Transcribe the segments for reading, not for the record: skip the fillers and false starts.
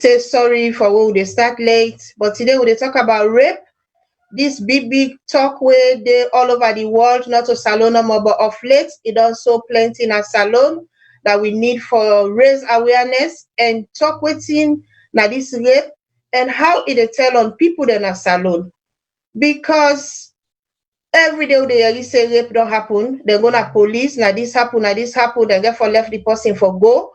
say sorry for when they start late, but today we dey talk about rape. This big talk where they all over the world, not to salon no more, but of late, it also plenty in a salon that we need for raise awareness and talk within now this rape and how it tell on people in a salon. Because every day they hear say rape don't happen, they're gonna police, now this happen, then get for left the person for go,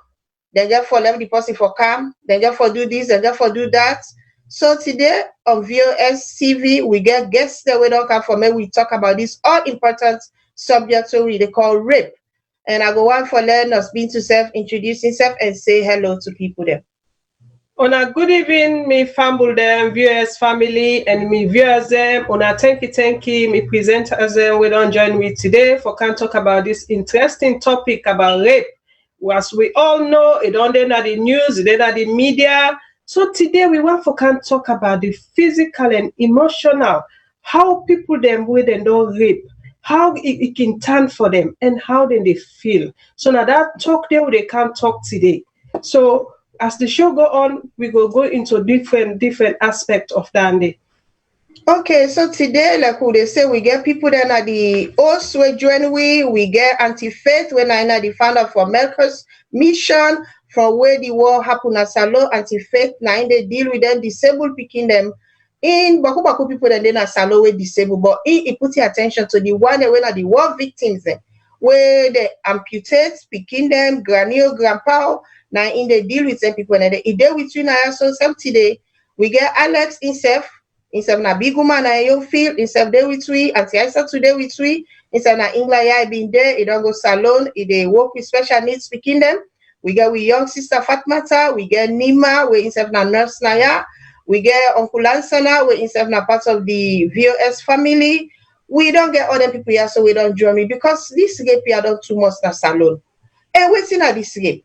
then get for left the person for come, then get for do this, then get for do that. So today on VOS TV, we get guests that we don't come from me. We talk about this all important subject so we they call rape. And I go on for learn us being to self, introduce himself and say hello to people there. Una good evening, me family them, viewers family, and me viewers them. Una thank you, me presenters them. We don't join me today for can talk about this interesting topic about rape. As we all know, it don't end at the news, it at the media. So today we want for can talk about the physical and emotional, how people them with and don't rape, how it can turn for them, and how then they feel. So now that talk there, they can't talk today. So as the show go on, we will go into different aspects of that day. Okay, so today, like who they say, we get people that are the host we join we get anti-faith when I the founder for Melchus mission from where the war happen at Salon anti-faith now they deal with them disabled picking them in Baku people that then at Salon we disabled, but he put attention to the one that when are the war victims where they amputate picking them granny grandpa now in the deal with them people and they deal with you now. So some today we get Alex himself na big woman na your field instead there with we Auntie Isa today with we instead na England I been there it don't go salon they work with special needs speaking them. We get with young sister Fatmata, we get Nima we instead na nurse Naya, we get Uncle Lansana we instead na part of the VOS family. We don't get other people here so we don't join me because this rape here don't too much na salon. And waiting at this rape.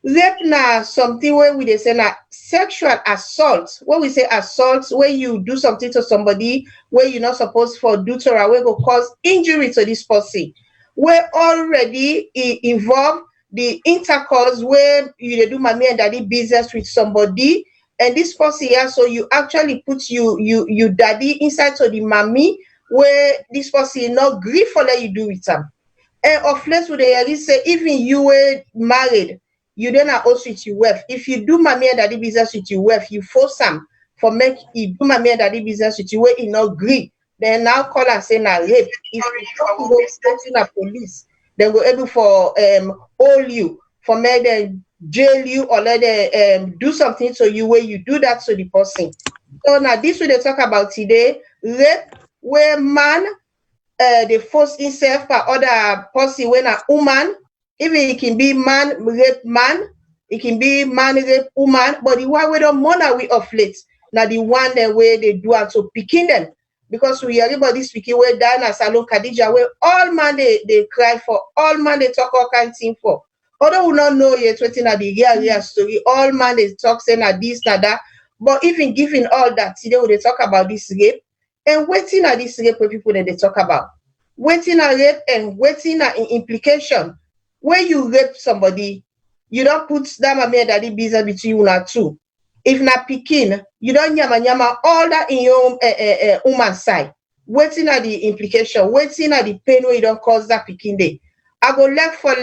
Rape na something where we they say na sexual assault. When we say assault, where you do something to somebody where you're not supposed for do to or where go cause injury to this person. Where already it involve the intercourse where you do mommy and daddy business with somebody and this person here, so you actually put you daddy inside to the mommy where this person not grief for let you do with them. And of late with the say even you were married. You then are also with your wife. If you do mommy and daddy business with your wife, you force them for make you do mommy and daddy business with you where you not agree. Then now call and say na rape. If you don't go to the police, then go able for hold you, for make them jail you or let them do something to you where you do that to the person. So now this we they talk about today, rape where man they force himself by other person when a woman. Even it can be man rape man, it can be man rape woman, but the one we don't money we of late. Now the one that way they do and so picking them. Because we everybody speaking where down at Salon Khadija, where all man they cry for, all man they talk all kinds of thing for. Although we not know yet waiting at the real story, all man they talk saying at this, at that. But even giving all that, today they talk about this rape and waiting at this rape where people that they talk about. Waiting at rape and waiting at implication. When you rape somebody, you don't put that mommy and daddy business between you and two. If not picking, you don't nyama all that in your woman side. Waiting at the implication, waiting at the pain where you don't cause that picking day. I go left for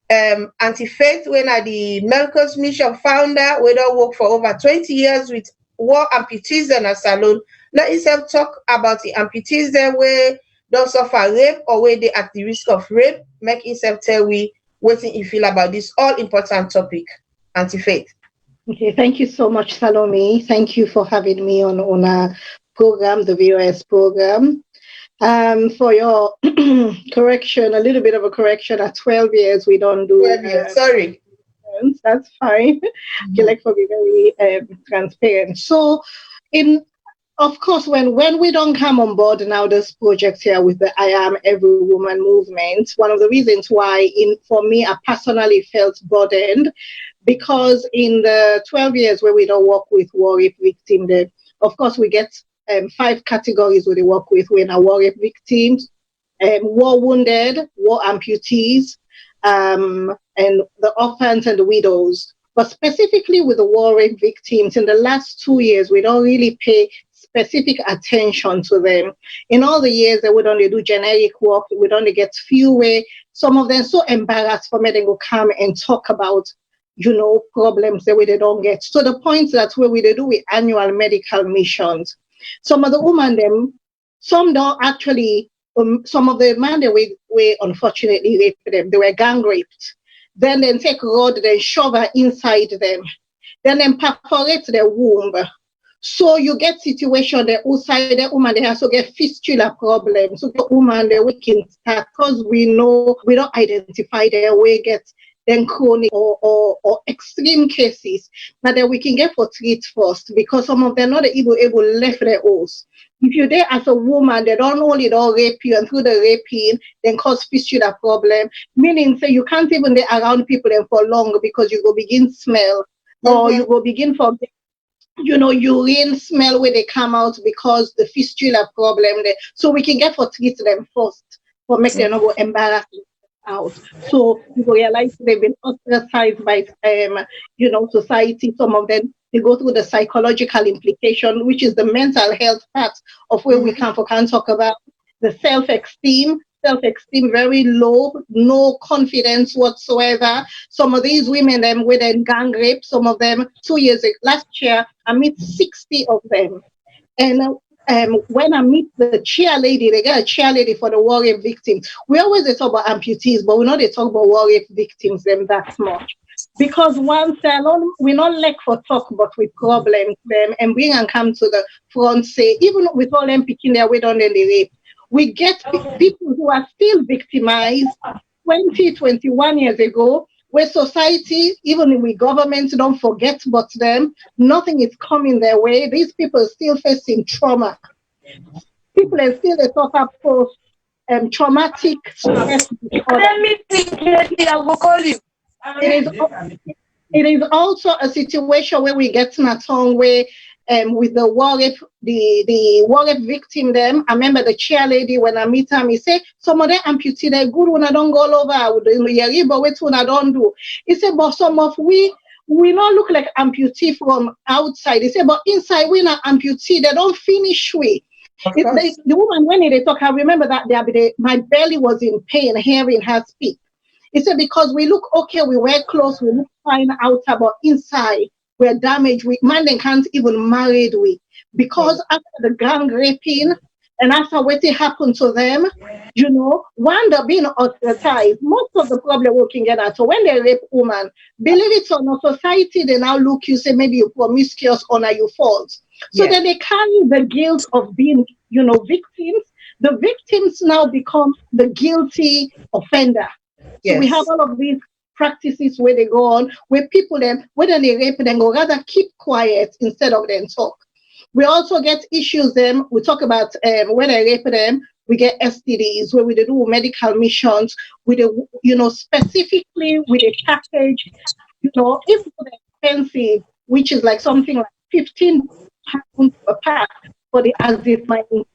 anti-faith when at the Melchus mission founder, we don't work for over 20 years with war amputees in a salon. Let yourself talk about the amputees there where don't suffer rape or where they at the risk of rape. Make himself tell we what you feel about this all important topic, anti-faith. Okay, thank you so much, Salome. Thank you for having me on our program, the VOS program. For your correction, a little bit of a correction. At 12 years, we don't do. 12 years, sorry. That's fine. I like for being very transparent. So, of course, when we don't come on board now, this project here with the I Am Every Woman movement, one of the reasons why, for me, I personally felt burdened, because in the 12 years where we don't work with war rape victims, of course, we get 5 categories where they work with when are war rape victims, war wounded, war amputees, and the orphans and the widows. But specifically with the war rape victims, in the last 2 years, we don't really pay specific attention to them. In all the years that we don't do generic work, we don't get few way. Some of them so embarrassed for me they go come and talk about, problems that we they don't get. So the point that where we do with annual medical missions, some of the women them, some don't actually, some of the men that we unfortunately raped them, they were gang raped. Then they take rod, then shove her inside them. Then perforate their womb. So you get situation that outside the woman, they also get fistula problems. So the woman, they we can start because we know we don't identify their way get then chronic or extreme cases. Now that we can get for treat first because some of them not able left their house. If you're there as a woman, they don't only don't rape you and through the raping, then cause fistula problem. Meaning say you can't even be around people then for long because you go begin smell or you go begin forget. Urine smell where they come out because the fistula problem there. So we can get for treat them first for make them not go embarrassed out. So you realize they've been ostracized by society. Some of them they go through the psychological implication, which is the mental health part of where we can talk about the self-esteem very low, no confidence whatsoever. Some of these women them with a gang rape, some of them 2 years ago, last year I meet 60 of them. And when I meet the cheerleader, they get a cheerleader for the war rape victims. We always talk about amputees, but we know they talk about war rape victims them that much. Because one salon, we not like for talk, but with problems them and bring and come to the front, say, even with all them picking their way down in the rape, we get people who are still victimized 20, 21 years ago, where society, even with governments, don't forget about them. Nothing is coming their way. These people are still facing trauma. People are still suffer post traumatic stress disorder. Let me think, I will call you. It is also a situation where we get in a tongue where with the war rape, the war rape victim them. I remember the cheerleader when I meet her, he say some of them amputee they good when I don't go all over with the but which one I don't do. He said, but some of we not look like amputee from outside. He said, but inside we not amputee, they don't finish we. The woman when they talk, I remember that my belly was in pain hearing her speak. He said, because we look okay, we wear clothes, we look fine outside, but inside we're damaged. Man, they can't even marry we. Because after the gang raping and after what happened to them, one, they're being ostracized. Most of the problem we can get at. So when they rape woman, believe it or not, society, they now look, you say maybe you promiscuous or now you false. So then they carry the guilt of being, victims. The victims now become the guilty offender. Yes. So we have all of these practices where they go on, where people then, whether they rape them, go rather keep quiet instead of them talk. We also get issues them. We talk about when I rape them, we get STDs where we do medical missions with specifically with a package, if it's expensive, which is like something like £15 per pack for the azithromycin.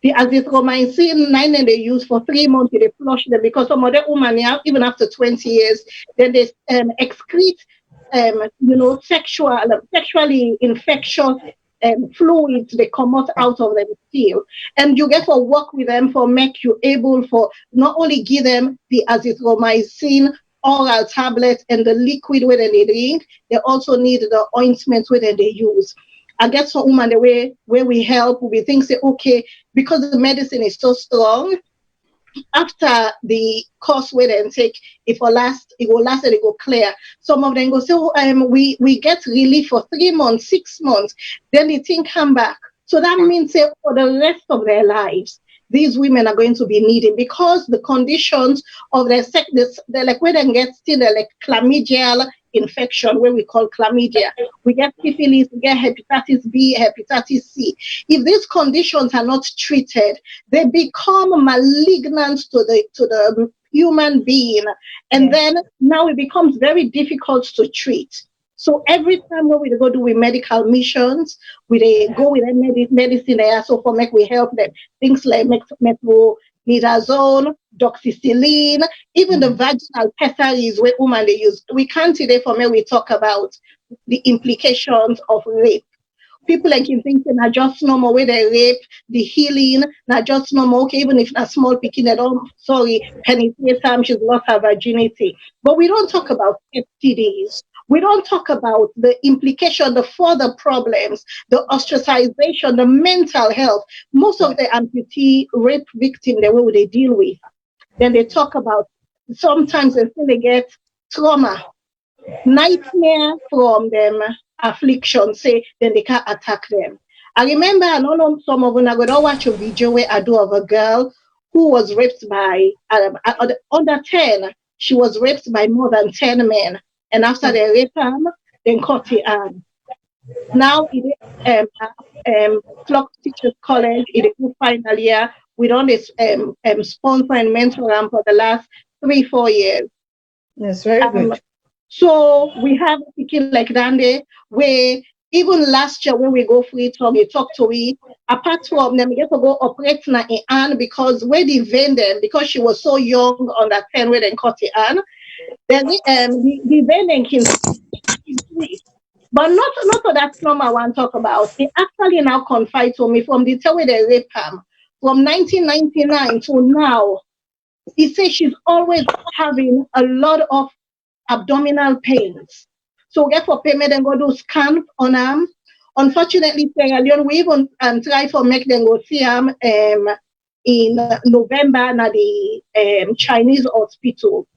The azithromycin 9 they use for 3 months, they flush them because some other women even after 20 years, then they excrete sexually infectious fluids they come out of them still. And you get for work with them for make you able for not only give them the azithromycin oral tablet and the liquid where they drink, they also need the ointment where they use. I guess for women the way where we help, we think say okay, because the medicine is so strong, after the course where they take, it will last and it go clear. Some of them go say, we get relief for 3 months, 6 months, then the thing come back. So that means say for the rest of their lives, these women are going to be needing because the conditions of their sex, they're like where they get still like chlamydial infection, where we call chlamydia. We get syphilis, we get hepatitis B, hepatitis C. If these conditions are not treated, they become malignant to the human being, and then now it becomes very difficult to treat. So every time when we go do with medical missions, we go with medicine there, so for make we help them. Things like nidazole, doxycycline, even the vaginal pessaries where women they use. We can't today for me we talk about the implications of rape. People like you thinking I just normal where they rape, the healing, not just normal, okay, even if not small picking they don't penetrate time, she's lost her virginity. But we don't talk about STDs. We don't talk about the implication, the further problems, the ostracization, the mental health. Most of the amputee rape victims, the way they deal with. Then they talk about sometimes they still they get trauma, nightmare from them affliction, say then they can't attack them. I remember I don't know some of them are gonna watch a video where I do of a girl who was raped by under 10. She was raped by more than 10 men. And after they rape her, then cut her arm. Now it is Flock Teachers College, it is final year. We don't sponsor and mentor them for the last 3-4 years. That's very good. So we have a picking like Dande, where even last year when we go free talk, we talk to we apart from them, we get to go operate na in Anne because where they vein them, because she was so young on that 10 where they cut the Anne. Then the vending can increase. But not for that trauma I want to talk about. They actually now confide to me from the time where they rape him from 1999 to now. He says she's always having a lot of abdominal pains. So get for payment and go do scan on them. Unfortunately, Sierra Leone, we even try for make them go see him in November na the Chinese hospital.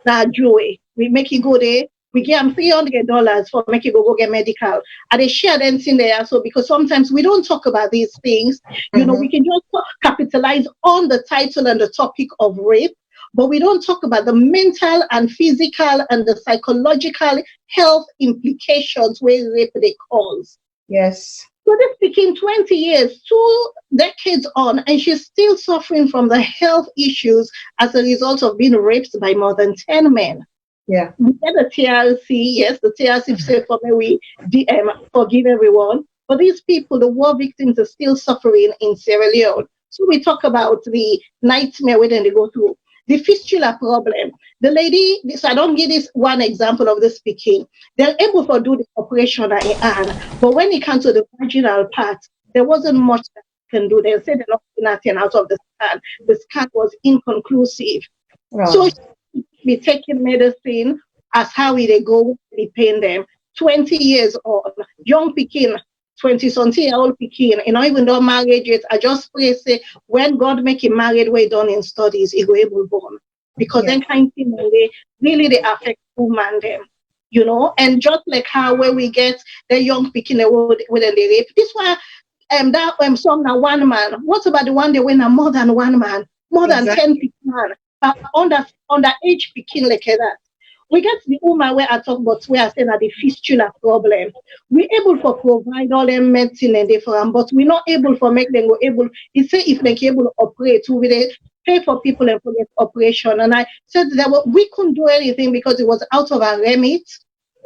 Now, Joey, we make you go there. We give them $300 for make you go get medical. And they share them in there. So because sometimes we don't talk about these things, you know, we can just capitalize on the title and the topic of rape, but we don't talk about the mental and physical and the psychological health implications where rape they cause. Yes. So this became 20 years, 2 decades on, and she's still suffering from the health issues as a result of being raped by more than 10 men. Yeah. We get the TRC, yes, the TRC say for me we forgive everyone. But these people, the war victims, are still suffering in Sierra Leone. So we talk about the nightmare when they go through. The fistula problem. The lady, so I don't give this one example of the speaking. They're able to do the operation at Anne, but when it comes to the vaginal part, there wasn't much that they can do. They said they're not nothing out of the scan. The scan was inconclusive. Wow. So she be taking medicine as how they go, they pain them. 20 years old, young Pekin, 20-something-year-old Pekin, you know, even though marriage is, I just pray, say, when God make him married, way done in studies, he go able born. Because then kind of thing, they affect woman them, you know, and just like how when we get the young Pekin when they rape, this why that song now one man. What about the one they win more than one man, more than 10 Pekin, under age Pekin like that. We get the woman where I talk about where I say that the fistula problem. We're able to provide all them medicine and they for them, but we're not able to make them go able. He say if they able to operate, we will pay for people and for the operation. And I said that we couldn't do anything because it was out of our remit.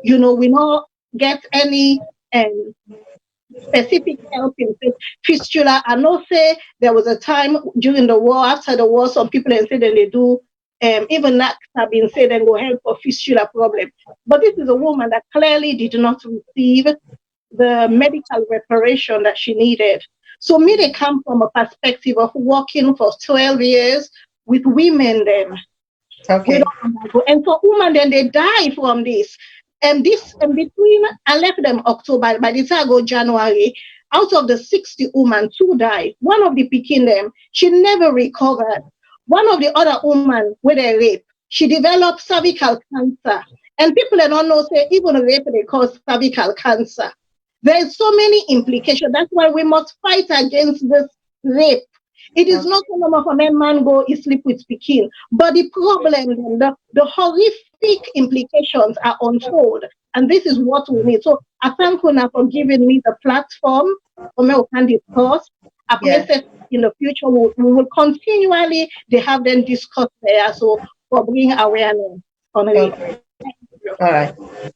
You know, we not get any specific help in fistula. I know say there was a time during the war, after the war, some people said that they do even that have been said and go help for fistula problem. But this is a woman that clearly did not receive the medical reparation that she needed. So me, they come from a perspective of working for 12 years with women then. Okay. And for women then they die from this. And between I left them October, by the time I go January, out of the 60 women, 2 died. One of the picking them, she never recovered. One of the other women with a rape, she developed cervical cancer. And people don't know, say, even rape, they cause cervical cancer. There's so many implications. That's why we must fight against this rape. It is not normal for a man go sleep with Pekin. But the problem, the horrific implications are untold. And this is what we need. So I thank Una for giving me the platform for me to discuss. In the future, we will continually, they have them discuss there, so for bringing awareness on it. Okay. All right.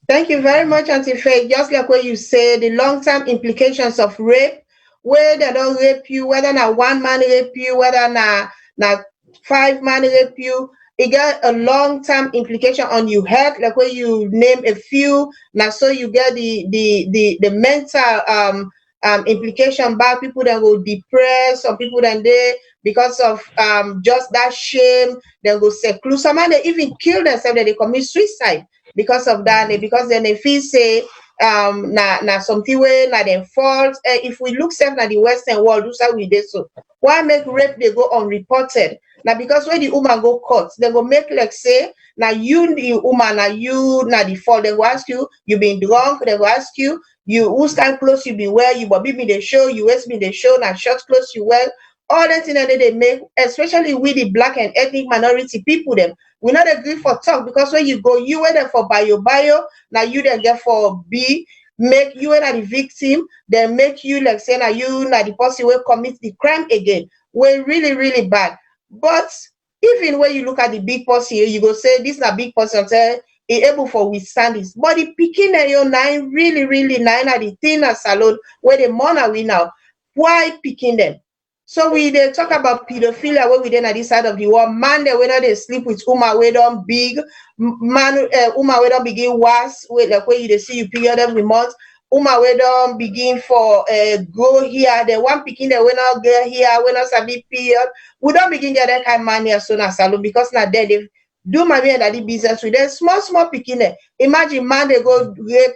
Thank you very much, Auntie Faye. Just like what you say, the long-term implications of rape, where they don't rape you, whether not one man rape you, whether not Now 5 man rape you, it got a long-term implication on your health, like where you name a few. Now so you get the mental implication back. People that go depressed, some people then they because of just that shame, they go seclude. Some man they even kill themselves, that they commit suicide because of that. Because then they feel say na something way na them fault. If we look self na the Western world, do how we did so. Why make rape they go unreported? Now because when the woman go court, they go make like say now you the woman, now you na the fault. They go ask you, you been drunk. They go ask you, whose kind clothes you been wear, you bobby me they show, you waist me they show, now short clothes you wear. All that thing that they make, especially with the black and ethnic minority people, them we not agree for talk, because when you go, you were there for bio, now you then get for B, make you and the victim, then make you like say now you now the person will commit the crime again. We're really, really bad. But even when you look at the big person here, you go say this is a big person, say he able for withstand this. But the picking your nine really, really nine at the thinner salon where the money we now. Why picking them? So we they talk about pedophilia where we then at this side of the world. Man, they whether they sleep with woman we don't big, man, woman we don't begin worse, like where you they see you period every month. Woman we don't begin for go here. The one picking they will not get here, we not sabi period. We don't begin get that kind of money as soon as salon, because now they do my and daddy business with them small picking there. Imagine man they go rape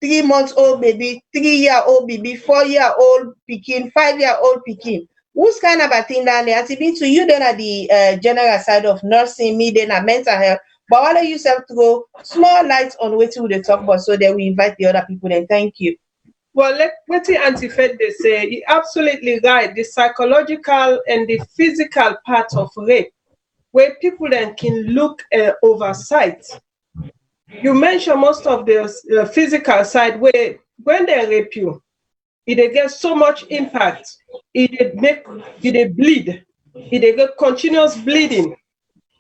3-month-old baby, 3-year-old baby, 4-year-old picking, 5-year-old picking. Who's kind of a thing down there? Has it been to you then at the general side of nursing, me then at mental health? But why don't you have to go small lights on what they talk about, so that we invite the other people then? Thank you. Well, what the anti-fed they say, you're absolutely right. The psychological and the physical part of rape, where people then can look oversight. You mentioned most of the physical side, where when they rape you, it get so much impact. It bleed. It get continuous bleeding.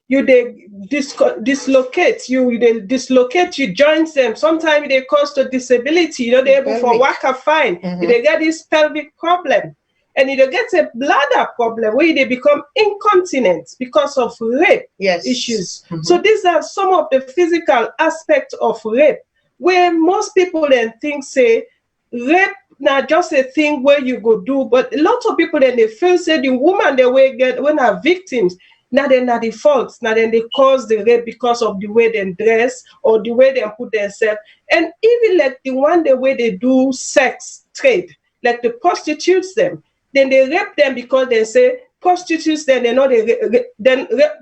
You they dislocate. You dislocate your joints them. Sometimes they cause to disability. You know, they're able for worker fine. They get this pelvic problem. And it gets a bladder problem where they become incontinent because of rape issues. So these are some of the physical aspects of rape, where most people then think say rape not just a thing where you go do, but a lot of people then they feel say the woman they will get when are victims. Now they're not the fault. Now then they cause the rape because of the way they dress or the way they put themselves. And even like the one the way they do sex trade, like the prostitutes them, then they rape them because they say prostitutes then they know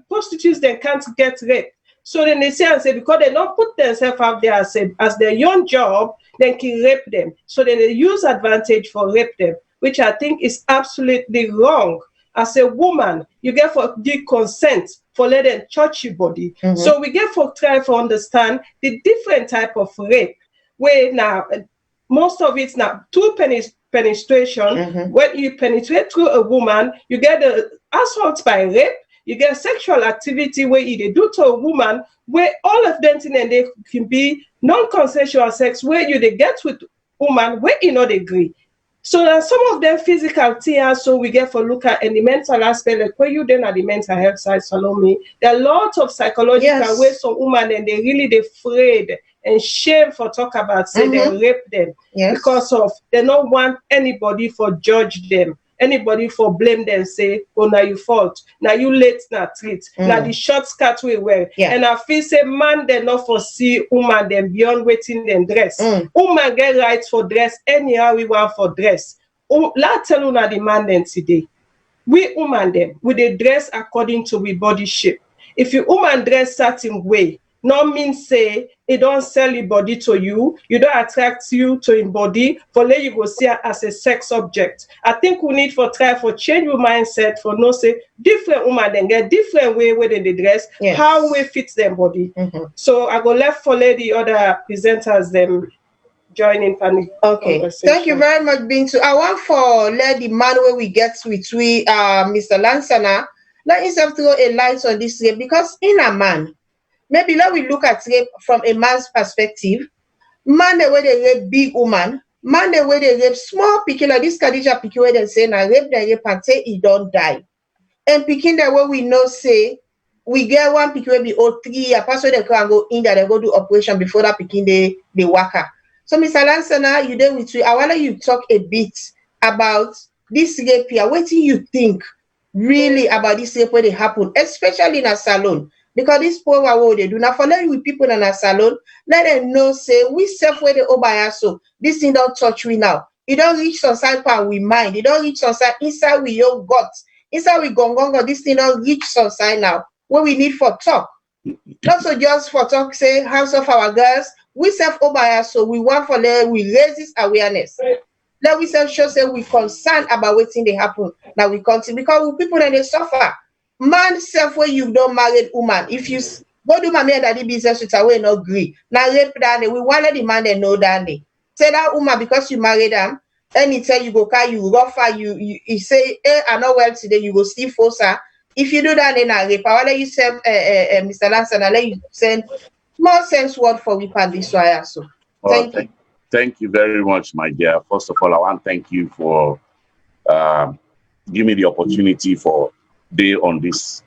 prostitutes then can't get raped. So then they say and say because they don't put themselves out there as their young job, then can rape them. So then they use advantage for rape them, which I think is absolutely wrong. As a woman, you get for give consent for let them touch your body. So we get for try to understand the different type of rape. Where now most of it's now through penetration. When you penetrate through a woman, you get the assault by rape. You get sexual activity where they do to a woman, where all of them and they can be non-consensual sex, where you they get with woman where you know they agree. So there are some of them physical tears, so we get for look at and the mental aspect, like where you then at the mental health side, Salome. There are lots of psychological ways some women and they really they afraid and shame for talk about say they rape them because of they don't want anybody for judge them. Anybody for blame them say, oh, now you fault. Now you late now treat. Now the short skirt we wear. And I feel say man they not foresee woman them beyond waiting them dress. Woman get rights for dress anyhow we want for dress. Let's tell you now the man them today. We woman them with the dress according to we body shape. If you woman dress certain way, not mean say it don't sell your body to you, you don't attract you to your body, for let you go see her as a sex object. I think we need for try for change your mindset for no say different women then get different way where they dress, how we fit their body. So I go left for the other presenters them joining panic. Okay, thank you very much, Bintu. I want for let the man where we get with Mr. Lansana, let us have throw a light on this here, because in a man, maybe let we look at rape from a man's perspective. Man, the way they rape big woman, man, the way they rape small pikin, like this Khadija pikin where they say, now rape the rape and say he don't die. And picking the way we know say we get one pikin wey be old 3 years, pass wey dem can go in there, they go do operation before that pikin dey waka. So Mr. Lansana, you there with you. I want you talk a bit about this rape here. What do you think really about this rape where they happen, especially in a salon? Because this poor what they do now for let with people in a salon, let them know say we self where they obey so this thing don't touch we now. It don't reach some side part we mind. It don't reach some side inside we your guts. Inside we go. This thing don't reach some side now. What we need for talk. Not so just for talk, say hands off our girls. We self obey so we want for them, we raise this awareness. Let we self show say we concerned about what thing they happen. Now we continue because we people that they suffer. Man self where you don't married woman. If you go do mommy and daddy business with her, we not agree. Now rape that day. We want let the man they know that day. Say that woman because you married them, anytime you go car, you rougher, you say, hey, I know well today, you go still force her. If you do that, then I rape. I want let you send Mr. Lanson, I let you send more sense word for we pan this wire. So thank you very much, my dear. First of all, I want to thank you for giving me the opportunity for day on this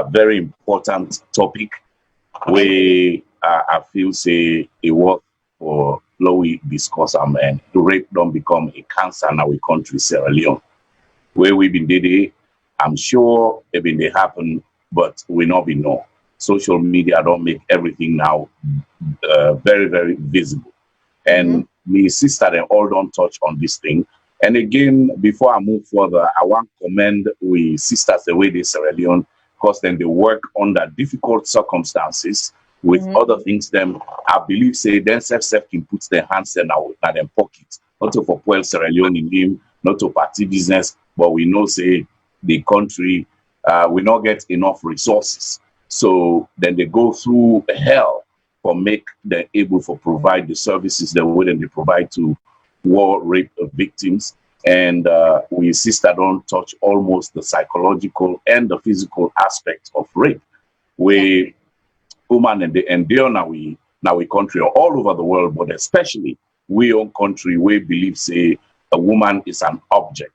very important topic where I feel say it work for Lowy discuss and the rape don't become a cancer in our country, Sierra Leone. Where we've been today, I'm sure it been they happen, but we not be know. Social media don't make everything now very, very visible. And me sister, they all don't touch on this thing. And again, before I move further, I want to commend we sisters the way they Sierra Leone, because then they work under difficult circumstances with other things. Them, I believe, say then self can put their hands in now in their pockets, not to for Puel Sierra Leone in him, not to party business, but we know say the country we not get enough resources. So then they go through hell for make them able to provide the services that wouldn't they provide to war rape victims. And we sister don't touch almost the psychological and the physical aspect of rape. We woman and they endure now we country all over the world, but especially we own country we believe say a woman is an object,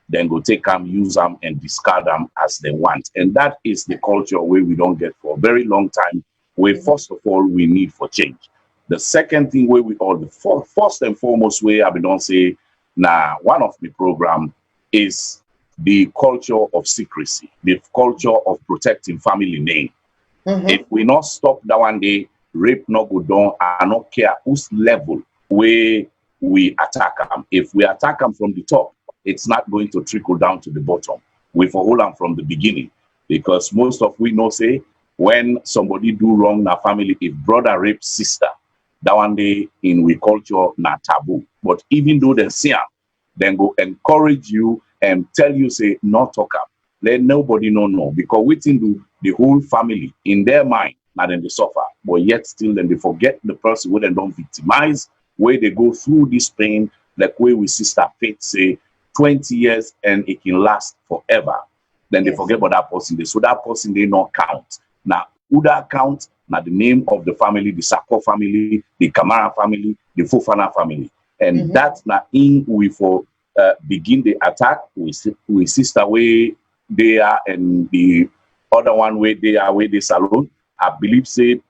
then go take them, use them, and discard them as they want. And that is the culture where we don't get for a very long time, where first of all, we need for change. The second thing where we all, the first and foremost way I don't say, now one of the program is the culture of secrecy, the culture of protecting family name. If we not stop that one day, rape not go down, I don't care whose level where we attack them. If we attack them from the top, it's not going to trickle down to the bottom. We hold them from the beginning, because most of we know say when somebody do wrong in a family, if brother rapes sister, that one day in we culture na taboo. But even though they see them, then go encourage you and tell you say not talk up. Let nobody know because within the whole family in their mind, now then they suffer, but yet still then they forget the person who then don't victimize, where they go through this pain, like where we sister Faith say 20 years and it can last forever. Then they forget about that person. So that person they not count. Now, who that count? Now the name of the family, the Sako family, the Kamara family, the Fofana family. And that's now in we for begin the attack with sister where they are and the other one where they are where they salon. I believe say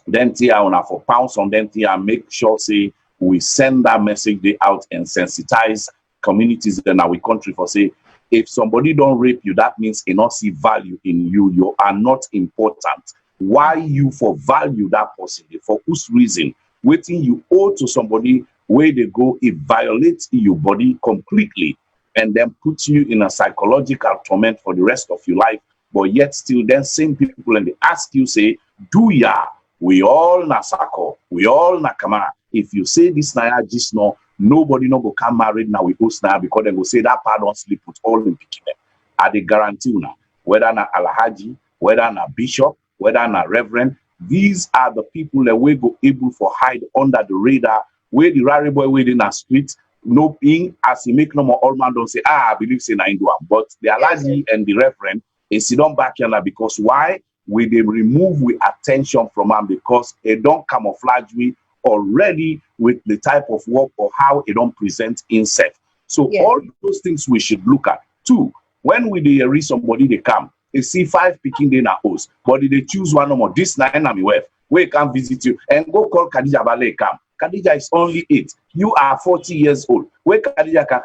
then tia on for pounds on them tia make sure say we send that message they out and sensitize communities in our country for say if somebody don't rape you, that means they not see value in you. You are not important. Why you for value that person? For whose reason? Waiting you owe to somebody where they go, it violates your body completely and then puts you in a psychological torment for the rest of your life. But yet still then same people and they ask you say, do ya? We all na Sako, we all na Kamara. If you say this na just no, nobody no go come married now with us now because they go say that part don't sleep with all in picking them. Are they guarantee now? Whether na Alhaji, whether na Bishop, whether na Reverend, these are the people that we go able for hide under the radar, where the rare boy within a street, no being as he make no more all man don't say, I believe say na Indoam. But the Alhaji and the Reverend is sit down back here because why? We they remove we attention from them because they don't camouflage we already with the type of work or how it don't present itself. So all those things we should look at. Two, When we dey reach somebody they come, they see 5 picking in a house, but they choose one or more. This night I'm wife, we can visit you and go call Khadija Bale come. Khadija is only 8. You are 40 years old. Where Khadija can,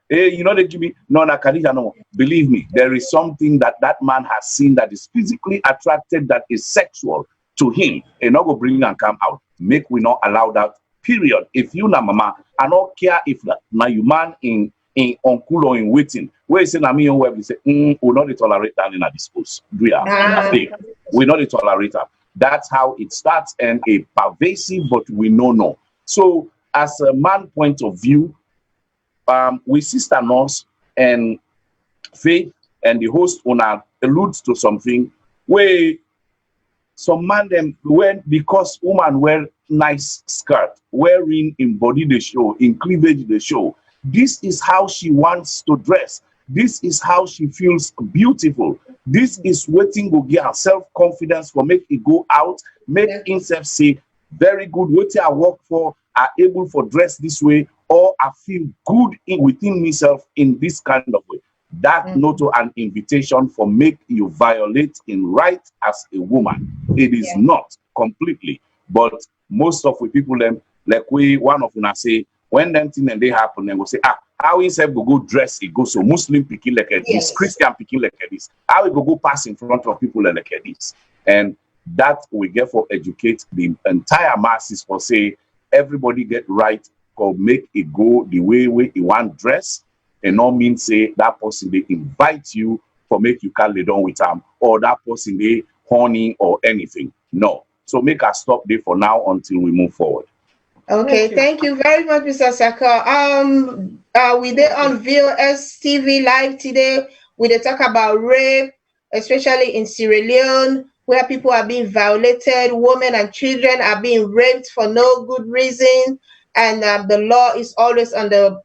you know, they give me, no, Khadija, no. Believe me, there is something that that man has seen that is physically attracted, that is sexual to him, and not go bring and come out. Make we not allow that, period. If you na mama, I don't care if na you man in uncle or in waiting, where you say na me where we say, we not tolerate that in a dispose. We not tolerate that. That's how it starts, and a pervasive, but we know. So as a man point of view, we sister nurse and Faith and the host owner alludes to something where some man them went because woman wear nice skirt, wearing in body the show, in cleavage the show. This is how she wants to dress. This is how she feels beautiful. This is waiting to give her self-confidence for make it go out, make himself say, very good, what I work for, are able for dress this way, or I feel good within myself in this kind of way. That not an invitation for make you violate in right as a woman. It is not completely, but most of the people them, like one of them say, when them thing and they happen, they will say, how is it go dress it go so Muslim picking like this, Christian picking like this, how we go pass in front of people like this. And that we get for educate the entire masses for say everybody get right or make it go the way you want dress, and not mean say that person they invite you for make you carry down with them, or that person they horny or anything. No. So make us stop there for now until we move forward. Okay, thank you very much, Mr. Saka. We there on VOS TV live today. We dey talk about rape, especially in Sierra Leone, where people are being violated, women and children are being raped for no good reason, and the law is always on the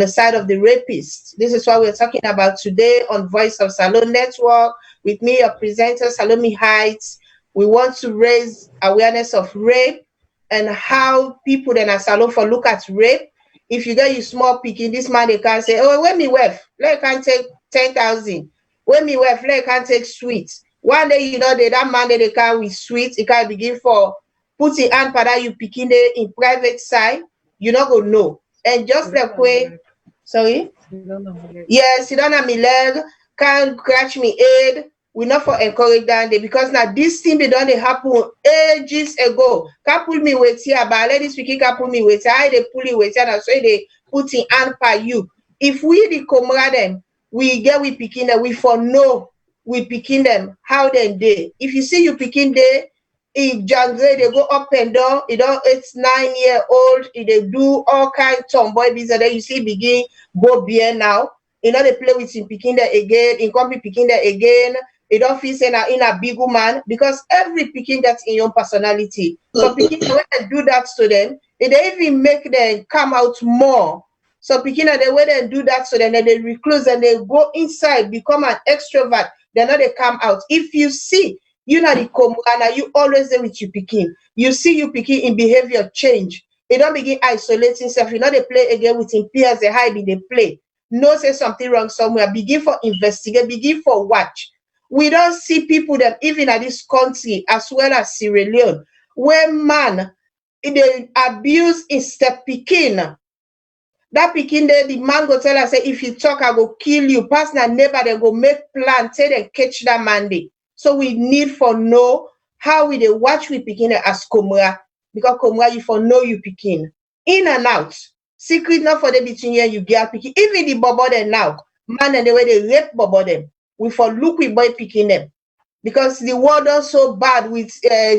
side of the rapist. This is what we're talking about today on Voice of Salone Network. With me, your presenter, Salome Heights. We want to raise awareness of rape and how people then at Salone for look at rape. If you get you small picking, this man they can say, oh, when me wife, let can take 10,000. When me wife, let can take sweets. One day, you know, that man they can with sweets, it can begin for put the hand para you picking it in private side, you not go know. And just like way, sorry? Yes, sit down on my leg, can't scratch me head. We not for encourage that day because now this thing they done they happen ages ago. Can't pull me with here, but ladies speaking can't pull me with here. I they pull it with here, so they put in hand by you. If we the comrade them, we get we picking them, we for know we picking them how then they. If you see you picking they, if jungle they go up and down, you know it's 9-year-old, they do all kind of tomboy business. Then you see begin go bien now. You know they play with him picking there again, in company picking there again. It don't feel say in a big woman because every picking that's in your personality. So picking when they do that to them, they even make them come out more. So picking the way they do that to them, then they recluse and they go inside, become an extrovert. Then they come out. If you see, you know the comrana, you always there with you picking. You see you picking in behavior change. They don't begin isolating self. You know they play again with him peers, they hide in they play. No say something wrong somewhere. Begin for investigate, begin for watch. We don't see people that even at this country as well as Sierra Leone, where man they abuse instead picking. That picking there, the man go tell us say if you talk, I go kill you. Pass na neighbor, they go make plan, say they catch that man day. So we need for know how we they watch we picking as Komra, because Komra you for know you picking in and out. Secret not for the between you and you get picking. Even the bobo them now, man and the way they rape bobo them. We for look with boy picking them because the world is so bad with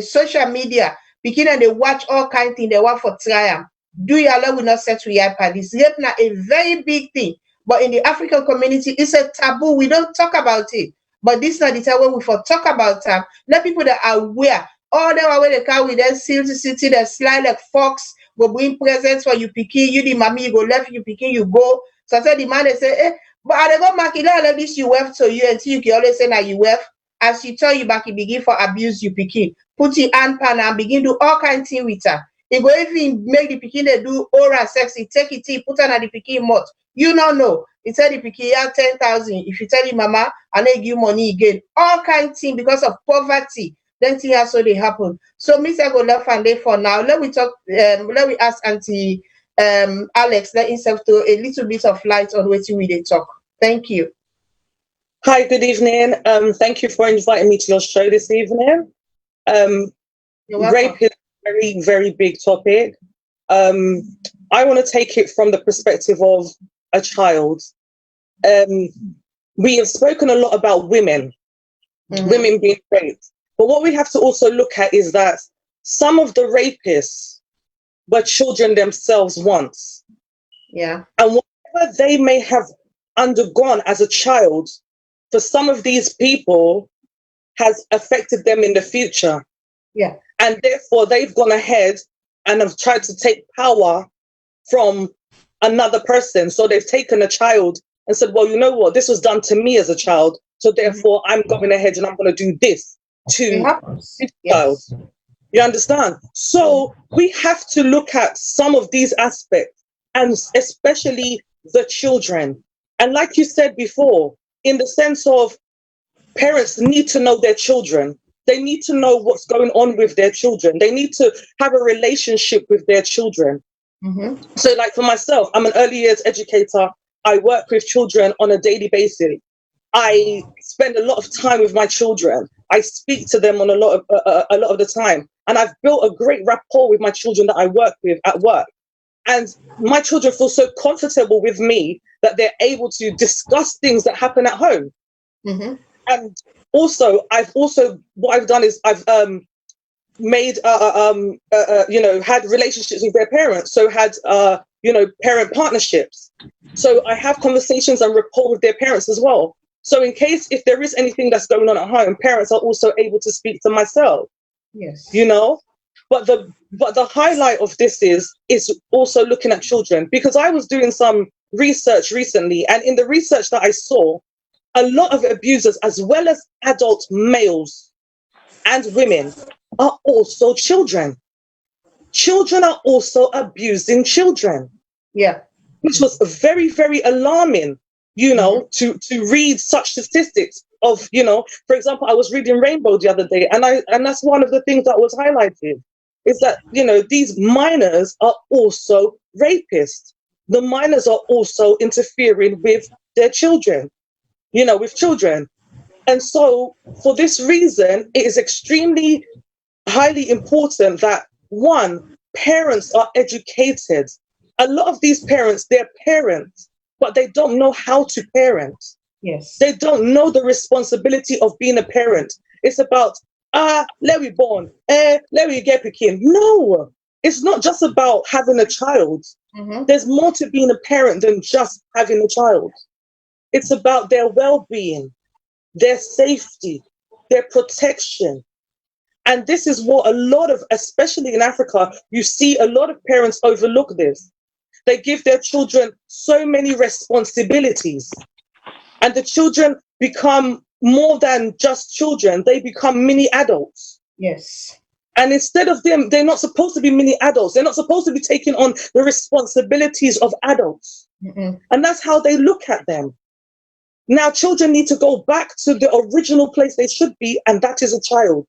social media picking and they watch all kind of things they want for trial. Do you allow we not set to your parties? Rape now a very big thing, but in the African community it's a taboo. We don't talk about it. But this is not the time when we for talk about them. Let people that are aware. All them where they come with them city, they slide like fox, go bring presents for you picking, you the mommy, you go left, you picking, you go. So I said the man they say, but I go mark it all this you weft to you until you can always say that you weft. As you tell you back, you begin for abuse you picking. Put your hand pan and begin do all kind of things with her. It go even make the picking they do oral sex, it take it, put her at the picking mouth. You not know. He said if he had 10,000, if you tell him mama, and they give money again, all kind of thing because of poverty. Then see how so they happen. So Mr. Go left and day for now. Let we talk. Let we ask Auntie Alex. Let himself to a little bit of light on what we they talk. Thank you. Hi, good evening. Thank you for inviting me to your show this evening. Rape is a very, very big topic. I want to take it from the perspective of a child. We have spoken a lot about women, women being raped. But what we have to also look at is that some of the rapists were children themselves once. Yeah. And whatever they may have undergone as a child, for some of these people has affected them in the future. Yeah. And therefore they've gone ahead and have tried to take power from another person. So they've taken a child and said, well, you know what, this was done to me as a child. So therefore I'm going ahead and I'm going to do this to this child. You understand? So we have to look at some of these aspects, and especially the children. And like you said before, in the sense of parents need to know their children. They need to know what's going on with their children. They need to have a relationship with their children. So like for myself, I'm an early years educator. I work with children on a daily basis. I spend a lot of time with my children. I speak to them on a lot of the time. And I've built a great rapport with my children that I work with at work. And my children feel so comfortable with me that they're able to discuss things that happen at home. And also, what I've done is I've made, had relationships with their parents. So had, parent partnerships. So I have conversations and rapport with their parents as well. So in case if there is anything that's going on at home, parents are also able to speak to myself. Yes. You know, but the highlight of this is also looking at children, because I was doing some research recently, and in the research that I saw, a lot of abusers, as well as adult males and women, are also children. Children are also abusing children. Yeah. Which was very, very alarming, to read such statistics of, for example, I was reading Rainbow the other day, and that's one of the things that was highlighted, is that, these minors are also rapists. The minors are also interfering with their children, with children. And so for this reason, it is extremely highly important that, one, parents are educated. A lot of these parents, they're parents, but they don't know how to parent. Yes. They don't know the responsibility of being a parent. It's about, let me born, let me get picking. No, it's not just about having a child. There's more to being a parent than just having a child. It's about their well-being, their safety, their protection. And this is what a lot of, especially in Africa, you see a lot of parents overlook this. They give their children so many responsibilities, and the children become more than just children. They become mini adults. Yes. And instead of them, they're not supposed to be mini adults. They're not supposed to be taking on the responsibilities of adults. And that's how they look at them. Now, children need to go back to the original place they should be, and that is a child.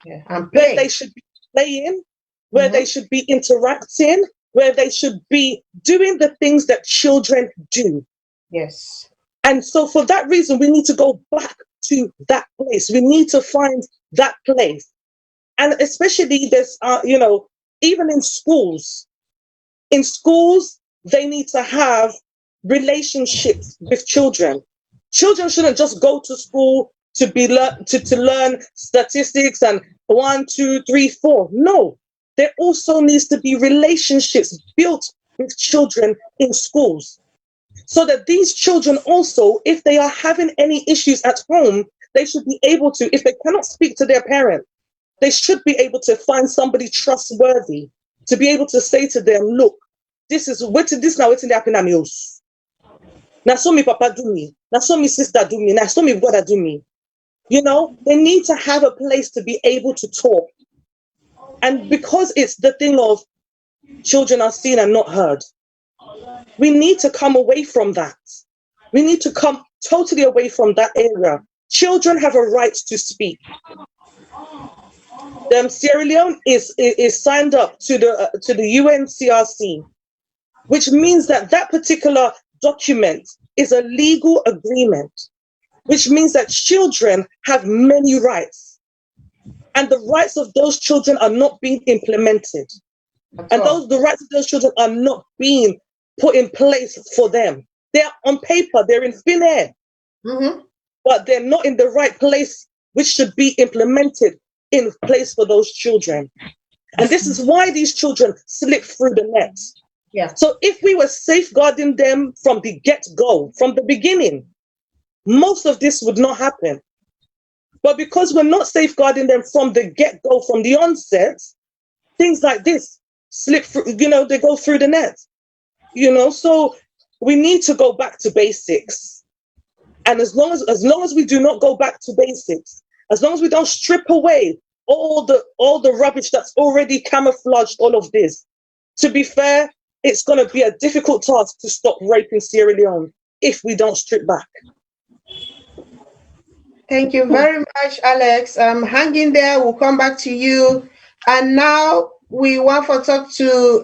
Yeah. And where they should be playing, where they should be interacting, where they should be doing the things that children do. Yes. And so for that reason, we need to go back to that place. We need to find that place. And especially this, even in schools, they need to have relationships with children. Children shouldn't just go to school to learn statistics and 1, 2, 3, 4. No, there also needs to be relationships built with children in schools, so that these children also, if they are having any issues at home, they should be able to, if they cannot speak to their parent, they should be able to find somebody trustworthy to be able to say to them, look, this now what's happening at me. Now so me papa do me, now so me sister do me, now so me brother do me. They need to have a place to be able to talk. And because it's the thing of children are seen and not heard, we need to come away from that. We need to come totally away from that area. Children have a right to speak. Sierra Leone is signed up to the UNCRC, which means that particular document is a legal agreement, which means that children have many rights, and the rights of those children are not being implemented, the rights of those children are not being put in place for them. They're on paper, they're in thin air, but they're not in the right place, which should be implemented in place for those children. And this is why these children slip through the nets. Yeah. So if we were safeguarding them from the get-go, from the beginning, most of this would not happen. But because we're not safeguarding them from the get-go, from the onset, things like this slip through, they go through the net. So we need to go back to basics. And as long as we do not go back to basics, as long as we don't strip away all the rubbish that's already camouflaged all of this, to be fair, it's going to be a difficult task to stop rape in Sierra Leone if we don't strip back. Thank you very much, Alex. Hang in there. We'll come back to you. And now we want to talk to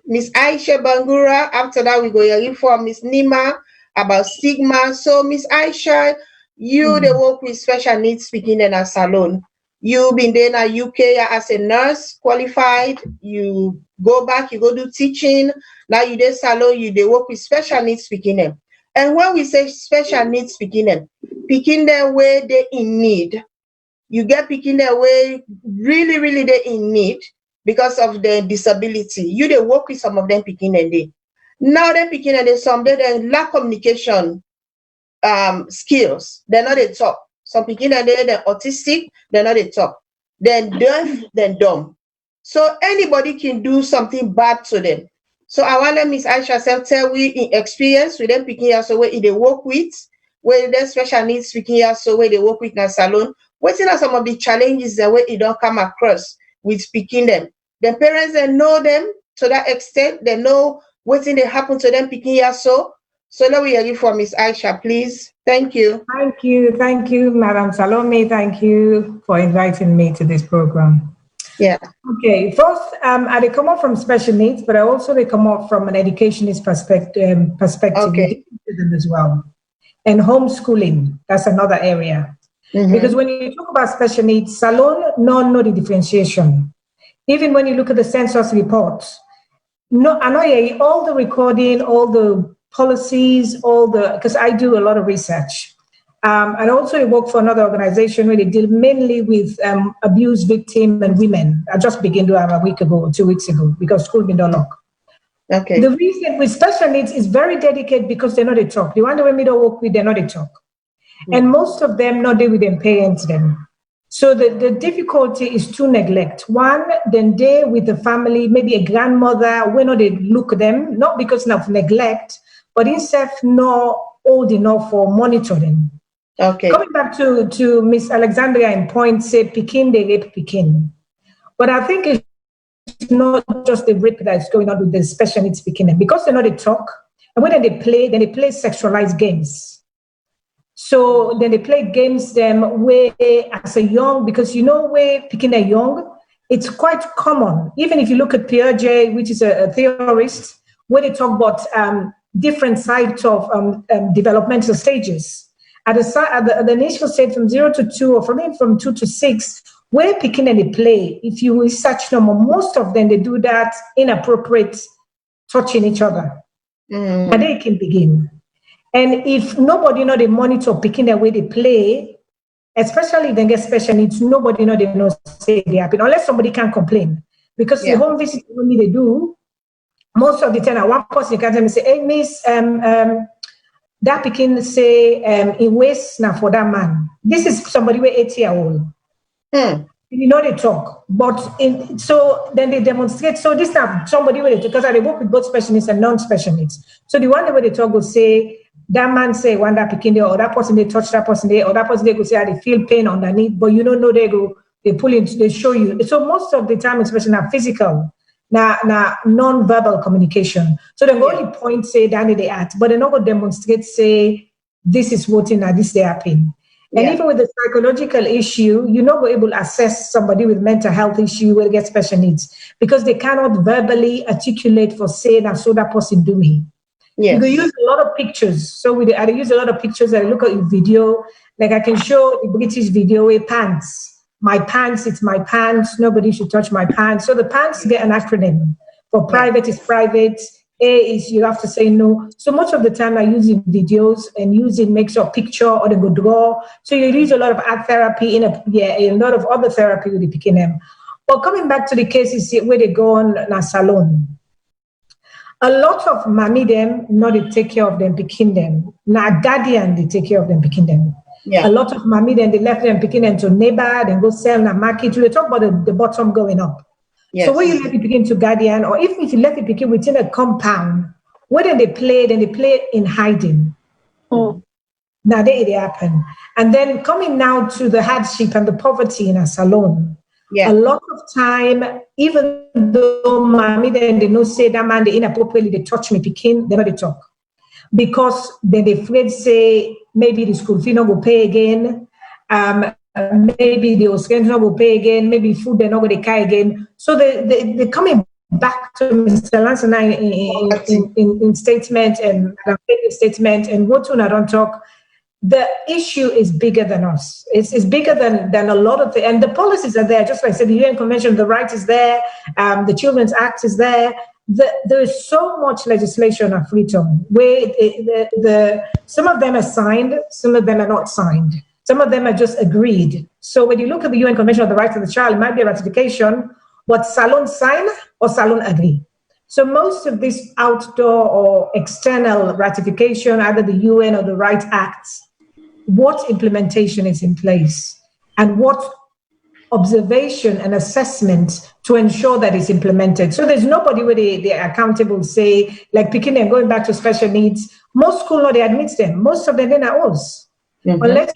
Miss Aisha Bangura. After that, we go hear from Miss Nima about stigma. So, Miss Aisha, you they work with special needs beginning at SALONE. You've been there in the UK as a nurse, qualified. You go back, you go do teaching. Now you do SALONE, they work with special needs beginning. And when we say special needs beginning where they in need. You get picking their way really, really they in need because of their disability. You they work with some of them picking and they. Now they picking and they lack communication skills. They're not a top. Some picking and they're autistic, they're not a top. They're deaf, they're dumb. So anybody can do something bad to them. So I want Miss Aisha tell we in experience with them picking here, so where they work with, where their special needs speaking here, so where they work with in a salon. What are some of the challenges that way it don't come across with speaking them? The parents they know them to that extent, they know what they happen to them picking here. So now we hear from Miss Aisha, please. Thank you. Thank you, Madam Salome. Thank you for inviting me to this program. Yeah. Okay. First, I come up from special needs, but I also come up from an educationist perspective Okay. as well. And homeschooling, that's another area. Mm-hmm. Because when you talk about special needs, SALONE know the differentiation. Even when you look at the census reports, I know all the recording, all the policies, because I do a lot of research. And also I work for another organization where they deal mainly with abuse victims and women. I just began to have a week ago or 2 weeks ago because school been done lock. Okay. The reason with special needs is very dedicated because they're not a talk. The one that we don't work with, they're not a talk. Mm-hmm. And most of them not there with them parents them. So the difficulty is to neglect. One, then they with the family, maybe a grandmother, when they look at them, not because of neglect, but instead not old enough for monitoring. Okay. Coming back to Miss Alexandria in point, say Pekin, they rape Pekin. But I think it's not just the rape that's going on with the special needs Pekin, because they're not a talk. And when they play sexualized games. So then they play games them where as a young, because where Pekin are young, it's quite common. Even if you look at Piaget, which is a theorist, where they talk about different sides of developmental stages. At the initial stage from 0 to 2, or from 2 to 6, where Pekin and they play, if you research them, most of them, they do that inappropriate touching each other. Mm. And they can begin. And if nobody they monitor Pekin the way they play, especially if they get special needs, nobody they know say they happen, unless somebody can complain. Because the home visit only they do, most of the time, one person can tell me, say, hey, miss, that Pekin say in waste now for that man. This is somebody with 80-year-old. They talk, but so then they demonstrate. So this time somebody with it, because I work with both special needs and non-special needs. So the one where they talk will say that man say one that Pekin there, or that person they touch that person there, or that person they go say they feel pain underneath, but they pull it, they show you. So most of the time, especially now physical. non-verbal communication. So they only point say down in the act, but they're not going to demonstrate say this is what in this they happen. And even with the psychological issue, you're not able to assess somebody with mental health issue will get special needs because they cannot verbally articulate for saying that so that person do me. Yes. You can use a lot of pictures. So I use a lot of pictures. I look at your video. Like I can show the British video with pants. My pants, it's my pants. Nobody should touch my pants. So the pants get an acronym. For private is private. A is you have to say no. So much of the time I use videos and using makes a picture or they go draw. So you use a lot of art therapy a lot of other therapy with the picking them. But coming back to the cases where they go on a salon. A lot of mommy them not they take care of them picking them. Now guardian they take care of them picking them. Yeah. A lot of mommy then they left them picking them to neighbor, then go sell in a market. We talk about the bottom going up. Yes. So when you let it begin to guardian, or even if you let it begin within a compound, where then they play in hiding. Now they happen. And then coming now to the hardship and the poverty in a salon. Yeah. A lot of time, even though mommy then they know say that man they inappropriately they touch me picking, they know they talk. Because then they afraid say maybe the school fee not will pay again. Maybe the Australians not will pay again, maybe food they're not going to carry again. So they're coming back to Mr. Lance and I in statement and statement and what I don't talk. The issue is bigger than us. It's bigger than a lot of and the policies are there. Just like I said, the UN Convention, the right is there, the Children's Act is there. There is so much legislation on freedom where some of them are signed, some of them are not signed. Some of them are just agreed. So when you look at the UN Convention on the Rights of the Child, it might be a ratification, but SALONE sign or SALONE agree. So most of this outdoor or external ratification, either the UN or the Rights Acts, what implementation is in place and what observation and assessment to ensure that it's implemented. So there's nobody where they're accountable, say, like picking and going back to special needs. Most schools, no, they admit them. Most of them are ours. Unless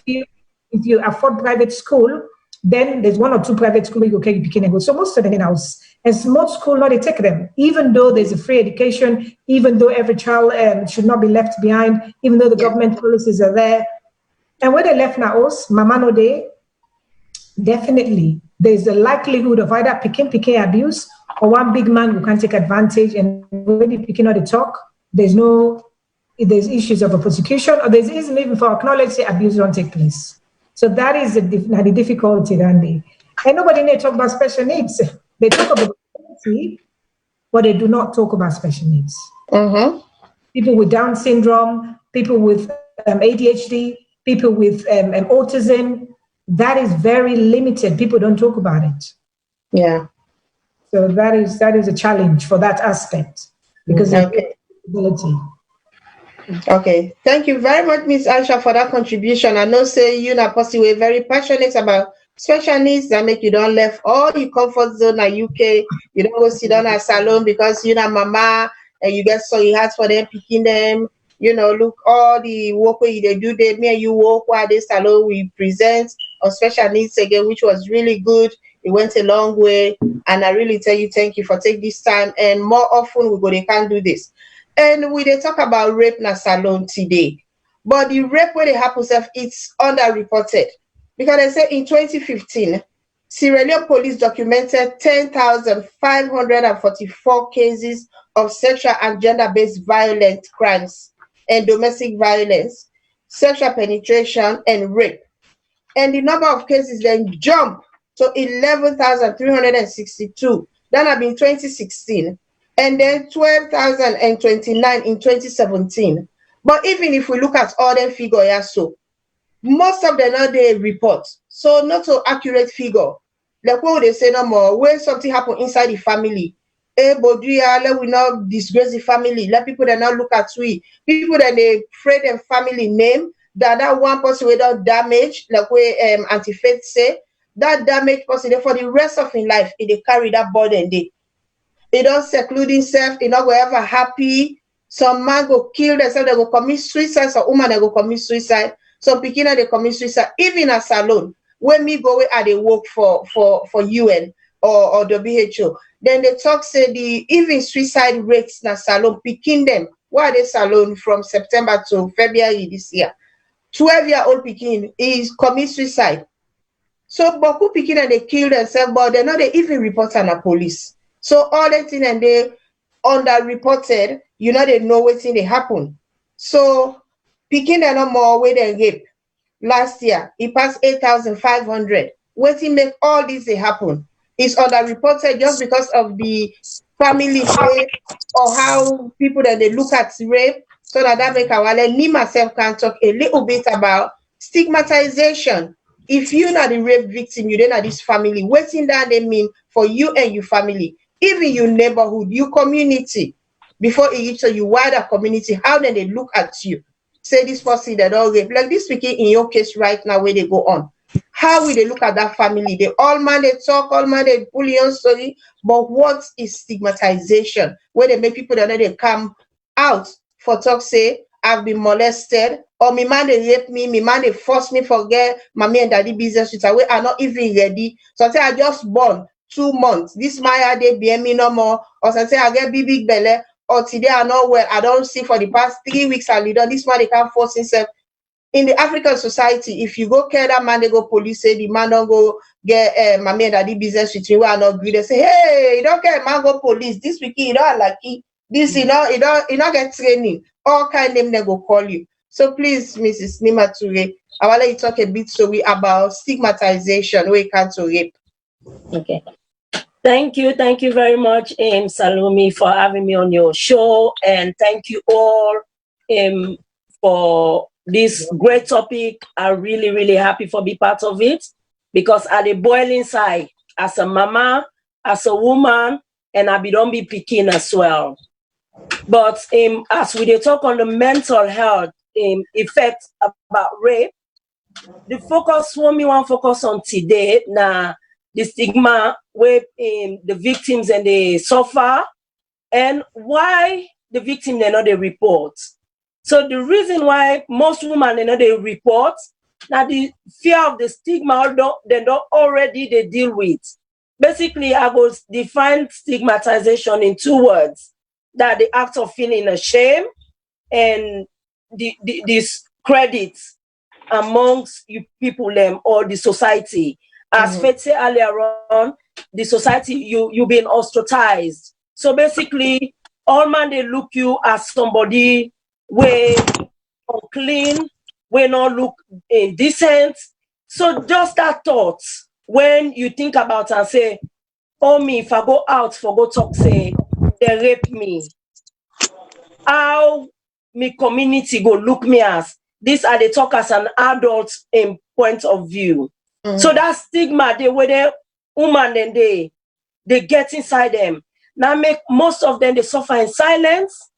if you afford private school, then there's one or two private schools you can pick and go. So most of them in house. And most schools, no, they take them. Even though there's a free education, even though every child should not be left behind, even though the government policies are there. And when they left now, mama no day, definitely there's a likelihood of either picking abuse or one big man who can take advantage and when you picking on the talk, there's issues of a prosecution or there's even for acknowledge the abuse don't take place. So that is the difficulty, Randy. And nobody need to talk about special needs. They talk about poverty, but they do not talk about special needs. People with Down syndrome, people with ADHD, people with autism, that is very limited. People don't talk about it. Yeah. So that is a challenge for that aspect because of disability. Okay. Thank you very much, Ms. Aisha, for that contribution. I know say you and Apostle were very passionate about special needs that make you don't left all your comfort zone at UK. You don't go sit down at salon because you know mama and you get so you has for them picking them. You know, look all the work where they do. They me and you work while this salon we present on special needs again, which was really good. It went a long way, and I really tell you thank you for taking this time. And more often we go they can do this. And we they talk about rape in a salon today, but the rape where they happen it's underreported because they say in 2015, Sierra Leone police documented 10,544 cases of sexual and gender-based violent crimes and domestic violence, sexual penetration, and rape. And the number of cases then jumped to 11,362. That had been 2016. And then 12,029 in 2017. But even if we look at all the figures, so most of them are they report. So not so accurate figure. Like what would they say no more? When something happen inside the family, let we not disgrace the family. Let people that not look at we. People that they afraid them family name, that one person without damage, like we anti-faith say, that damage person for the rest of his life, they carry that burden. They don't seclude himself, they not go ever happy. Some man go kill themselves, they go commit suicide, some woman they go commit suicide, some beginner they commit suicide, even a salon. When me go where they work for UN or WHO, Then they talk say the even suicide rates na SALONE picking them. Why are they SALONE from September to February this year? 12-year-old pikin is commit suicide. So boku pikin and they kill themselves, but they're not they even report on the police. So all that thing and they underreported, they know what thing they happen. So pikin they no more way than rape. Last year, it passed 8,500. Waiting make all this they happen. It's underreported just because of the family way or how people that they look at rape. So that make our me myself can talk a little bit about stigmatization. If you're not the rape victim, you don't have this family. Waiting that they mean for you and your family, even your neighborhood, your community, before it reaches your wider community, how then they look at you. Say this person that all rape, like this speaking in your case right now where they go on. How will they look at that family? They all man they talk, all man they bully on story, but what is stigmatization? Where they make people that they come out for talk say I've been molested, or me man they rape me man they force me forget mommy and daddy business with away are not even ready. So I say I just born 2 months. This Maya they be me no more, or say I get big belly. Or today I know well, I don't see for the past 3 weeks I lead on this man they can't force himself. In the African society, if you go care that man, they go police say the man don't go get mommy and daddy business with me where I not agree. They say, hey, you don't care, man go police. This weekend you don't like it. This you don't get training. All kind of them they go call you. So please, Mrs. Nima Ture, I want you talk a bit about stigmatization when it comes to rape. Okay. Thank you very much, Salome, for having me on your show, and thank you all for this great topic. I'm really, really happy for be part of it, because at the boiling side, as a mama, as a woman, and I don't be picking as well. But as we talk on the mental health effect about rape, the focus for me want focus on today now. The stigma with the victims and they suffer, and why the victim they know they report. So the reason why most women they know they report, now the fear of the stigma they don't already they deal with. Basically, I will define stigmatization in 2 words: that the act of feeling ashamed and this credit amongst you people or the society. As Faith said earlier on, the society, you been ostracized. So basically, all man they look you as somebody way unclean, way not look indecent. So just that thought, when you think about and say, oh me, if I go out for go talk, say they rape me, how me community go look me as? These are the talk as an adult in point of view. So that stigma, they were the woman and they get inside them. Now make most of them they suffer in silence,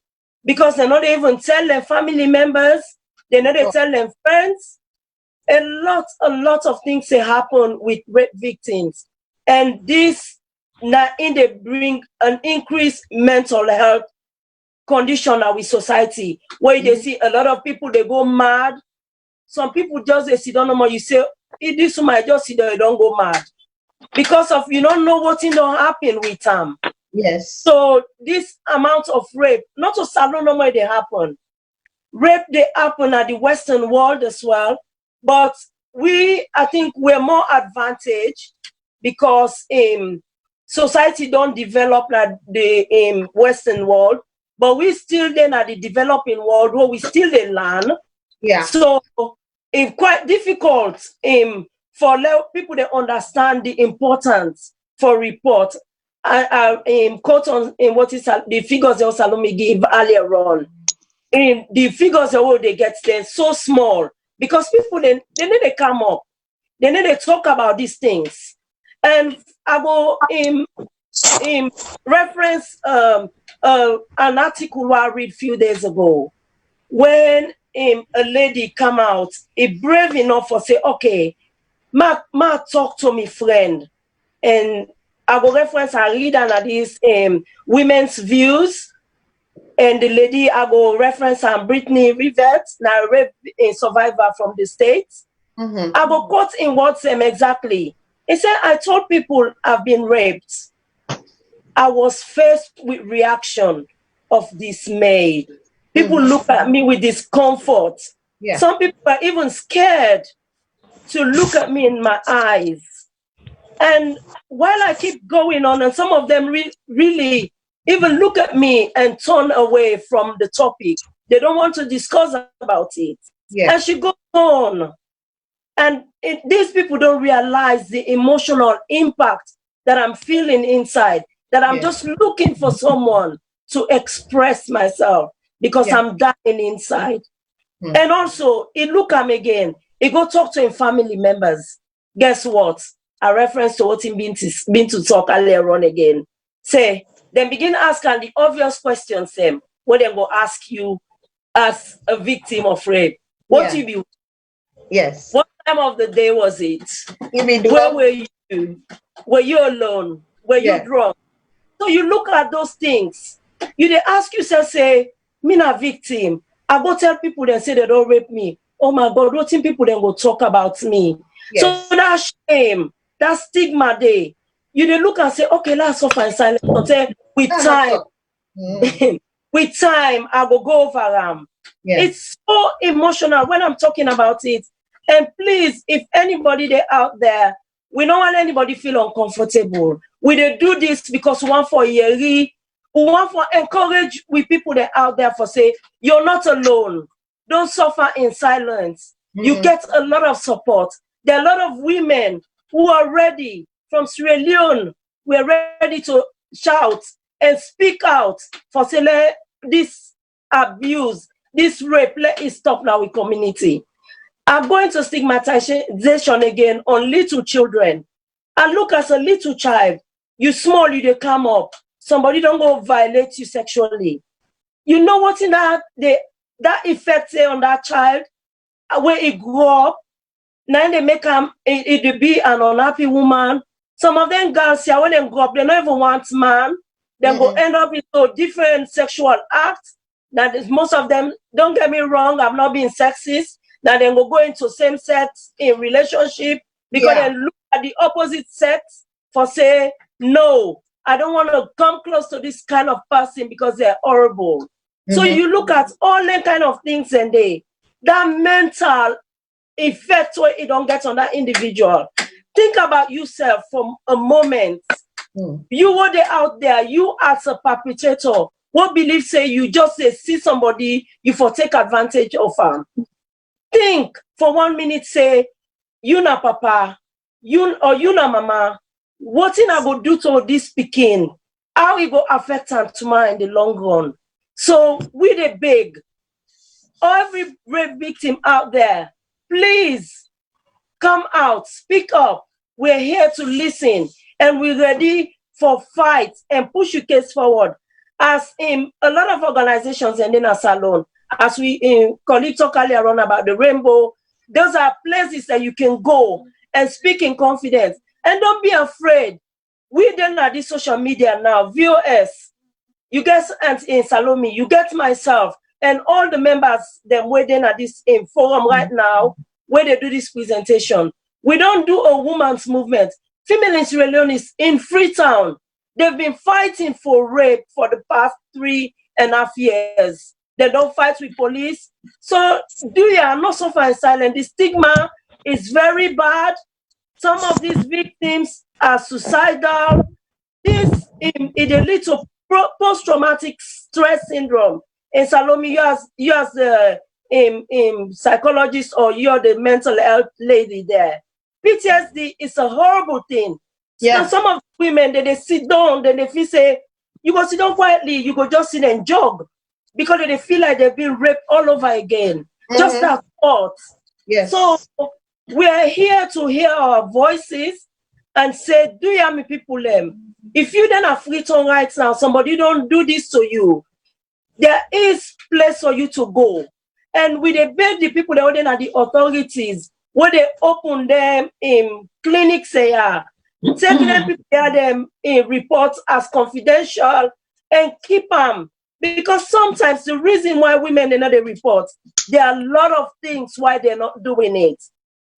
because they're not even tell their family members, they're not tell them friends. A lot of things they happen with rape victims. And this now they bring an increased mental health condition with society, where they see a lot of people they go mad. Some people just they sit down no more. You say, this might just sit there, you don't go mad. Because of you don't know what don't happen with them. Yes. So this amount of rape, not to SALONE no more they happen. Rape they happen at the Western world as well. But I think we're more advantaged because society don't develop like the Western world, but we still then at the developing world where we still they learn. Yeah. So it's quite difficult for people to understand the importance for report. I quote on what is the figures that Salome gave earlier on. The figures that they get there so small, because people they need to come up, they need to talk about these things. And I go reference an article I read a few days ago, when a lady come out, brave enough for say, okay, ma talk to me friend, and I go reference I read and these women's views, and the lady I go reference and Brittany Rivett, now rape survivor from the States. I go quote in what's exactly. He said, I told people I've been raped. I was faced with reaction of dismay. People look at me with discomfort. Yeah. Some people are even scared to look at me in my eyes. And while I keep going on, and some of them really even look at me and turn away from the topic. They don't want to discuss about it. Yeah. And she goes on. And these people don't realize the emotional impact that I'm feeling inside, that I'm just looking for someone to express myself because I'm dying inside. And also, it look at me again. He go talk to him family members. Guess what? A reference to what him been to talk earlier on again. Say, then begin asking the obvious questions, them, where they go ask you as a victim of rape. What you be? Yes. What time of the day was it? You Where were you? Were you alone? Were you drunk? So you look at those things. You they ask yourself, say, me not victim. I go tell people they say they don't rape me. Oh my God, what people then go talk about me? Yes. So that shame, that stigma day, you they look and say, okay, let's suffer in silence. Say, with time, with time, I will go over them. It's so emotional when I'm talking about it. And please, if anybody they out there, we don't want anybody feel uncomfortable. We they do this because we want for yearly. We want for encourage we people that out there for say, you're not alone. Don't suffer in silence. You get a lot of support. There are a lot of women who are ready from Sierra Leone. We're ready to shout and speak out for say this abuse, this rape, let it stop now in community. I'm going to stigmatization again on little children. And look, as a little child, you small, you they come up. Somebody don't go violate you sexually. You know what in that effect on that child, where it grew up, now they make it be an unhappy woman. Some of them girls here, when they grow up, they don't even want man. They go end up into different sexual acts. That is, most of them, don't get me wrong, I'm not being sexist. Now they go into same sex in relationship because they look at the opposite sex for say, no, I don't want to come close to this kind of person because they're horrible. So you look at all that kind of things and that mental effect where it don't get on that individual. Think about yourself for a moment. You were there out there, you as a perpetrator, what believe say you just say see somebody, you for take advantage of them. Think for 1 minute, say, you na papa, you na mama, what thing I go do to this speaking? How it go affect them tomorrow in the long run? So we the beg every rape victim out there, please come out, speak up. We're here to listen and we're ready for fight and push your case forward. As in a lot of organizations and in a salon, as we colleague talk earlier on about the rainbow, those are places that you can go and speak in confidence. And don't be afraid. We then at this social media now, VOS, you get in SALONE, you get myself, and all the members them waiting at this forum right now, where they do this presentation. We don't do a woman's movement. Female in Sierra Leone is in Freetown. They've been fighting for rape for the past 3.5 years. They don't fight with police. So do you not suffer in silence? The stigma is very bad. Some of these victims are suicidal. This is a little post-traumatic stress syndrome. In SALONE, you as the psychologist or you're the mental health lady there. PTSD is a horrible thing. So some of the women, they sit down, then they feel say, you go sit down quietly, you go just sit and jog. Because they feel like they've been raped all over again. Just that thought. So we are here to hear our voices and say, do you have me people them? If you then are free to right now, somebody don't do this to you, there is place for you to go. And we they beg the people that are the authorities, where they open them in clinics they are, take them prepare them in reports as confidential and keep them. Because sometimes the reason why women are not the report, there are a lot of things why they're not doing it.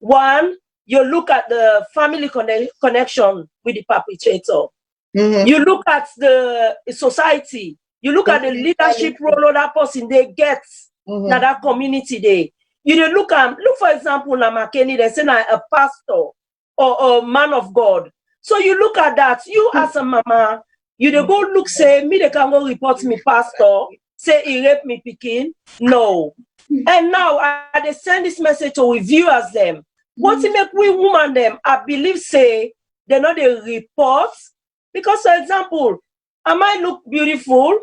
One, you look at the family connection with the perpetrator. You look at the society, you look at the leadership role of that person they get na that community they. You dey look for example, na Makeni, they say na a pastor or a man of God. So you look at that, you as a mama, you dey go look, say, me they can go report me pastor, say he raped me pikin. No. And now I dey send this message to we viewers them. What to make we woman them, I believe say, they know they report. Because for example, I might look beautiful,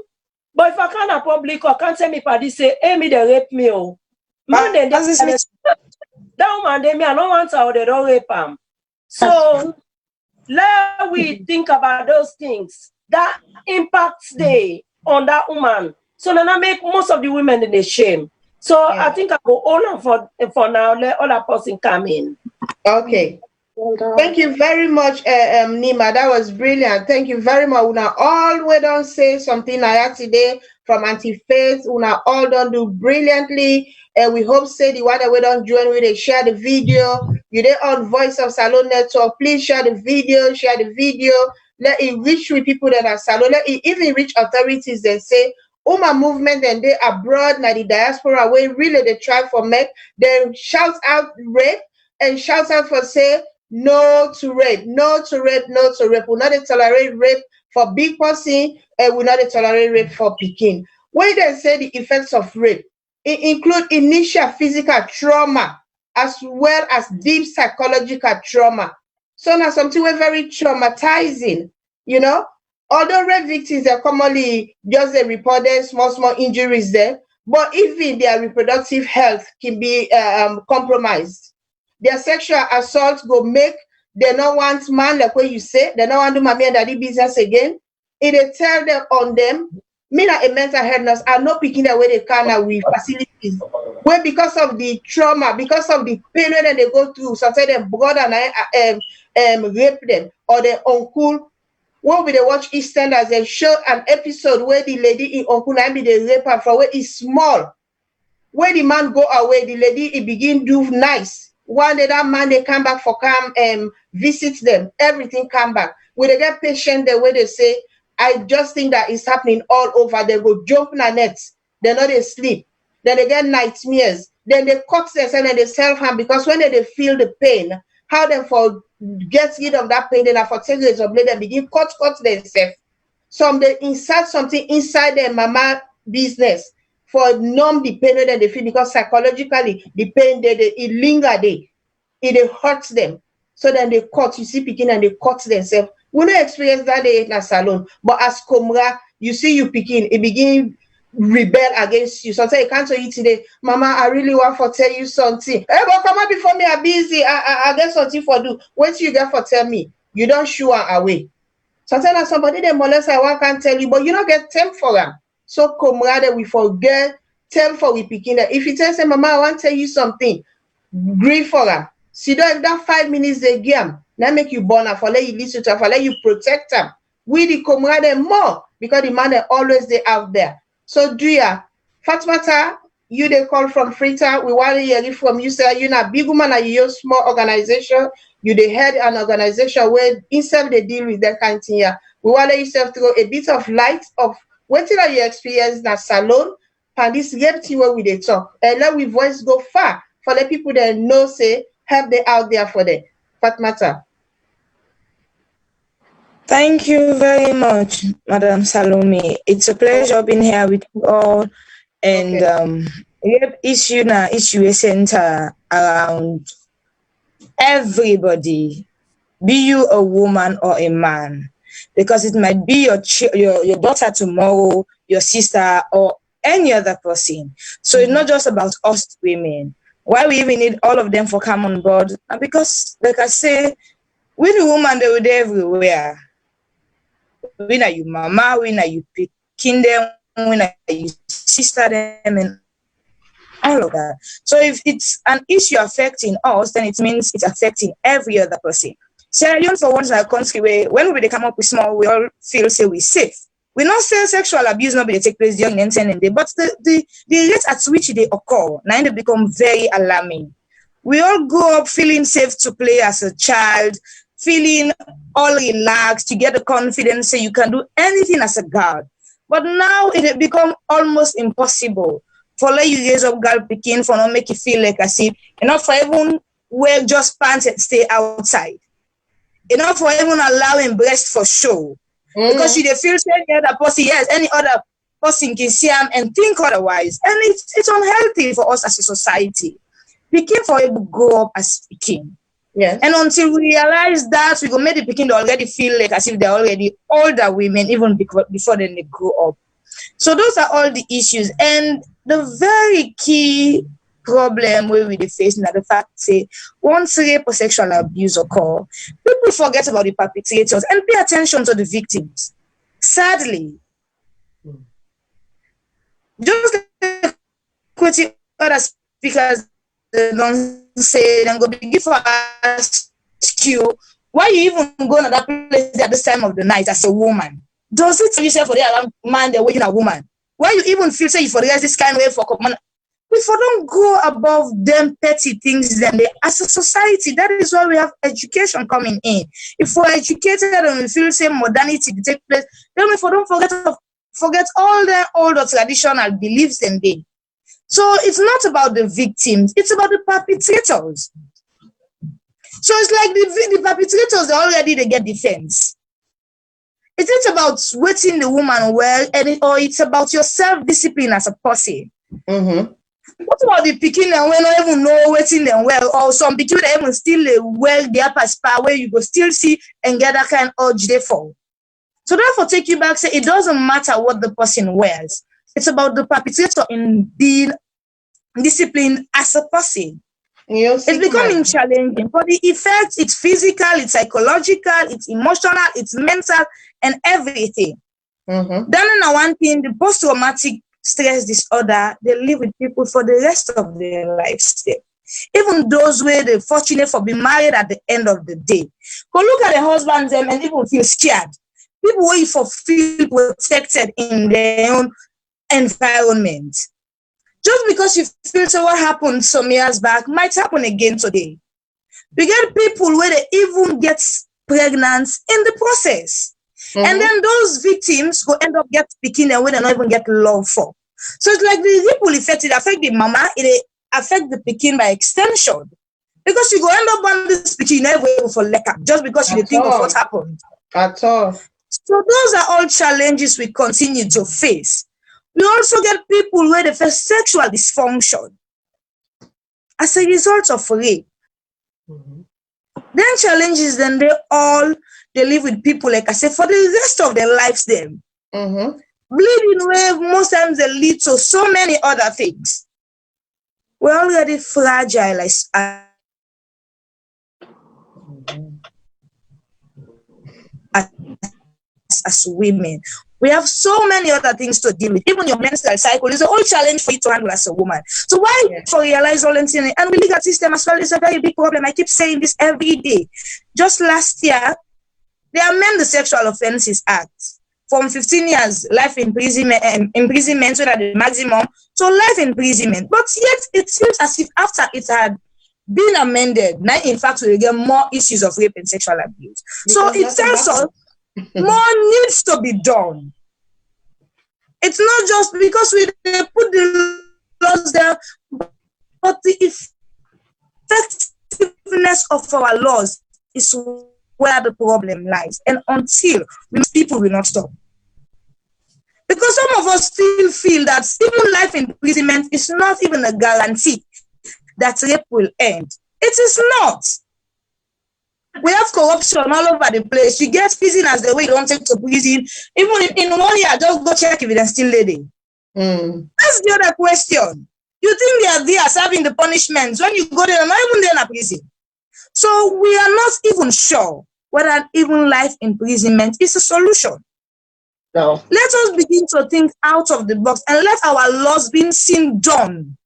but if I can't a public or can't tell me party say, hey, me they rape me, oh. Man, then that woman, they me, I don't want her, or they don't rape him. So let we think about those things that impacts they on that woman. So then I make most of the women in the shame. So I think I go on for now. Let other person come in. Okay. Thank you very much, Nima. That was brilliant. Thank you very much. Una all we don't say something I had today from Auntie Faith. Una all don't do brilliantly. And we hope say the one that we don't join with they share the video. You there on Voice of Salone Network. Please share the video. Share the video. Let it reach with people that are Salone. Let it even reach authorities that say Uma movement and they abroad na the diaspora way really they try for make then shout out rape and shout out for say no to rape, no to rape, no to rape. We'll not tolerate rape for big person and we'll not tolerate rape for Pekin. When they say the effects of rape, it include initial physical trauma as well as deep psychological trauma. So now something we're very traumatizing, you know. Although rape victims are commonly just reported small injuries there, but even their reproductive health can be compromised. Their sexual assault go make they not want man like what you say, they not want to do mommy and daddy business again. It tell them on them. Me na a mental health nurse, I'm not picking the way they can with facilities. Where because of the trauma, because of the pain that they go through, sometimes their brother rape them or their uncle. When we they watch EastEnders, they show an episode where the lady in Uncle Nabi they rape her from where it's small. Where the man go away, the lady it begin do nice. One day that man they come back for come visit them. Everything come back. When they get patient the way they say, I just think that it's happening all over. They go jump in the nets. They know they sleep. Then they get nightmares. Then they cut themselves and then they self-harm because when they feel the pain, how them for get rid of that pain, then for 10 years of blade, they begin cut themselves. Some they insert something inside their mama business for numb the pain that they feel because psychologically the pain it linger it hurts them. So then they cut, you see picking and they cut themselves. We don't experience that day in a salon, but as Komra, you see you picking, it begin rebel against you. Sometimes you can't tell you today, Mama, I really want to tell you something. Hey, but come on before me, I'm busy. I get something for do. What you get for tell me? You don't shoo her away. Sometimes somebody they molest I can't tell you, but you don't get time for them. So comrade, we forget time for we picking that. If you tell say, Mama, I want to tell you something, grieve for them. See if that 5 minutes they give them, now make you born for let you listen to her, for let you protect them. We the comrade more because the man they always they out there. So Dria, Fatmata, you they call from Freetown. We want to hear it from you. Say you're not big woman and you're small organization. You the head an organization where instead they deal with that kind of thing here. We want you to throw a bit of light of what are your experience in a salon and this rape thing where we they talk. And let we voice go far for the people that know say help they out there for them. Fatmata. Thank you very much, Madam Salome. It's a pleasure being here with you all. And rape issue na issue center around everybody, be you a woman or a man, because it might be your daughter tomorrow, your sister, or any other person. So it's not just about us women. Why we even need all of them for come on board? And because, like I say, we the woman they were there everywhere. When are you mama? When are you picking them? When are you sister them? And all of that. So if it's an issue affecting us, then it means it's affecting every other person. Sierra Leone, for once in our country, where when we come up with small, we all feel say we're safe. We not say sexual abuse not be take place during the day, but the rate at which they occur now they become very alarming. We all grow up feeling safe to play as a child, feeling all relaxed, you get the confidence, so you can do anything as a girl. But now it has become almost impossible for let you raise up girl picking for not make you feel like as if enough for even wear just pants and stay outside. Enough for even allowing breast for show. Because you feel any other person, yes, any other person can see them and think otherwise. And it's unhealthy for us as a society. Picking for able to grow up as picking. Yes. And until we realize that, we go make the picking already feel like as if they're already older women, even before then they grow up. So those are all the issues. And the very key problem where we face now the fact say once rape or sexual abuse occur, people forget about the perpetrators and pay attention to the victims. Sadly, just like what other speakers don't say, then go begin for ask you why you even go to that place at this time of the night as a woman. Does it tell yourself for the man they're waiting a woman? Why you even feel say you for this kind of way for command? If we don't go above them petty things, then as a society, that is why we have education coming in. If we're educated and we feel same modernity to take place, then we don't forget all the older traditional beliefs and things. So it's not about the victims, it's about the perpetrators. So it's like the perpetrators already they get defense. It isn't about waiting the woman well, or it's about your self-discipline as a person. What about the picking and when not even know waiting them well, or some picking that even still well the upper spa where you go still see and get that kind of urge they fall. So therefore take you back, say it doesn't matter what the person wears. It's about the perpetrator in being disciplined as a person. It's becoming challenging. For the effects, it's physical, it's psychological, it's emotional, it's mental, and everything. Then one thing, the post-traumatic stress disorder, they live with people for the rest of their lives. Even those where they're fortunate for being married at the end of the day. Go look at the husbands and even feel scared. People where you feel protected in their own environment. Just because you feel so what happened some years back might happen again today. We get people where they even get pregnant in the process. And then those victims go end up get picking and where they don't even get love for. So it's like the ripple effect, it affect the mama, it affect the picking by extension. Because you go end up on this picking never for lekker just because you think of what happened. At all. So those are all challenges we continue to face. We also get people where they face sexual dysfunction as a result of rape. Then challenges, then they live with people, like I said, for the rest of their lives then. Bleeding wave, most times they lead to so many other things. We're already fragile as women. We have so many other things to deal with. Even your menstrual cycle is a whole challenge for you to handle as a woman. So why for realize all and we legal system as well is a very big problem. I keep saying this every day. Just last year, they amended the Sexual Offences Act from 15 years life imprisonment so that the maximum to life imprisonment. But yet it seems as if after it had been amended, now in fact we get more issues of rape and sexual abuse. So it tells us more needs to be done. It's not just because we put the laws there, but the effectiveness of our laws is where the problem lies. And until people will not stop. Because some of us still feel that even life imprisonment is not even a guarantee that rape will end. It is not. We have corruption all over the place. You get prisoners the way you don't take to prison. Even in 1 year, just go check if they're still living. That's the other question. You think they are there serving the punishments. When you go there, they're not even there in a prison. So we are not even sure whether even life imprisonment is a solution. No. Let us begin to think out of the box and let our laws be seen done.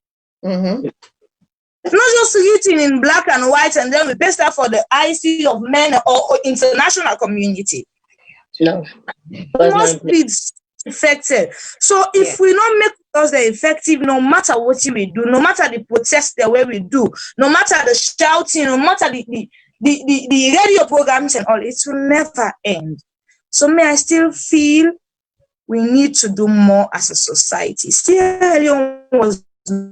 Not just written in black and white and then we paste that for the IC of men or international community. No. It must be effective. So if we don't make us effective, no matter what we do, no matter the protest the way we do, no matter the shouting, no matter the the radio programs and all, it will never end. So may I still feel we need to do more as a society. Sierra Leone was Thank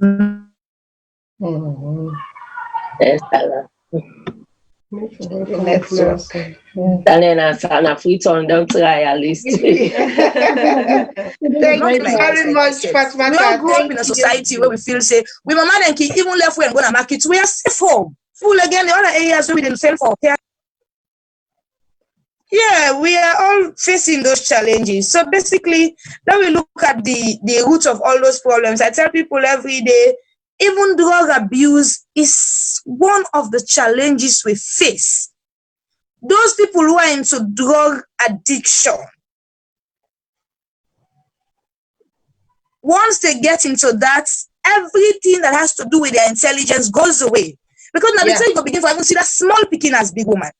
you very much, Fatma. We all grew up in a society where we feel say we mama and kid even left we and go to market, we are safe home. Full again the other areas where we didn't fail for care. Yeah, we are all facing those challenges. So basically, now we look at the root of all those problems. I tell people every day, even drug abuse is one of the challenges we face. Those people who are into drug addiction, once they get into that, everything that has to do with their intelligence goes away. Because now the time you begin for even see that small picking as big woman.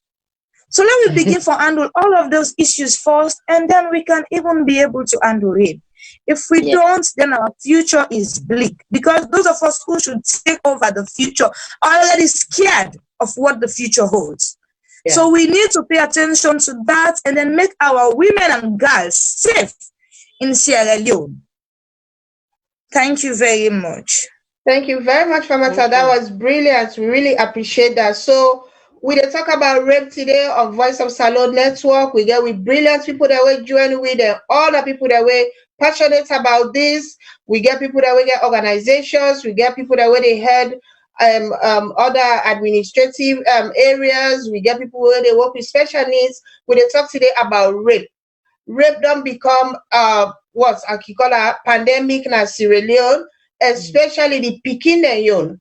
So let me begin for handle all of those issues first, and then we can even be able to handle it. If we don't, then our future is bleak, because those of us who should take over the future are already scared of what the future holds. So we need to pay attention to that and then make our women and girls safe in Sierra Leone. Thank you very much. Thank you very much, Famata. That was brilliant. We really appreciate that. So we talk about rape today on Voice of Salone Network. We get with brilliant people that we join with, and all the people that we passionate about this. We get people that we get organizations. We get people that we they head other administrative areas. We get people where they work with special needs. We talk today about rape. Rape don't become what I call a pandemic in Sierra Leone, especially the Pikin,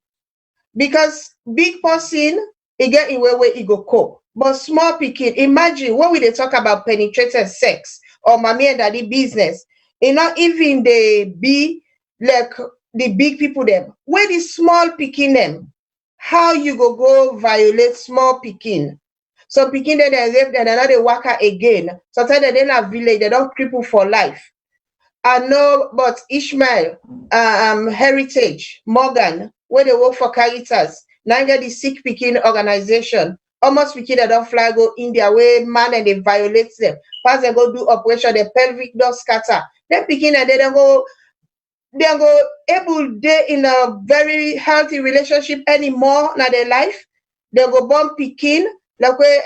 because big person it get in where it go cope. But small Pikin, imagine when we talk about penetrated sex or mommy and daddy business, not even they be like the big people them. Where the small Pikin them, how you go violate small Pikin? So Pikin then they rape and another worker again. Sometimes they in a village, they don't cripple for life. I know, but Ishmael, Heritage, Morgan, where they work for Caritas, now get the sick Pikin organization. Almost Pikin that don't fly go India way man and they violate them. Pass they go do operation, the pelvic door scatter. Then Pikin and they go able they in a very healthy relationship anymore in their life. They go born Pikin, like where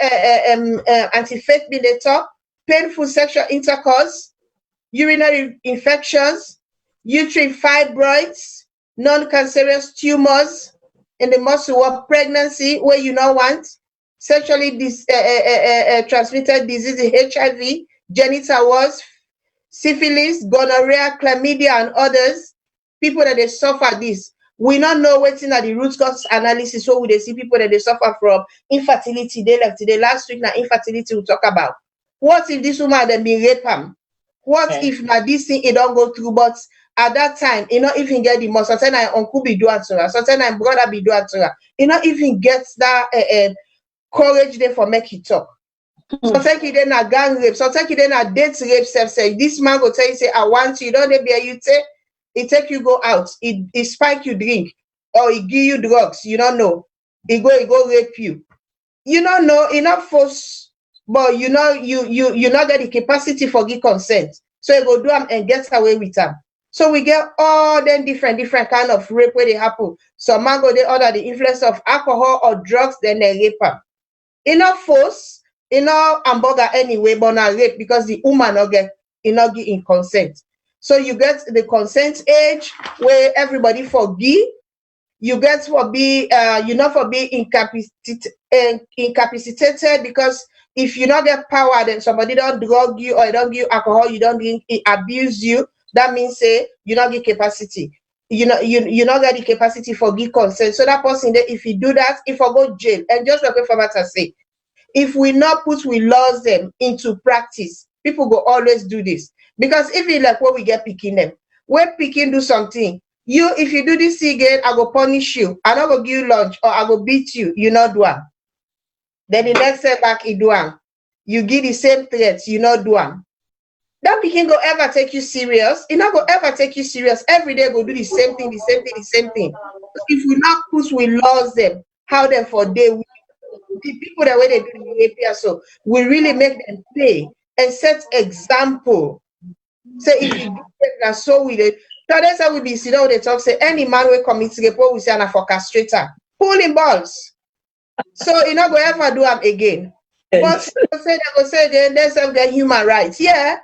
anti-faith be the top, painful sexual intercourse, urinary infections, uterine fibroids, non-cancerous tumors in the muscle of pregnancy where you don't want, sexually transmitted disease, HIV, genital warts, syphilis, gonorrhea, chlamydia, and others. People that they suffer this. We not know what's in the root cause analysis. So we they see people that they suffer from infertility. They left today last week now infertility we talk about. What if this woman then be raped? What if now this thing it don't go through? But at that time, you not even get the most. Sometimes I uncle be doing to her. Sometimes I brother be doing to her. You not even get that courage there for make it talk. Sometimes you then a gang rape. Sometimes you then a date rape. Say this man go tell you say I want you. Don't they be you take it take you go out. It spike you drink or it give you drugs. You don't know. It go rape you. You don't know enough force, but you know you not get the capacity for give consent. So you go do them and get away with them. So we get all them different kind of rape where they happen. Some man go they under the influence of alcohol or drugs, then they rape them. Enough force, enough hamburger anyway, but not rape because the woman not get in consent. So you get the consent age where everybody forgive. You get for be you not for be incapacitated because if you not get power, then somebody don't drug you or don't give you alcohol, you don't drink, it abuse you. That means say you not get capacity. You not get the capacity for give consent. So that person there, if you do that, if I go jail, and just like Famata say, if we not put we laws them into practice, people go always do this. Because if you like what we get picking them, when picking do something, you if you do this again, I go punish you. I not go give you lunch or I go beat you. You not do one. Then the next step back you do one. You give the same threats, you not do one. That picking go ever take you serious. It not go ever take you serious. Every day go do the same thing, the same thing, the same thing. If we not put we laws them, how them for day the people that way they do the APR, so we really make them pay and set example. Say if you do it, so we did. So that's how we be sitting down. They talk say any man will commit to get we say na for castrator, pulling balls. So you not go ever do them again. But they go say they get human rights. Yeah,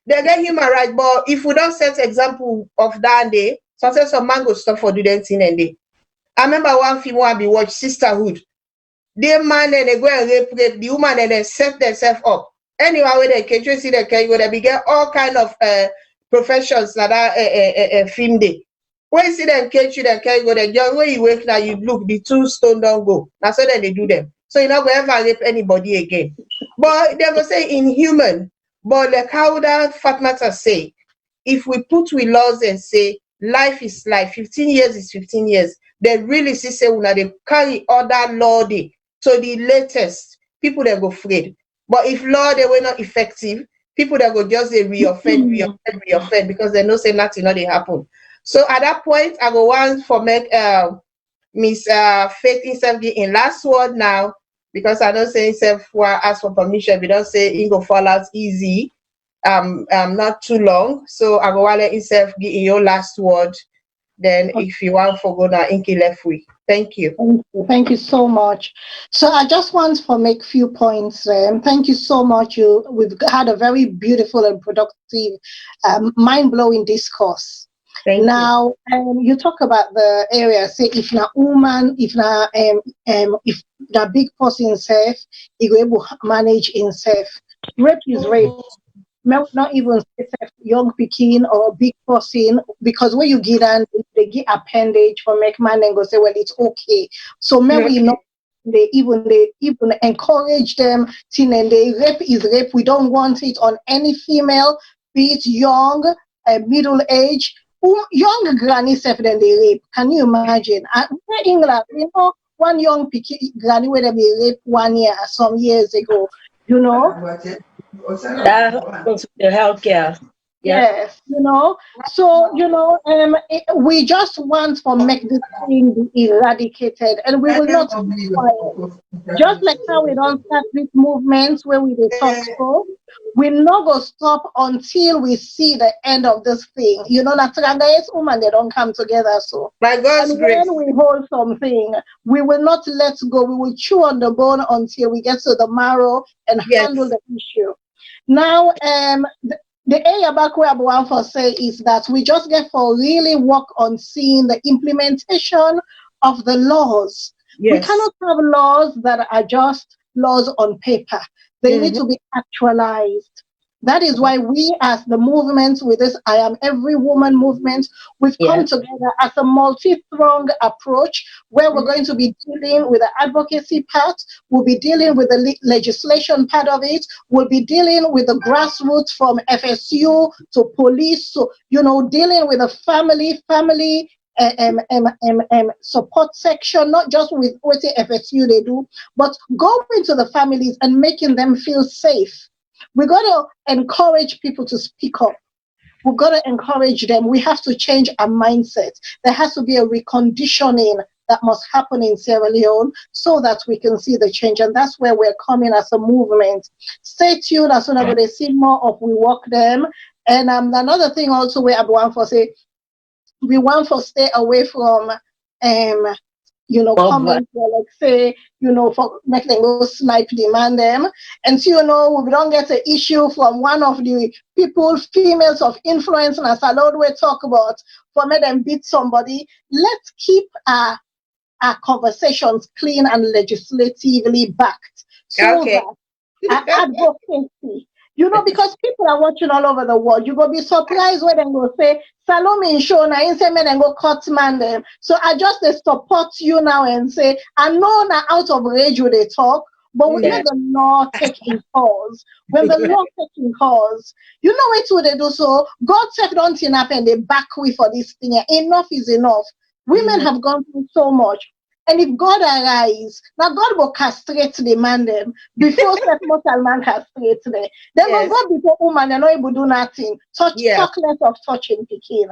they get human rights. But if we don't set example of that day, sometimes some man go stop for doing thing and day. I remember one film where I watch Sisterhood. They man and they go and rape the woman and then set themselves up. Anyway, when they can you see the can go, they get all kind of professions that are film day. When you see them catch you, then can go, the young when you wake now, you look, the 2 stone don't go. That's how then they do them. So you're not going to ever rape anybody again. But they will say inhuman. But like how that Fatmata say, if we put with laws and say life is life, 15 years is 15 years, they really see say when they carry other law day. So the latest, people that go afraid. But if law they were not effective, people that go just reoffend because they know say nothing not they happen. So at that point, I go want for make Miss Faith himself in last word now, because I don't say himself ask for permission. We don't say it go fall out easy. Not too long. So I go want let himself give in your last word. Then if you want for go now, Inky left week. Thank you. Thank you so much. So I just want to make a few points. Thank you so much. We've had a very beautiful and productive, mind-blowing discourse. Now, you talk about the area. Say if na woman, if na big person self, he go able to manage himself. Rape is rape. Not even young pekin or big person, because when you get on, they get appendage for make man and go say, well, it's okay. So maybe not they even encourage them and they rape is rape. We don't want it on any female, be it young, middle age, young granny self then they rape. Can you imagine? In England, one young granny where they be raped 1 year some years ago, That happens with the healthcare. Yes, so we just want to make this thing be eradicated, and we will not be quiet. Just like how we don't start with movements where we talk so, we not go stop until we see the end of this thing. Natranga woman they don't come together. So by God's grace, when we hold something, we will not let go. We will chew on the bone until we get to the marrow and handle the issue. Now, the area back where I want to say is that we just get for really work on seeing the implementation of the laws. We cannot have laws that are just laws on paper. They need to be actualized. That is why we, as the movement with this I Am Every Woman movement, we've come together as a multi-pronged approach where we're going to be dealing with the advocacy part, we'll be dealing with the legislation part of it, we'll be dealing with the grassroots from FSU to police, so, dealing with the family support section, not just with what the FSU they do, but going to the families and making them feel safe. We got to encourage people to speak up. We've got to encourage them. We have to change our mindset. There has to be a reconditioning that must happen in Sierra Leone so that we can see the change. And that's where we're coming as a movement. Stay tuned as soon as they see more of we work them. And another thing also where I want to say, we want to stay away from comments like say, for make them go snipe demand them. And so, we don't get an issue from one of the females of influence and SALONE we talk about for make them beat somebody. Let's keep our conversations clean and legislatively backed. So that our advocacy, because people are watching all over the world. You go be surprised when they go say, Salome in show now, in say men and go cut man them. So I just support you now and say, I know now out of rage when they talk, but when the law taking cause, when the law taking cause, what they do so, God said don't enough and they back we for this thing. Enough is enough. Women have gone through so much. And if God arise, now God will castrate the man them before that mortal man castrate them. Then will go before woman and not able to do nothing. Talk less of touching picking.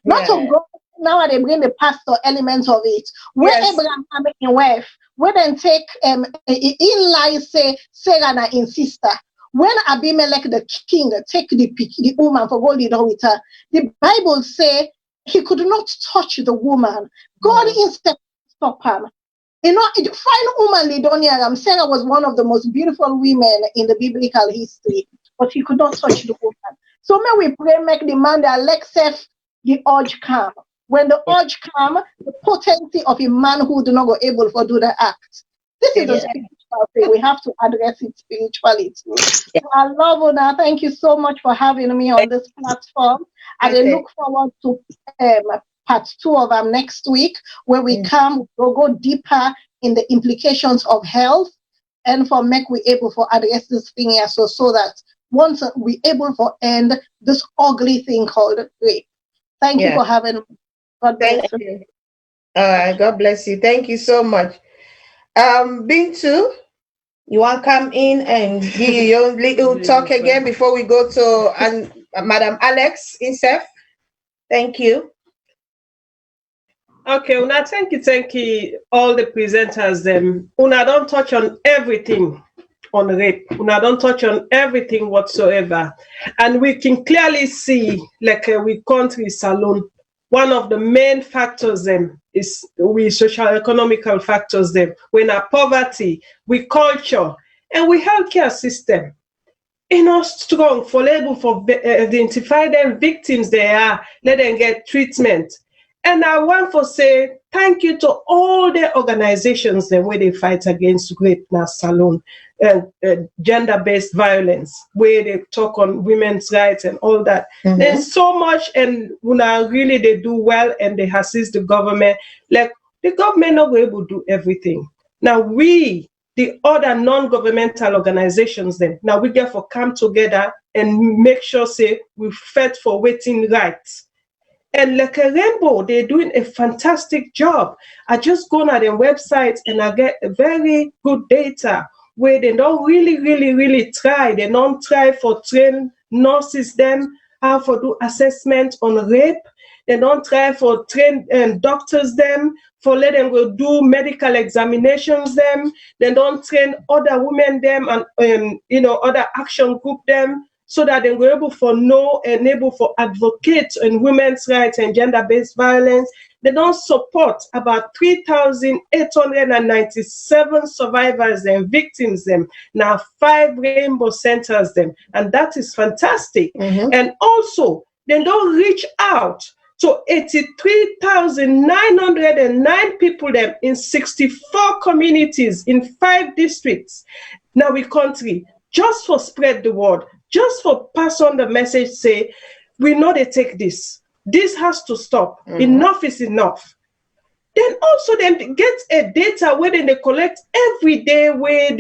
Not of God now they bring the pastor element of it. Where Abraham have in wife, where then take in lies say Sarah in sister. When Abimelech the king take the woman for go lead with her, the Bible say he could not touch the woman. God instead stop him. You know, fine woman Lidonia, Sarah was one of the most beautiful women in the biblical history, but he could not touch the woman. So may we pray, make the man that Alexeth the urge come. When the urge come, the potency of a manhood not go able to do the act. This is a spiritual thing. We have to address it spiritually too. So I love Una. Thank you so much for having me on this platform. I look forward to part 2 of next week, where we'll go deeper in the implications of health and for make we able to address this thing here so that once we able to end this ugly thing called rape. Thank you for having me. God bless you. All right, God bless you. Thank you so much. Bintu, you want to come in and give your little talk again before we go to Madam Alex Insef? Thank you. Okay, Una, thank you, all the presenters. Una don't touch on everything on rape. Una don't touch on everything whatsoever. And we can clearly see, like with country SALONE, one of the main factors is we social economical factors when our poverty, we culture, and we healthcare system. Not strong for able for identify them victims they are, let them get treatment. And I want to say thank you to all the organizations where they fight against rape now SALONE, gender-based violence, where they talk on women's rights and all that. There's so much, and really they do well, and they assist the government. Like the government not able to do everything. Now we, the other non-governmental organizations, now we get for come together and make sure say we fight for waiting rights. And like a Rainbow, they're doing a fantastic job. I just go on their website and I get very good data where they don't really try. They don't try for train nurses them how to do assessment on rape. They don't try for train doctors them for let them go do medical examinations them. They don't train other women them and other action group them, so that they were able for know and able for advocate in women's rights and gender-based violence. They don't support about 3,897 survivors and victims them. Now 5 Rainbow centers them, and that is fantastic. And also, they don't reach out to 83,909 people them in 64 communities in 5 districts. Now we country, just for spread the word, just for pass on the message, say, we know they take this. This has to stop. Enough is enough. Then also then get a data where they collect every day where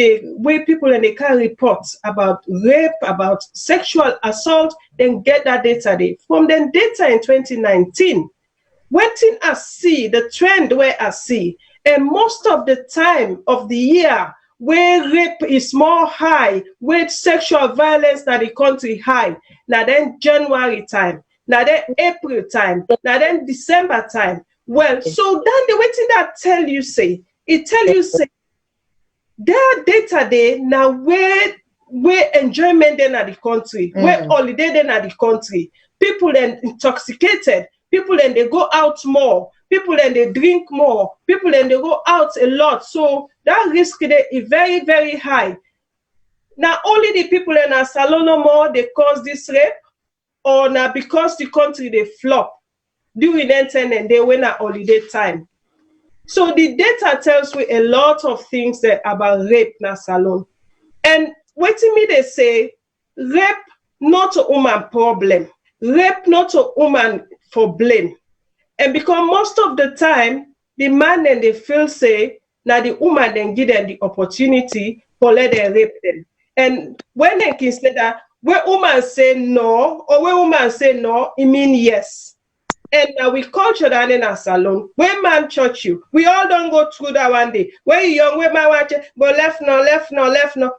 people and they can report about rape, about sexual assault, then get that data there. From the data in 2019, waiting I see, the trend where I see, and most of the time of the year, where rape is more high, where sexual violence in the country high, now then January time, now then April time, now then December time. Well, so then the waiting that tell you say, there data there now where enjoyment then at the country, where holiday then at the country, people then intoxicated, people then they go out more, people then they drink more, people then they go out a lot. So that risk there is very, very high. Now only the people in our SALONE no more they cause this rape, or now because the country they flop during that time and they went at holiday time. So the data tells you a lot of things that about rape in SALONE. And what to me they say, rape not a woman problem, rape not a woman for blame. And because most of the time, the man then they feel say, now the woman then give them the opportunity for let them rape them. And when they can say that, when woman say no, or when woman say no, it means yes. And now we culture that in our SALONE. When man touch you, we all don't go through that one day. When you young, when man watch it, go left no,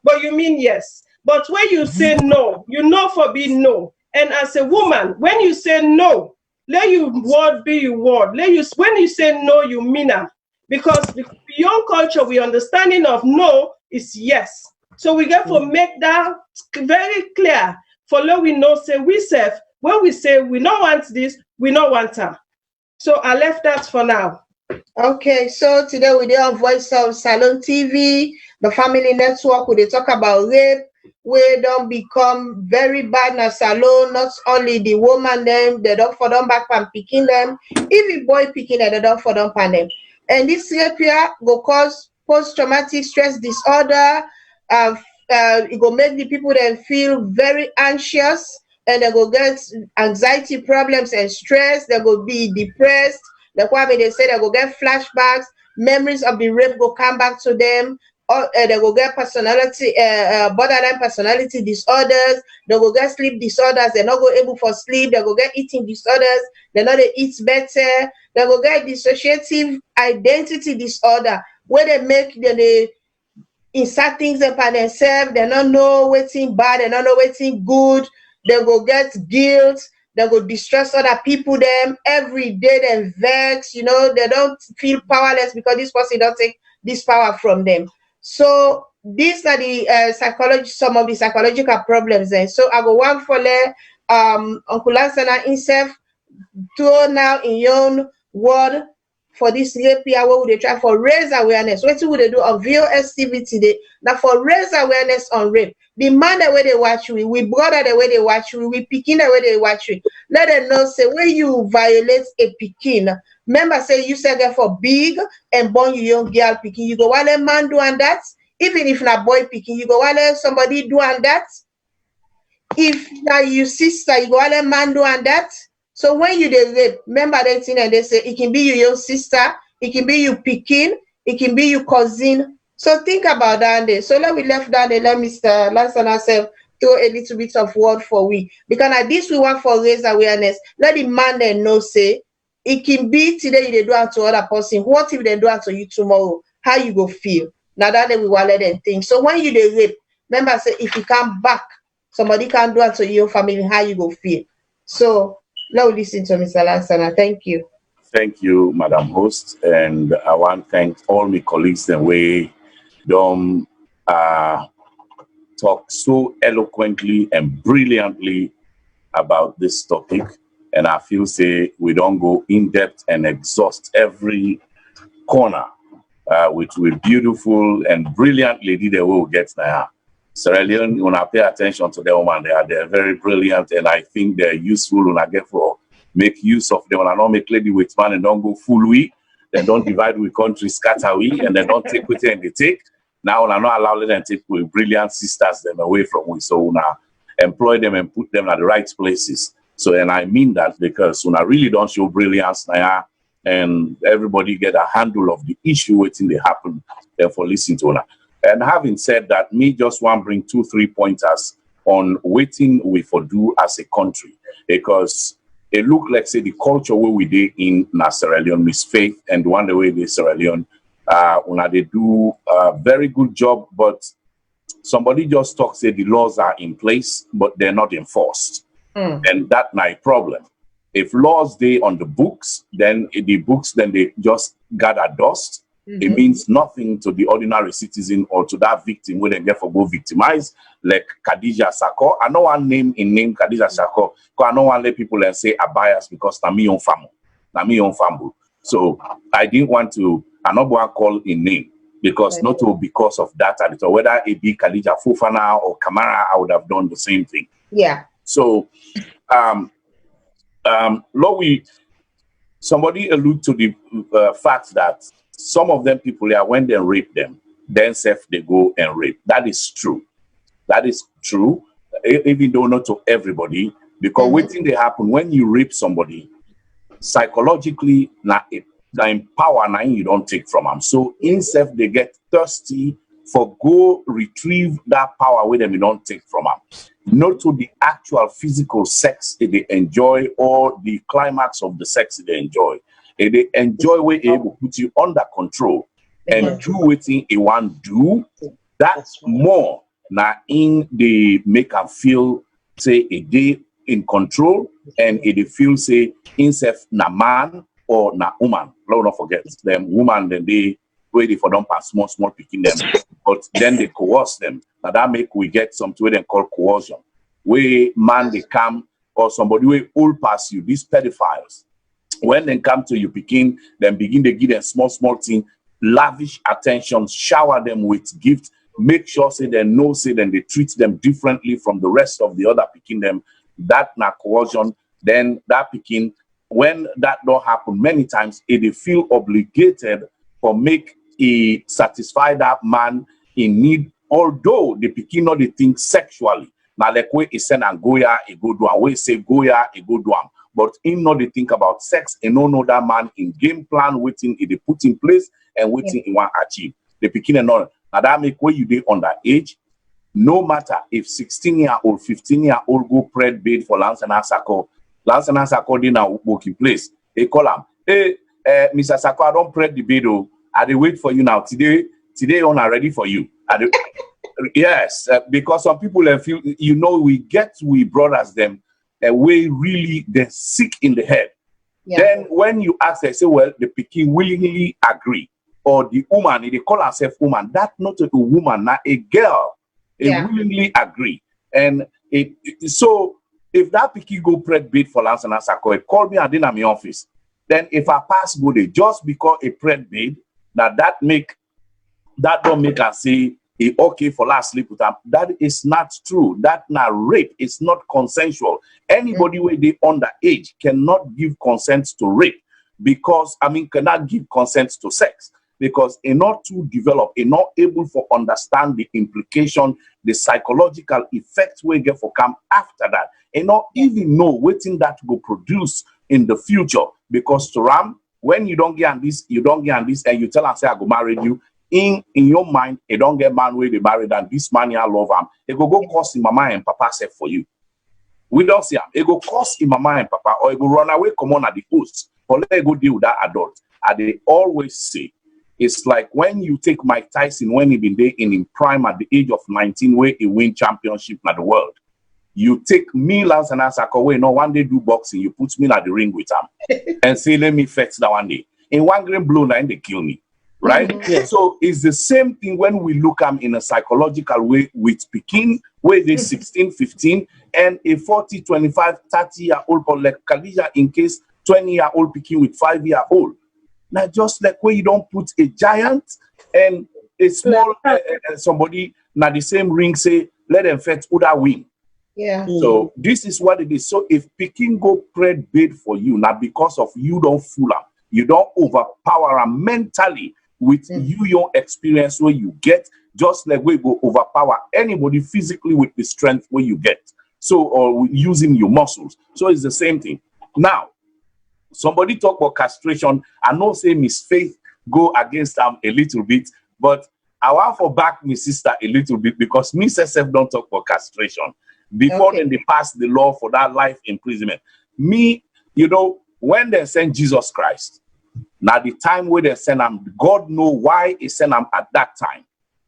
but you mean yes. But when you say no, you know for being no. And as a woman, when you say no, let your word be your word. Let you, when you say no, you mean it. Because beyond culture, we understanding of no is yes. So we get to make that very clear. For let we know, say we serve, when we say we don't want this, we don't want that. So I left that for now. Okay, so today we did on Voice of Salone TV, the family network, where they talk about rape, where don't become very bad na salon, not only the woman them, they don't for them back and picking them, even boy picking them, they don't for them pan them. And this rape here go cause post-traumatic stress disorder, it go make the people then feel very anxious, and they go get anxiety problems and stress, they go be depressed. The Kwame, they say they go get flashbacks, memories of the rape go come back to them, or they go get personality, borderline personality disorders, they go get sleep disorders, they're not go able for sleep, they go get eating disorders, they're not they eat better, they go get dissociative identity disorder, where they make they insert things upon themselves, they don't know what's bad, they don't know what's good, they go get guilt, they go distress other people them every day, then vex, you know, they don't feel powerless because this person don't take this power from them. So these are the some of the psychological problems then. So I go one for Uncle Lansana himself to now in your own word for this rape here, what would they try for raise awareness? What would they do on VOS TV today? Now for raise awareness on rape. The man the way they watch we brother the way they watch we picking the way they watch we. Let them know say when you violate a picking. Remember say you say get for big and born you young girl picking. You go while a man doing that. Even if not boy picking, you go while somebody doing that. If now you sister, you go while a man doing that. So when you dey rape, remember that thing and they say it can be your sister, it can be you picking, it can be your cousin. So think about that day. So let we left that and let Mr. Lanson herself throw a little bit of word for we. Because at this we want for raise awareness. Let the man then know say it can be today they do it to other person. What if they do it to you tomorrow? How you go feel? Now that day we want let them think. So when you dey rape, remember say if you come back, somebody can do it to your family, how you go feel? So now listen to Mr. Lansana. Thank you. Thank you, Madam Host. And I want to thank all my colleagues and we don't talk so eloquently and brilliantly about this topic. And I feel say we don't go in depth and exhaust every corner, which we beautiful and brilliant lady that will get now. Sierra Leone, when I pay attention to them, woman, they're very brilliant, and I think they're useful when I get for make use of them. When I don't make lady with man and don't go full we, then don't divide with country, scatter we, and then don't take with it and they take. Now when I not allow them to take with brilliant sisters them away from we. So when I employ them and put them at the right places. So and I mean that because when I really don't show brilliance now and everybody get a handle of the issue waiting they happen, therefore listen to her. And having said that, me just want to bring 2-3 pointers on waiting we for do as a country, because it look like say the culture where we did in Sierra Leone Miss Faith and the one the way they Sierra Leone when they do a very good job, but somebody just talks say the laws are in place but they're not enforced, and that's my problem. If laws they on the books, then the books then they just gather dust. It means nothing to the ordinary citizen or to that victim when they get for go victimized, like Khadija Sako. I know one name Khadija Sako, because I know one let people and say a bias because na me own family. So I didn't want to, I not want to call in name because not because of that, whether it be Khadija Fofana or Kamara, I would have done the same thing. Yeah. So, somebody allude to the fact that some of them people here, when they rape them, then they go and rape. That is true. That is true, even though not to everybody, because waiting they happen when you rape somebody, psychologically, the power now you don't take from them. So in self they get thirsty for go retrieve that power with them you don't take from them. Not to the actual physical sex that they enjoy or the climax of the sex that they enjoy. If they enjoy where they able to put you under control and do what they want to do, that's more now in the make them feel say a day in control, and it feel say himself na man or na woman. Don't forget them woman, then they wait for them pass small picking them, but then they coerce them. Now that make we get something they call coercion. Where man they come or somebody will all pass you, these pedophiles. When they come to you picking, then begin to give them small thing, lavish attention, shower them with gifts, make sure say they know, say then they treat them differently from the rest of the other picking them. That na coercion. Then that picking, when that don't happen many times, they feel obligated for make a satisfy that man in need, although the picking not they think sexually. Now like we send and goya a good one, we say goya a good one. But in not they think about sex and no know that man in game plan waiting they put in place and waiting in one achieve. The picking and all. Now that make where you dey underage, no matter if 16-year-old, 15-year-old go pred bid for Lance and Sako dey now working place. They call him, hey, Mr. Sako, I don't pred the bid. I dey wait for you now. Today on are ready for you. Yes, because some people feel, you know, we brothers them, we really they're sick in the head. Yeah. Then when you ask, they say, well, the pikin willingly agree, or the woman, they call herself woman. That's not a woman, not a girl. They willingly agree, and so if that pikin go pred bid for Lance and Asako, call me and then I'm in office. Then if I pass go there, just because a pred bid, that don't make us say okay for last sleep with them. That is not true. That not rape. It's not consensual. Anybody where they underage cannot give consent to rape, because cannot give consent to sex, because they're not too developed, they're not able to understand the implication, the psychological effect we get for come after that, and not even know what thing that will produce in the future. Because to Ram, when you don't get on this, and you tell and say I go marry you. In your mind, you don't get man where they married and this man I love him. It go cost him mama and papa say for you. We don't see him. It go cost him mama and papa, or it go run away, come on at the post, or let go deal with that adult. And they always say, it's like when you take Mike Tyson when he been there in prime at the age of 19, where he win championship in the world. You take me, Lance and Asako, away, no one day do boxing, you put me at the ring with him and say, let me fetch that one day. In one green blow, now they kill me. Right? Mm-hmm. So it's the same thing when we look at in a psychological way with Pekin, where they 16, 15, and a 40, 25, 30-year-old, or like Khadija in case 20-year-old Pekin with 5-year-old. Now, just like where you don't put a giant and a small somebody, now the same ring say, let them fetch Uda win. Yeah. So this is what it is. So if Pekin go pred bid for you, now because of you don't fool them, you don't overpower them mentally, with your experience where you get, just like we go overpower anybody physically with the strength where you get. So, or using your muscles. So it's the same thing. Now, somebody talk about castration. I know say Miss Faith go against them a little bit, but I want to back my sister a little bit, because me herself don't talk about castration. Before then they passed the law for that life imprisonment. Me, you know, when they send Jesus Christ, now the time where they send them, God know why he send them at that time,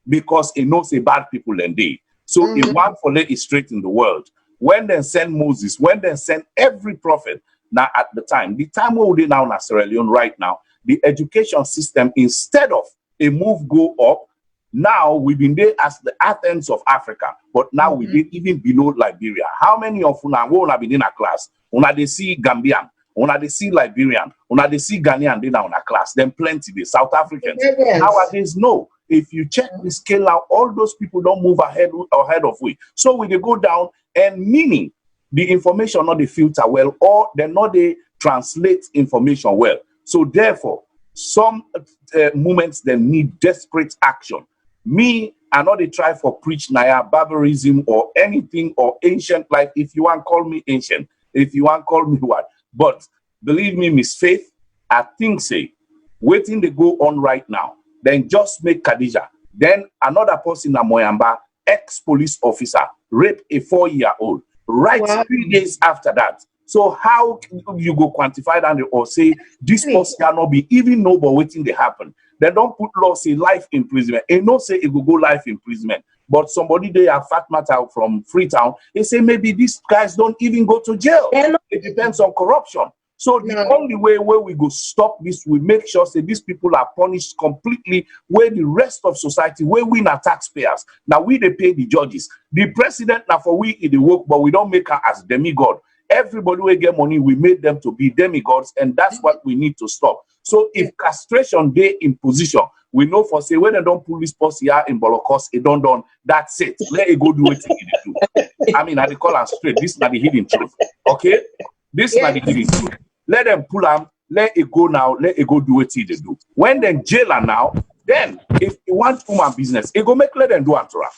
because he knows a bad people and they. So he want for let it straight in the world. When they send Moses, when they send every prophet, now at the time where they now in Sierra Leone right now, the education system, instead of a move go up, now we've been there as the Athens of Africa, but now we did even below Liberia. How many of una who have been in a class? Una they see Gambian. Una they see Liberian, una they see Ghanaian, they now in a class, then plenty the South Africans. Yes. Nowadays, no. If you check the scale out, all those people don't move ahead of we. So when they go down, and meaning the information not they filter well, or they not they translate information well. So therefore, some moments they need desperate action. Me, I know they try for preach naya barbarism or anything or ancient life. If you want call me ancient, if you want call me what. But believe me, Miss Faith, I think say, waiting to go on right now, then just make Khadija. Then another person in Moyamba, ex-police officer, rape a 4-year-old, right 3 days after that. So how you go quantify that or say this person cannot be even know but waiting to happen? They don't put law say life imprisonment. They no say it will go life imprisonment. But somebody they are fat matter from Freetown, they say maybe these guys don't even go to jail. It depends on corruption. So the only way where we go stop this, we make sure say these people are punished completely, where the rest of society, where we are taxpayers. Now we they pay the judges. The president now for we in the work, but we don't make her as demigod. Everybody will get money, we made them to be demigods, and that's what we need to stop. So if castration they in position, we know for say when they don't pull this posse here in Bolokos, it don't done. That's it. Let it go do what it do. I mean, I they call them straight. This is not the hidden truth. Okay? This is not the hidden truth. Let them pull them, let it go now, let it go do what they do. When they jailer now, then if you want human business, it go make let them do antura.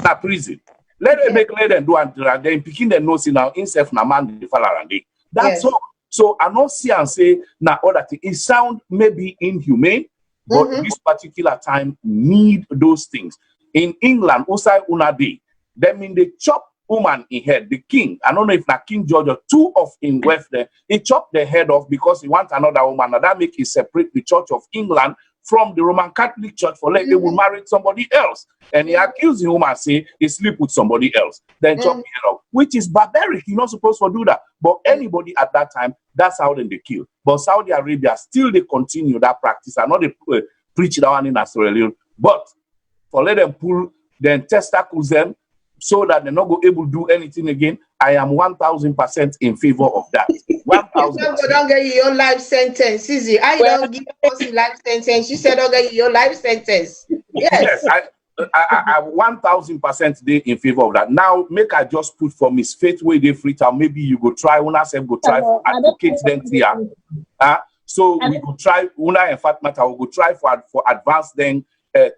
Not prison. Let them do antura. Then picking the nose now, instead na man the falarande. That's all. So I don't see and say now other thing. It sound maybe inhumane, but this particular time need those things. In England, Usai Unadi, they mean they chop woman in head, the king. I don't know if na King George or two of in West there, he chopped the head off because he wants another woman. Now that make it separate the Church of England from the Roman Catholic Church for like they will marry somebody else. And he accused the woman, say he sleep with somebody else. Then chop the head off, which is barbaric. You're not supposed to do that. But anybody at that time, that's how they kill. But Saudi Arabia still they continue that practice. I know they preach that one in Australia, but for let them pull then testicles them so that they're not go able to do anything again. I am 1,000% in favor of that. 1,000%. Don't get your life sentence, is it? I don't give us life sentence. You said don't get your life sentence. Yes. I 1,000% they in favor of that. Now, make I just put for Miss Faith where they free time. Maybe you go try. Una self go try for advocate them here. So we go try. Una and Fatmata will go try for advance then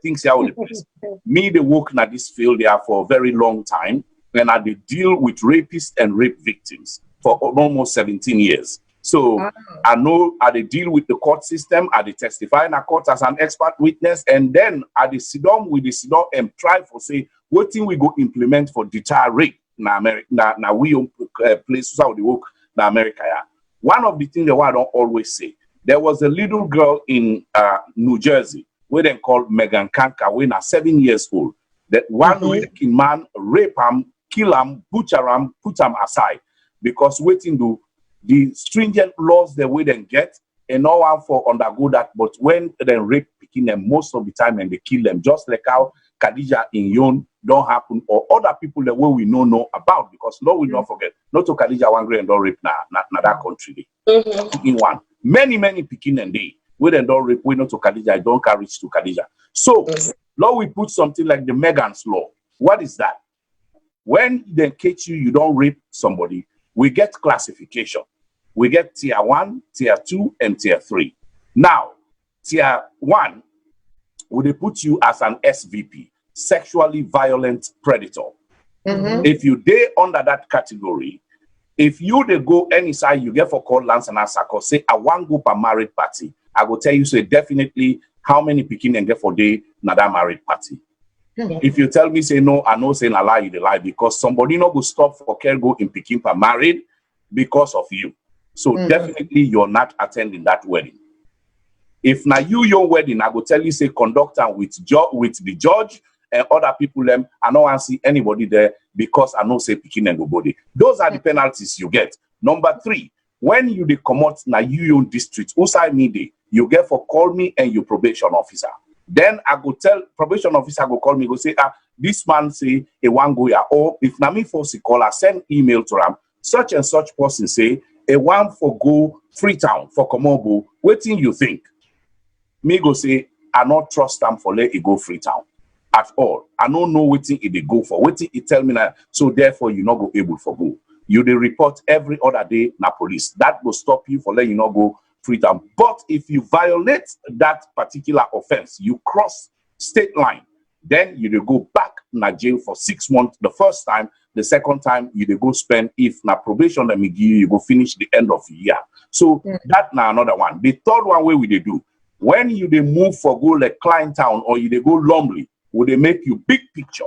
things here with the place. Me they work in this field there for a very long time, and I deal with rapists and rape victims for almost 17 years. So I know I deal with the court system, I testify in a court as an expert witness, and then I sit down with the sit down and try for say what thing we go implement for deter rape in America. Now we places how they work in America. Yeah. One of the things that I don't always say, there was a little girl in New Jersey where they called Megan Kanka, when are 7 years old. That one wicked man rape him, kill him, butcher him, put him aside because waiting to the stringent laws the way they get, and no one for undergo that. But when they rape picking them most of the time and they kill them, just like how Khadija in Yon don't happen, or other people that way we know about, because Lord will not forget. Not to Khadija one and don't rape na that country. In one, many picking and they we then don't rape, we not to Khadija, don't carry to Khadija. So Lord, we put something like the Megan's law. What is that? When they catch you, you don't rape somebody. We get classification. We get tier 1, tier 2, and tier 3. Now, tier 1, would they put you as an SVP, sexually violent predator. If you dare under that category, if you they go any side, you get for call Lance and Asako, say I want go per married party. I will tell you, say definitely how many picking and get for day na that married party. If you tell me, say no, I know say na lie, you the lie, because somebody not go stop for care go in picking per married because of you. So definitely you're not attending that wedding. If now your wedding, I go tell you, say conductor with the judge and other people them, I don't want to see anybody there because I know say picking and nobody. Those are the penalties you get. Number 3, when you they come out na you own district, outside me day, you get for call me and your probation officer. Then I go tell probation officer go call me, go say, this man say a one go ya, or if na me force call, I send email to them, such and such person say a one for go Freetown for Komobo. What thing you think? Me go say I not trust them for let it go Freetown at all. I don't know what thing it they go for. What thing it tell me now, so therefore you not go able for go. You they report every other day na police. That will stop you for let you not go Freetown. But if you violate that particular offense, you cross state line, then you they go back na jail for 6 months the first time. The second time you they go spend, if na probation that me give you go finish the end of the year. So that na another one. The third one way we they do, when you they move for go like Klein Town or you they go Lumley, will they make you big picture?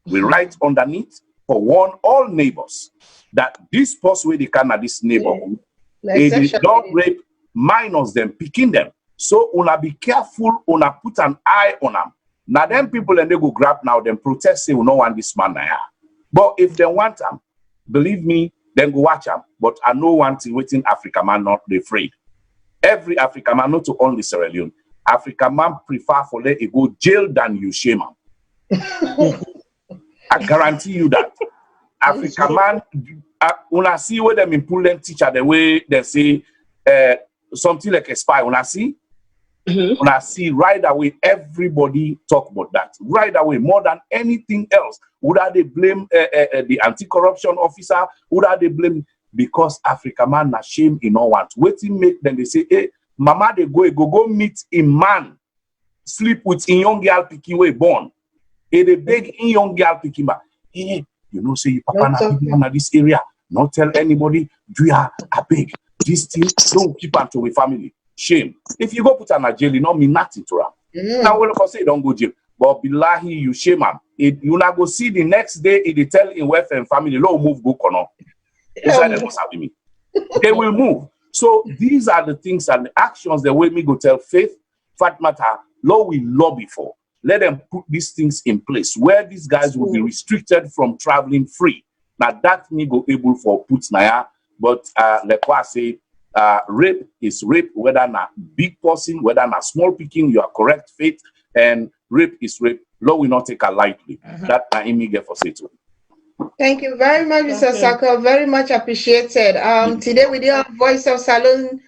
We write underneath for warn all neighbors that this post where they can at this neighborhood, they don't rape minors them, picking them. So una be careful, una put an eye on them. Now them people and they go grab now, them protest say we no want this man now. But if they want them, believe me, then go watch them. But I know one thing waiting Africa man not be afraid. Every African man, not to only Sierra Leone, African man prefer for let it go jail than you shame him. I guarantee you that. African man, when I see where them in pull them teacher the way they say something like a spy, when I see right away, everybody talk about that. Right away, more than anything else. Would they blame the anti-corruption officer? Would they blame because African man na shame in no want. Waiting make them they say, hey, mama they go meet a man, sleep with a young girl picking way born. Hey, they beg in young girl picking back. Hey, you know, say papa na this area. Not tell anybody, do ya a beg. This thing don't keep unto with family. Shame. If you go put an a jail, it not mean nothing to her. Now when I say don't go jail, but billahi you shame him. You not go see the next day it tell in wealth and family, low move go kono. They will move. So these are the things and the actions that way me go tell Faith, Fatmata, Lord we lobby for. Let them put these things in place where these guys will be restricted from traveling free. Now that me go able for put naya, but like I say, rape is rape, whether not big person, whether not small picking, you are correct, Faith, and rape is rape. Lord will not take a lightly. That I get for say to. Thank you very much, Mr. Sako. Very much appreciated. Today we did on Voice of Salone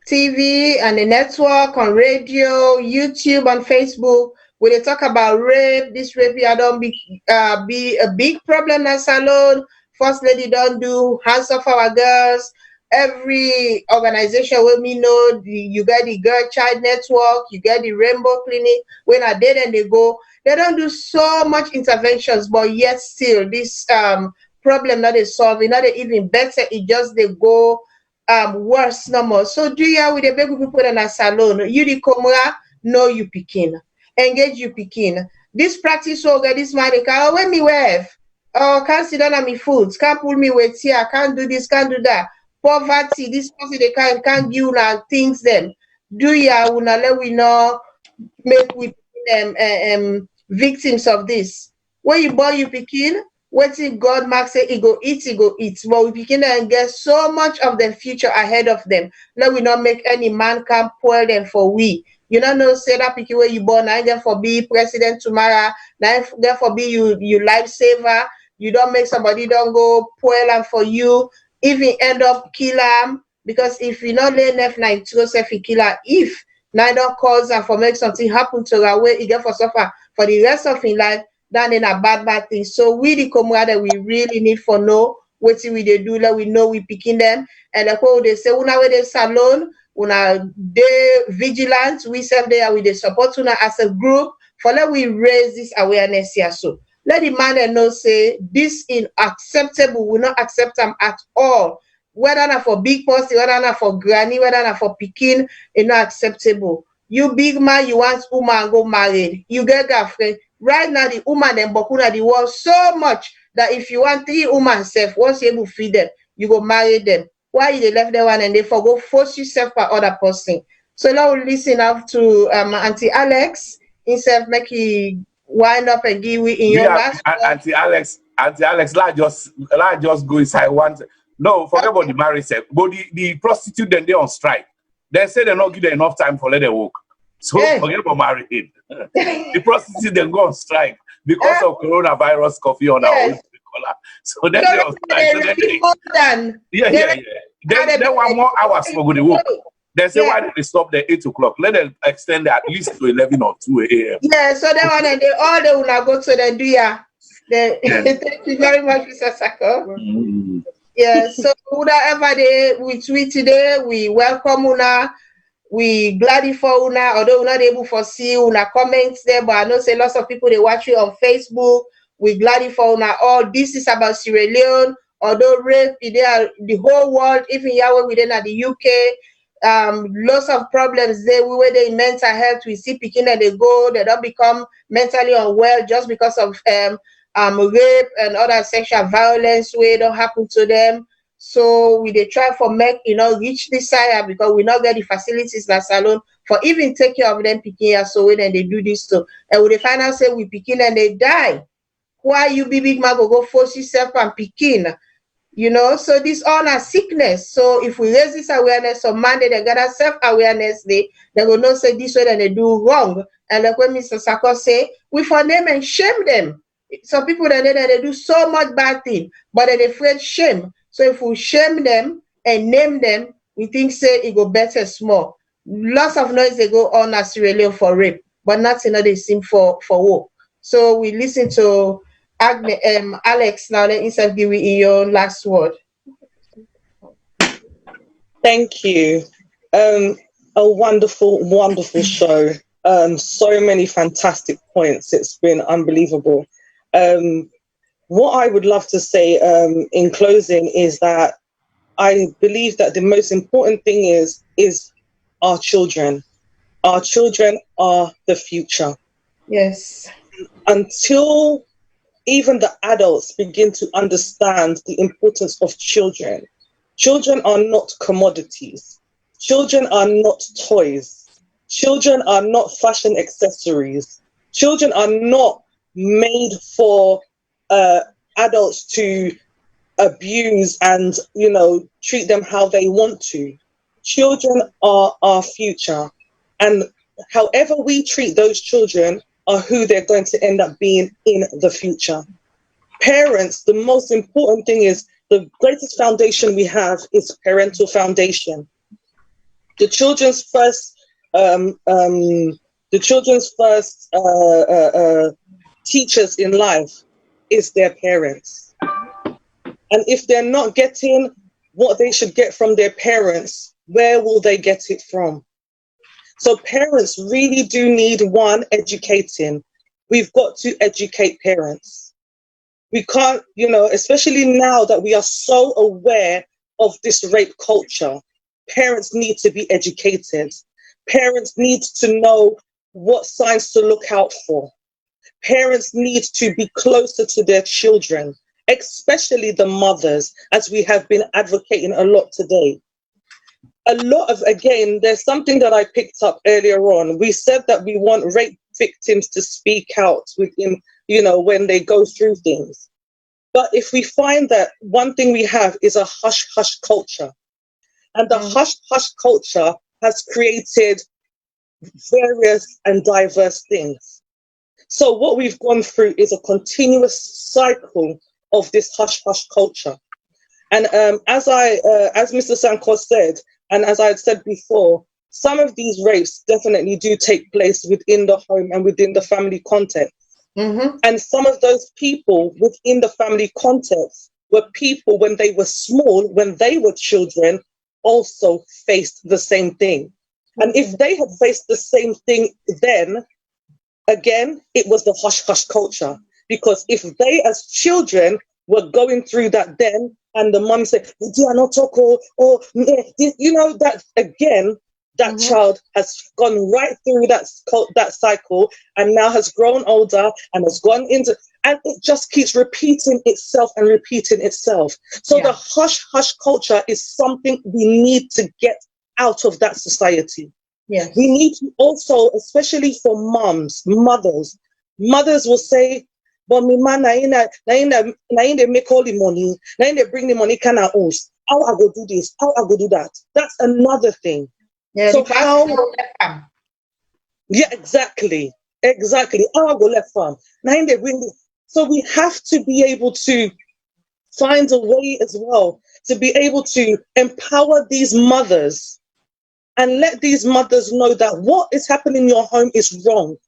TV and the network on radio, YouTube, and Facebook. We dey talk about rape. This rape here don't be a big problem at Salone. First lady don't do hands off our girls. Every organization with me know you get the Girl Child Network, you get the Rainbow Clinic. When I did and they go. They don't do so much interventions, but yet still this problem not is solving, not even better. It just they go worse no more. So do you with the big people in a salon? You the Komura, no you picking. Engage you picking. This practice will get this money. Can when me wave? Oh, can't sit down on me foods, can't pull me weight here, can't do this, can't do that. Poverty, this person they can't give you things them. Do ya una let we know make we victims of this. When you born you picking, waiting God Mark say he go eat. But we begin and get so much of the future ahead of them. Let we not make any man come spoil them for we. You don't know say that picking where you born, now therefore be president tomorrow, now therefore be you lifesaver. You don't make somebody don't go spoil them for you, even end up kill them. Because if you not lay enough night to yourself you kill her if neither cause and for make something happen to her where he get for suffer for the rest of his life, then in a bad thing. So we the comrade that we really need for know what we they do, let we know we picking them. And like what they say, una with the salon, una they vigilant, we serve there with the support una as a group for let we raise this awareness here. So let the man know say this is unacceptable, we not accept them at all. Whether not for big person, whether not for granny, whether not for picking, it's not acceptable. You big man, you want woman go married. You get girlfriend. Right now, the woman and Bokuna the world so much that if you want 3 women self, once you able to feed them, you go marry them. Why you they left that one and they forgo force yourself by other person? So now we listen up to Auntie Alex. Instead make you wind up and give we in your last. Auntie Alex, let's just go inside one. No, forget about the marriage sex. But the prostitute then they on strike. They say they not give them enough time for let them work. So forget about marriage. The prostitute then go on strike because of coronavirus coffee on our own color. So then they on strike. Then 1 more hours for good work. They say why did they stop there 8 o'clock? Let them extend it at least to 11 or 2 a.m. Yeah, so that one and they all they will not go to the do ya. Thank you very much, Mr. Sako. Yeah, so whatever day we tweet today, we welcome una, we glad for una, although we're not able to see una comments there, but I know say lots of people they watch you on Facebook. We glad for una. All this is about Sierra Leone, although rape there the whole world, even Yahweh within the UK, lots of problems there. We were there in mental health, we see picking and they go, they don't become mentally unwell just because of rape and other sexual violence where don't happen to them. So we they try for make reach this side because we not get the facilities that salon for even take care of them picking so when they do this so and when they find out say we picking and they die. Why you be big man go force yourself and picking? You know, so this all a sickness. So if we raise this awareness on Monday, they got a self-awareness day, they will not say this way that they do wrong. And like when Mr. Sako say, we for them and shame them. Some people that they do so much bad thing, but they're afraid shame. So if we shame them and name them, we think say it go better small. Lots of noise they go on as Sierra for rape, but not another seem for war. So we listen to Alex, now let me give you your last word. Thank you. A wonderful, wonderful show. So many fantastic points. It's been unbelievable. What I would love to say in closing is that I believe that the most important thing is our children. Our children are the future. Yes. Until even the adults begin to understand the importance of children. Children are not commodities. Children are not toys. Children are not fashion accessories. Children are not made for adults to abuse and, you know, treat them how they want to. Children are our future. And however we treat those children are who they're going to end up being in the future. Parents, the most important thing is the greatest foundation we have is parental foundation. The children's first teachers in life is their parents. And if they're not getting what they should get from their parents, where will they get it from? So parents really do need one educating. We've got to educate parents. We can't, you know, especially now that we are so aware of this rape culture, parents need to be educated. Parents need to know what signs to look out for. Parents need to be closer to their children, especially the mothers, as we have been advocating a lot today. Again, there's something that I picked up earlier on. We said that we want rape victims to speak out within, you know, when they go through things. But if we find that one thing we have is a hush-hush culture, and the hush-hush culture has created various and diverse things. So what we've gone through is a continuous cycle of this hush-hush culture. And as Mr. Sankos said, and as I had said before, some of these rapes definitely do take place within the home and within the family context. Mm-hmm. And some of those people within the family context were people when they were small, when they were children, also faced the same thing. Mm-hmm. And if they had faced the same thing then, again, it was the hush-hush culture. Because if they as children were going through that then, and the mom said, "Do I not talk?" Or you know, that again, that child has gone right through that cycle, and now has grown older and has gone into, and it just keeps repeating itself and repeating itself. So the hush-hush culture is something we need to get out of that society. Yeah, we need to also, especially for mothers will say, "But me man, na they make all the money, na they bring the money, can I host? How I go do this? How I go do that?" That's another thing. Yeah, so exactly. How I go left farm. Now they bring this. So we have to be able to find a way as well to be able to empower these mothers and let these mothers know that what is happening in your home is wrong.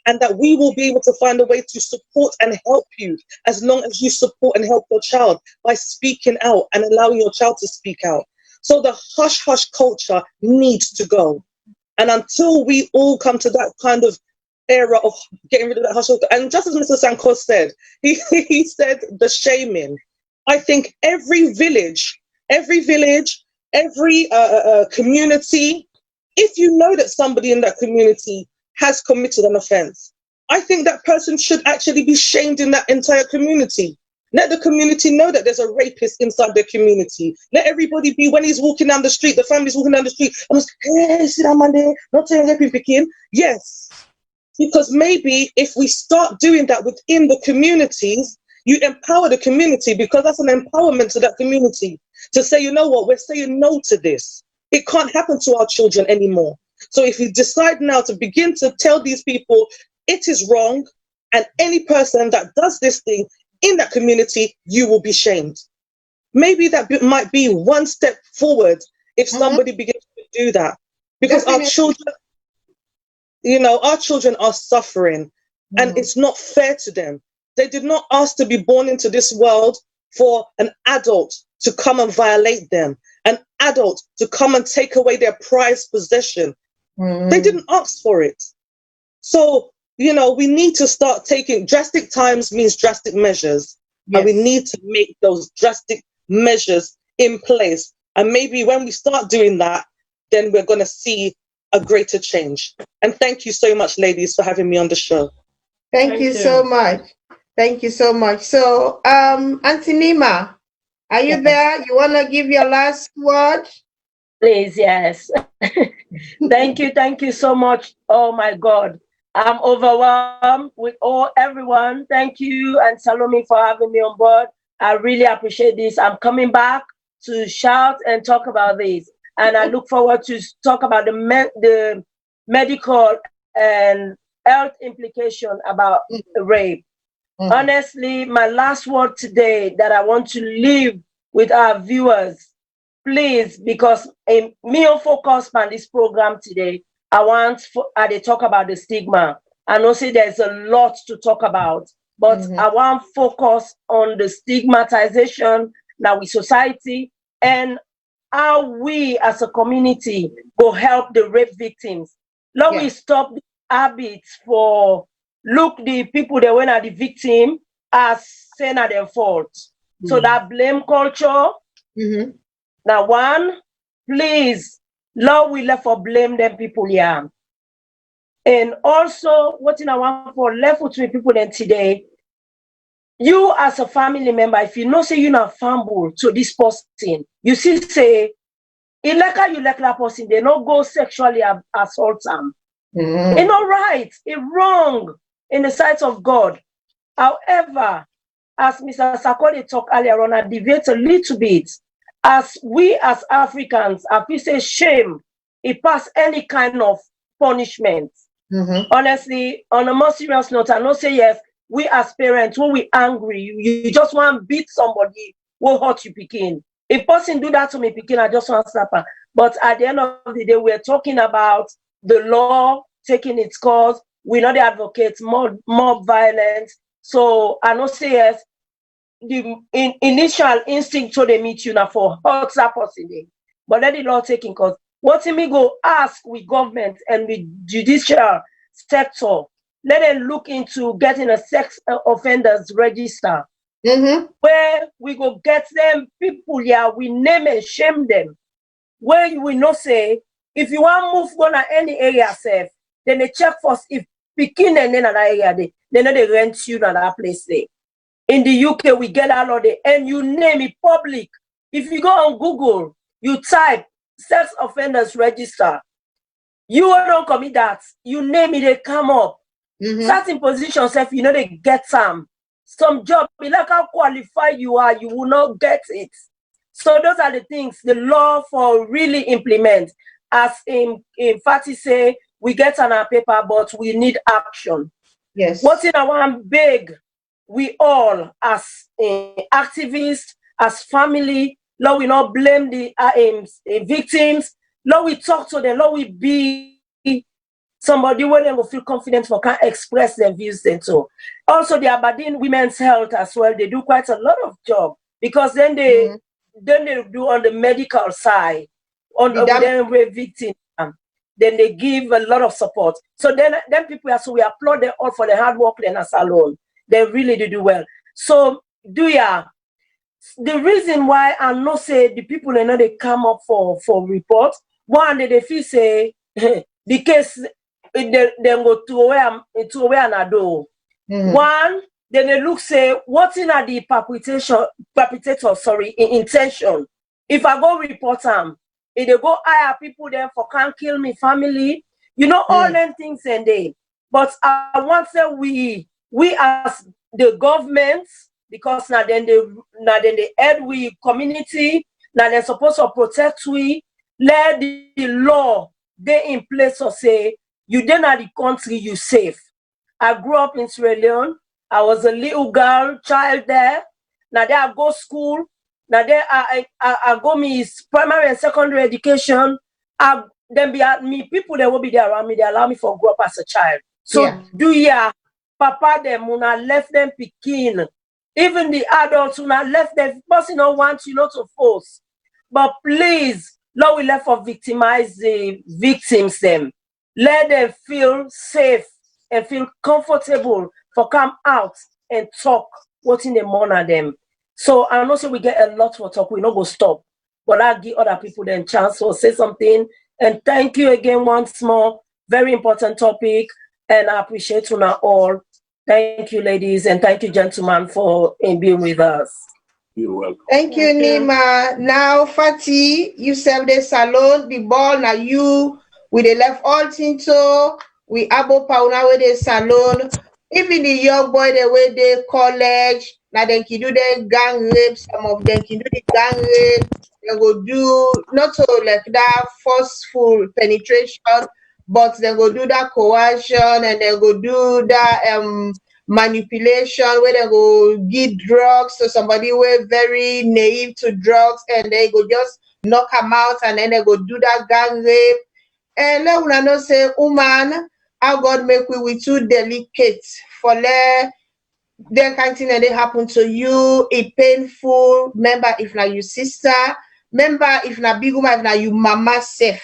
And that we will be able to find a way to support and help you as long as you support and help your child by speaking out and allowing your child to speak out. So the hush-hush culture needs to go. And until we all come to that kind of era of getting rid of that hush-hush, and just as Mr. Sankos said, he said the shaming. I think every village, every community, if you know that somebody in that community has committed an offense, I think that person should actually be shamed in that entire community. Let the community know that there's a rapist inside the community. Let everybody be, when he's walking down the street, the family's walking down the street, and it's, hey, see that man there, not saying raping picking. Yes. Because maybe if we start doing that within the communities, you empower the community, because that's an empowerment to that community to say, you know what, we're saying no to this. It can't happen to our children anymore. So if you decide now to begin to tell these people it is wrong, and any person that does this thing in that community, you will be shamed. Maybe that might be one step forward if somebody begins to do that. Because our children, you know, our children are suffering, and it's not fair to them. They did not ask to be born into this world for an adult to come and violate them, an adult to come and take away their prized possession. They didn't ask for it. So, you know, we need to start taking drastic times means drastic measures. Yes. And we need to make those drastic measures in place. And maybe when we start doing that, then we're going to see a greater change. And thank you so much, ladies, for having me on the show. Thank you so much. Thank you so much. So, Auntie Nima, are you there? You want to give your last word? Please, yes. Thank you so much. Oh my God, I'm overwhelmed with everyone. Thank you and Salome for having me on board. I really appreciate this. I'm coming back to shout and talk about this, and I look forward to talk about the medical and health implication about rape. Honestly, my last word today that I want to leave with our viewers, please, because me on focus on this program today, I talk about the stigma. I know say there's a lot to talk about, but I want focus on the stigmatization now with society and how we as a community go help the rape victims. Let we stop the habits for look the people that went at the victim as saying at their fault. So that blame culture. Now, one, please, Lord, we left for blame them people here. And also, what I want for left with people then today, you as a family member, if you know say you're not fumble to this person, you see say, you like that person, they not go sexually assault them. It's not right, it's wrong in the sight of God. However, as Mr. Sakole talked earlier on, I deviate a little bit. As we as Africans, I feel say shame, it pass any kind of punishment. Honestly, on a more serious note, I know say yes, we as parents, when we angry, you just want to beat somebody who hurt you picking. If person do that to me picking, I just want to slap her. But at the end of the day, we're talking about the law taking its course. We not advocate more violence. So I know say yes, the initial instinct to they meet you now for hurt that person day. But let the law taking course. What me go ask with government and with judicial sector, let them look into getting a sex offenders register. Where we go get them people here, we name and shame them. Where you will not say, if you want to move on to any area safe, then they check first if picking and then another area they know they rent you in that place there. In the UK, we get out of there and you name it public. If you go on Google, you type sex offenders register. You don't commit that. You name it, they come up. Certain positions, if you know they get some job, like how qualified you are, you will not get it. So those are the things the law for really implement. As in Fatty say, we get on our paper, but we need action. Yes. What's in our big, we all as activists, as family, Lord, we not blame the victims. Lord, we talk to them. Lord, we be somebody where they will feel confident for can express their views then too. Also, the Aberdeen Women's Health as well, they do quite a lot of job because then they do on the medical side, on the victim. Then they give a lot of support. So then people are, so we applaud them all for the hard work then as SALONE. They really do well. So the reason why I not say the people they know they come up for report, one they feel say the case they go to where and do. One, then they look say what in are the perpetrator, sorry, intention. If I go report them, if they go hire people there for can't kill me family, you know, all them things and they. But I want to say we as the government, because now then they head we community, now they're supposed to protect we, let the law they in place to say you then at the country you safe. I grew up in Sierra Leone. I was a little girl, child there. Now there I go school. Now there I go me primary and secondary education. Then be at me people that will be there around me. They allow me for grow up as a child. So do ya, papa them when I left them picking. Even the adults when I left them, person don't want you not to force. But please, Lord, we left for victimize the victims them. Let them feel safe and feel comfortable for come out and talk what in the morning them. So I know so we get a lot for talk. We not go stop, but I give other people then chance to say something. And thank you again once more. Very important topic, and I appreciate you now all. Thank you, ladies, and thank you, gentlemen, for being with us. You're welcome. Thank you, Nima. Now, Fatih, you sell the salon, the ball, now you, with the left all tinto, we abo pauna with the salon. Even the young boy, the way they college, now they can do the gang rape, some of them can do the gang rape, they go do, not so like that forceful penetration, but they go do that coercion and they go do that manipulation where they go give drugs to somebody who are very naive to drugs and they go just knock them out and then they go do that gang rape. And let una know say, woman, how God make we too delicate for let then kind thing that they happen to you, it painful. Remember if na your sister, remember if na big woman, if na you mama safe,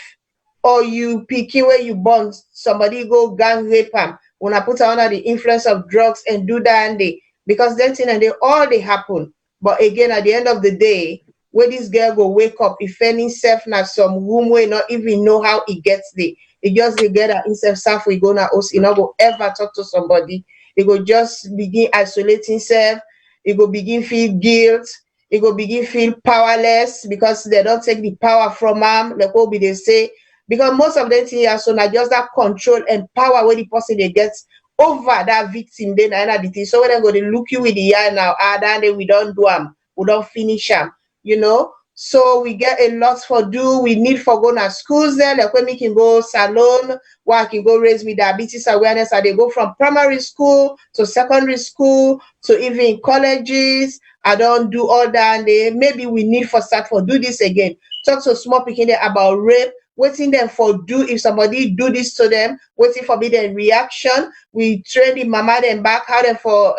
or you picky where you born, somebody go gang rape them. When I put her under the influence of drugs and do that and they, because that thing and they all they happen. But again, at the end of the day, where this girl go wake up, if any self na some room where not even know how it gets there. It just they get that himself self we go now us, you know, go ever talk to somebody. It go just begin isolating self, it go begin feel guilt, it go begin feel powerless because they don't take the power from them, like what they say. Because most of them things are so now just that control and power where the person they get over that victim, then another thing. So when they go to look you with the eye now, then we don't do them, we don't finish them, you know. So we get a lot for do. We need for go to schools there, like when we can go salon, where I can go raise with diabetes awareness, and they go from primary school to secondary school to even colleges. I don't do all that, and they maybe we need for start for do this again. Talk to small picking about rape, waiting them for do if somebody do this to them, waiting for be their reaction. We train the mama them back, how them for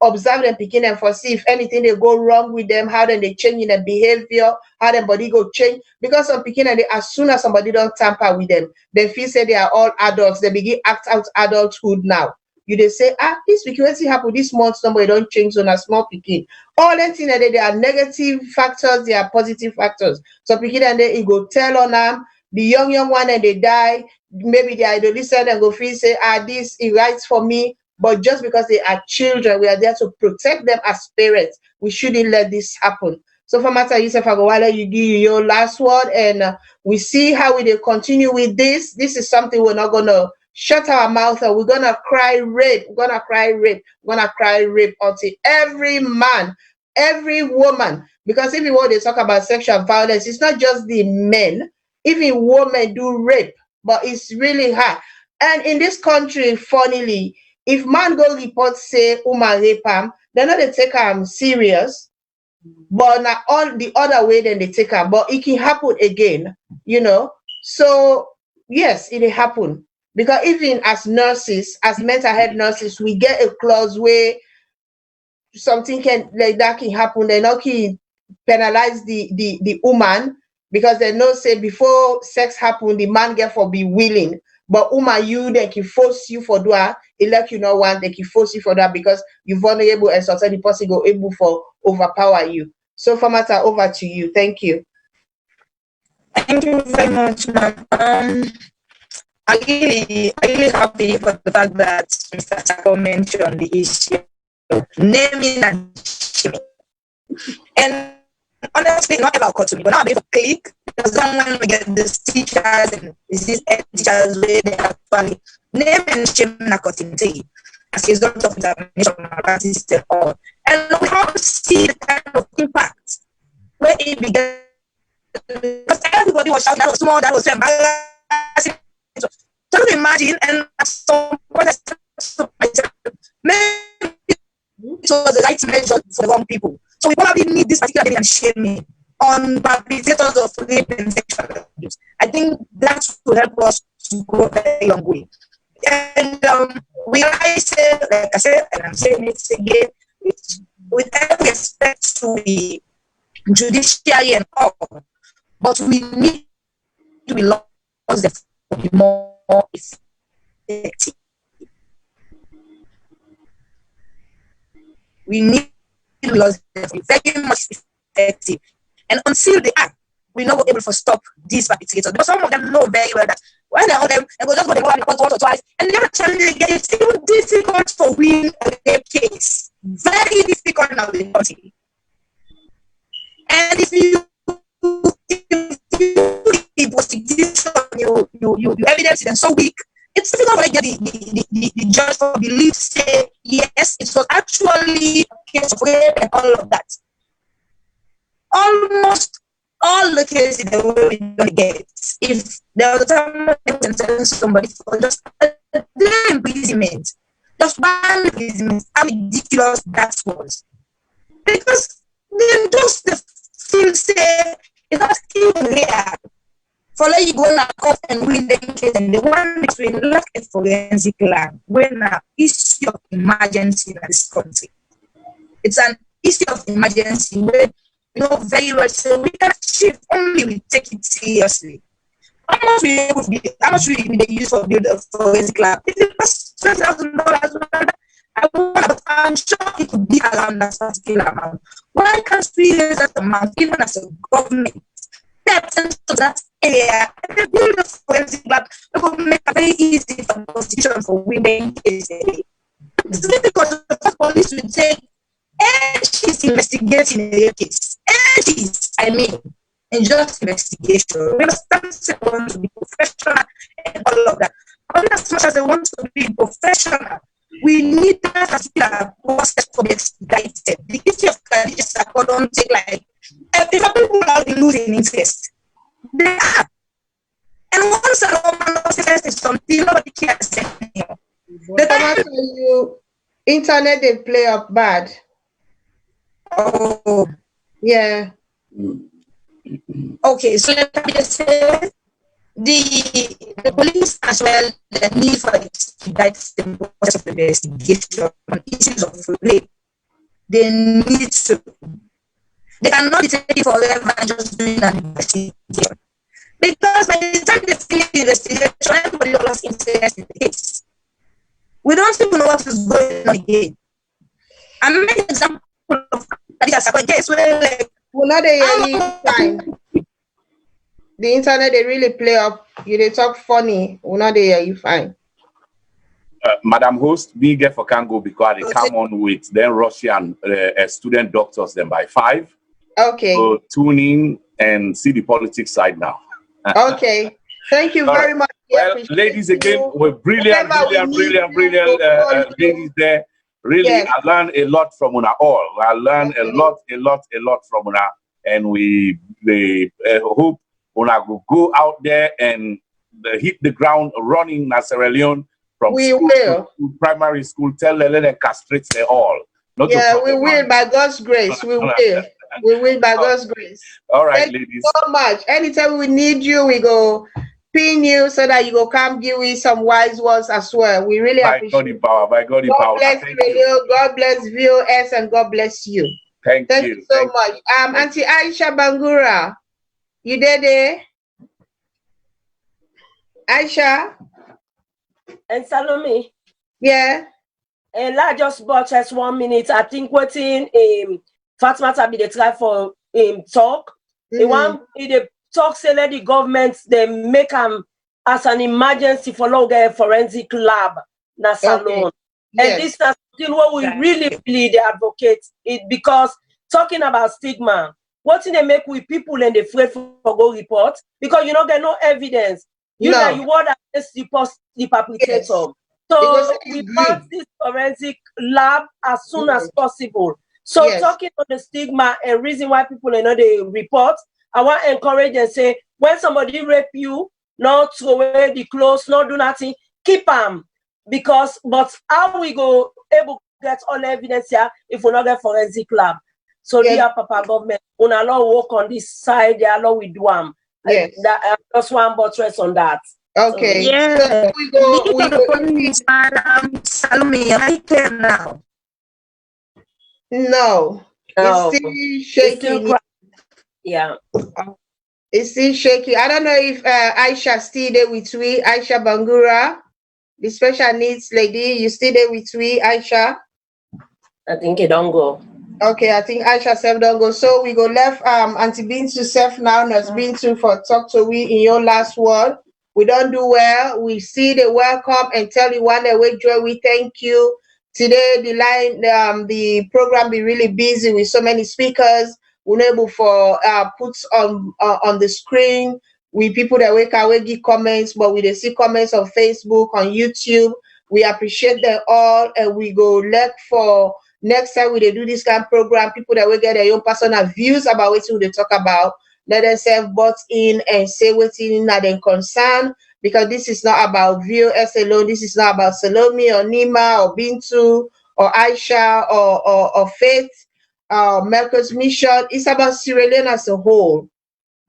observe them, picking them for see if anything they go wrong with them, how then they change in their behavior, how their body go change. Because some picking and they, as soon as somebody don't tamper with them, they feel say they are all adults, they begin act out adulthood now. You they say, this because happen this month, somebody don't change on a small picking. All that thing that they are negative factors, they are positive factors. So picking and they go tell on them, the young one and they die, maybe they adolescent and go feel say, this is right for me. But just because they are children, we are there to protect them as parents. We shouldn't let this happen. So for matter Yusuf Agawala, you give your last word, and we see how we continue with this. This is something we're not gonna shut our mouth or we're gonna cry rape. We're gonna cry rape. We're gonna cry rape until every man, every woman, because if you want to talk about sexual violence, it's not just the men. Even women do rape, but it's really hard. And in this country, funnily, if man go report say woman rape him, they're not they take him serious, but not all the other way then they take him. But it can happen again, you know. So yes, it happen. Because even as nurses, as mental health nurses, we get a clause where something can like that can happen. They not can penalize the woman because they know say before sex happen, the man get for be willing. But you they can force you for that. It like you know one, they can force you for that because you're vulnerable and so the person go able for overpower you. So Famata, over to you. Thank you. Thank you very much, ma'am. I'm really happy for the fact that Mr. Chako mentioned the issue naming and shaming. And honestly, not ever occurred to me, but now I'm able to click. Because then when we get these teachers and these teachers where they actually name and shame Nakotinti as a result of examination malpractice and all. And we all see the kind of impact where it began. Because everybody was shouting, that was small, that was embarrassing. So to imagine, and at some point I said to myself, maybe it was the right measure for the wrong people. So we probably need this particular name and shaming on perpetrators of rape and sexual abuse. I think that will help us to go a very long way. And I say, like I said, and I'm saying it again, with every respect to the judiciary and all, but we need to be laws that will be more effective. We need laws that will be very much effective. And until they are, we're not able to stop these perpetrators. Because some of them know very well that when they're on them, they go just go to the court once or twice, and the other time they get it's even difficult to win a rape case. Very difficult now in the country. And if you investigation, you evidence it and so weak, it's difficult for the judge to believe, say, yes, it was actually a case of rape and all of that. Almost all the cases that we're going to get, if there was a time when somebody for just a day imprisonment, just one imprisonment, how ridiculous that was. Because then just the feel say it's not even rare for let you go in a court and win the case, and the one between like a forensic lab when an issue of emergency in this country. It's an issue of emergency where you know very well so we can achieve only we take it seriously. How much we they use for build a forensic lab? If it was $12,000, I'm sure it could be around that particular amount. Why can't we raise that amount even as a government? Pay attention to that area and they build a forensic lab. It will make it very easy for prosecution for women cases. It's difficult because police will say, and she's investigating a case. And she's, in just investigation. We understand they want to be professional and all of that. But as much as they want to be professional, we need that particular process to be expedited. The issue of Khadija don't take like, if people are losing interest, they are. And once a woman loses is something, nobody cares anymore. The time you internet they play up bad. Oh. Yeah. Okay, so let me just say the police as well, the need for expedited process of investigation on issues of rape. They need to. They cannot be taking forever and just doing an investigation. Because by the time they finish the investigation, everybody lost interest in the case. We don't even know what is going on again. I'm making an example of a case where like fine. The internet they really play up. They talk funny. You fine. Madam Host, we get for Congo because they come on with then Russian student doctors then by 5. Okay. So tune in and see the politics side now. Okay. Thank you very much. Well, ladies, again, we're brilliant ladies there. Really, yes. I learned a lot from Una all. I learned a lot from Una, and we hope Una will go out there and hit the ground running in Sierra Leone from school to primary school. Tell them and castrate them all. We will by God's grace. We will. We will by God's grace. All right, Thank ladies. you so much. Anytime we need you, we go pin you so that you go come give me some wise words as well. We really appreciate it. By God, God bless you. God bless viewers and God bless you. Thank you so much. Auntie Aisha Bangura, you there? Aisha? And Salome? Yeah. And I just bought just 1 minute. I think waiting Fatma be the try for talk. The one the talk say let the government they make as an emergency for long forensic lab na Salone. Yes. And this na something what we really they advocate it, because talking about stigma, what they make with people and they afraid for go report because you don't get no evidence. You know, you want the perpetrator. Yes. So we want this forensic lab as soon as possible. So talking on the stigma and reason why people are not they report, I want to encourage and say, when somebody rape you, not throw away the clothes, not do nothing, keep them. Because, but how we go able to get all the evidence here if we not get forensic lab? So dear Papa government, we not work on this side, they allow we do them. Yes. Just one buttress on that. Okay. So, yeah. So we go. Salome, am I clear now? No. It's still shaking. Yeah. It's still shaky. I don't know if Aisha still there with we, Aisha Bangura, the special needs lady. You still there with we, Aisha? I think it don't go. Okay, I think Aisha self don't go. So we go left Auntie Bintu self now, Nurse Bintu for talk to we in your last word. We don't do well. We see the welcome and tell you one day we joy. We thank you. Today the line the program be really busy with so many speakers. We're not able for put on the screen with people that we give comments, but we they see comments on Facebook, on YouTube. We appreciate them all, and we go left for next time we they do this kind of program. People that will get their own personal views about what they talk about. Let themselves butt in and say what's in their concern, because this is not about viewers alone. This is not about Salome or Nima or Bintu or Aisha or Faith. Melchizedek's mission is about Sierra Leone as a whole,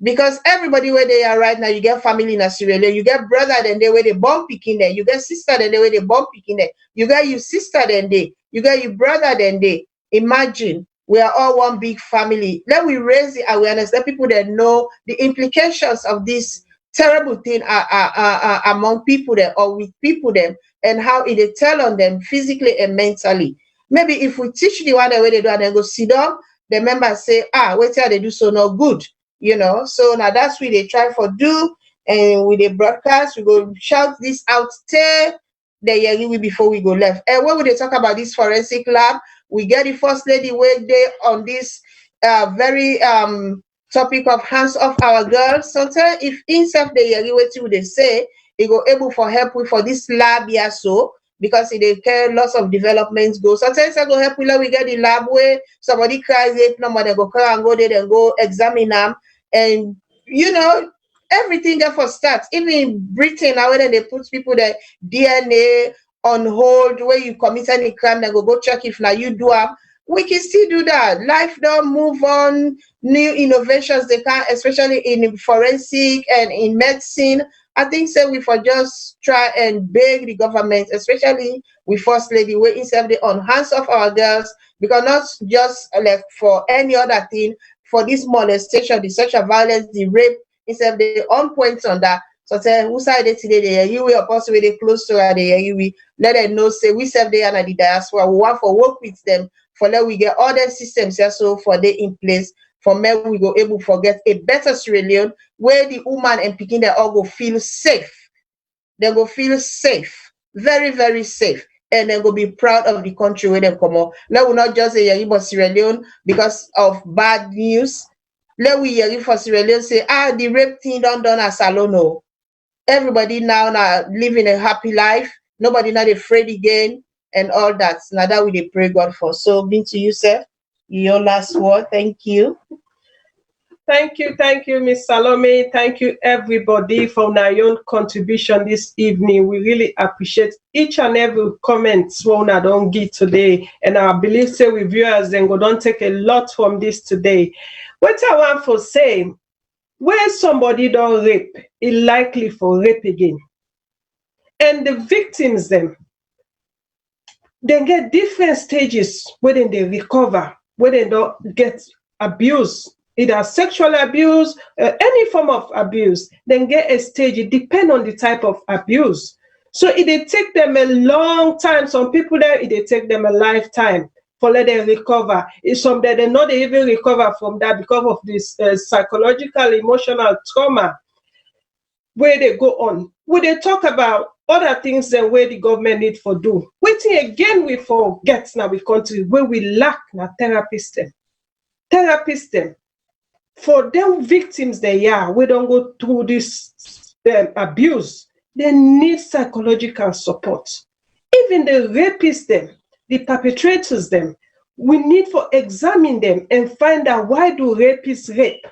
because everybody where they are right now, you get family in Sierra Leone, you get brother then they where they born picking there, you get sister then they where they born picking there, you got your sister then they, you got your brother then they. Imagine we are all one big family. Let we raise the awareness. Let people that know the implications of this terrible thing are among people there or with people them, and how it tell on them physically and mentally. Maybe if we teach the one the way they do and then go sit down, the members say, wait till they do so not good, you know. So now that's what they try for do, and with the broadcast, we go shout this out there before we go left. And when we they talk about this forensic lab, we get the first lady way there on this very topic of hands off our girls. Sometimes if inside the what they say, it go able for help with for this lab here so. Because they care lots of developments go. Sometimes I go help with we get the lab where somebody cries it, no they go come and go there and go examine them. And you know, everything there for starts. Even in Britain, now when they put people that DNA on hold where you commit any crime, they go check if now you do them. We can still do that. Life don't move on, new innovations they can, especially in forensic and in medicine. I think so we for just try and beg the government, especially with First Lady, where instead they on hands of our girls, because not just like for any other thing, for this molestation, the sexual violence, the rape, instead they on points on that. So say who side it today, you will possibly they close to her, we let them know, say we serve there and the diaspora, we want for work with them, for let we get other systems here, so for they in place. For me, we go able to forget a better Sierra Leone where the woman and picking they all go feel safe. They go feel safe, very, very safe. And they go be proud of the country where they come out. Let we not just say yeah, but Sierra Leone because of bad news. Let we hear for Sierra Leone say, the rape thing done at SALONE. Everybody now living a happy life. Nobody not afraid again and all that. Now that we they pray God for. So being to you, sir. Your last word. Thank you. Thank you, Miss Salome. Thank you, everybody, for your own contribution this evening. We really appreciate each and every comment I don't get today. And I believe say with viewers then go don't take a lot from this today. What I want to say, where somebody don't rape, it's likely for rape again. And the victims then, they get different stages when they recover, when they don't get abuse, either sexual abuse, any form of abuse, then get a stage. It depends on the type of abuse. So it take them a long time. Some people there, it take them a lifetime for let them recover. It's some that they not even recover from that because of this psychological, emotional trauma where they go on. When they talk about other things than where the government need for do. Waiting again we forget now we country where we lack na therapist them. Therapist them. For them victims they are, we don't go through this abuse, they need psychological support. Even the rapists them, the perpetrators them, we need to examine them and find out why do rapists rape?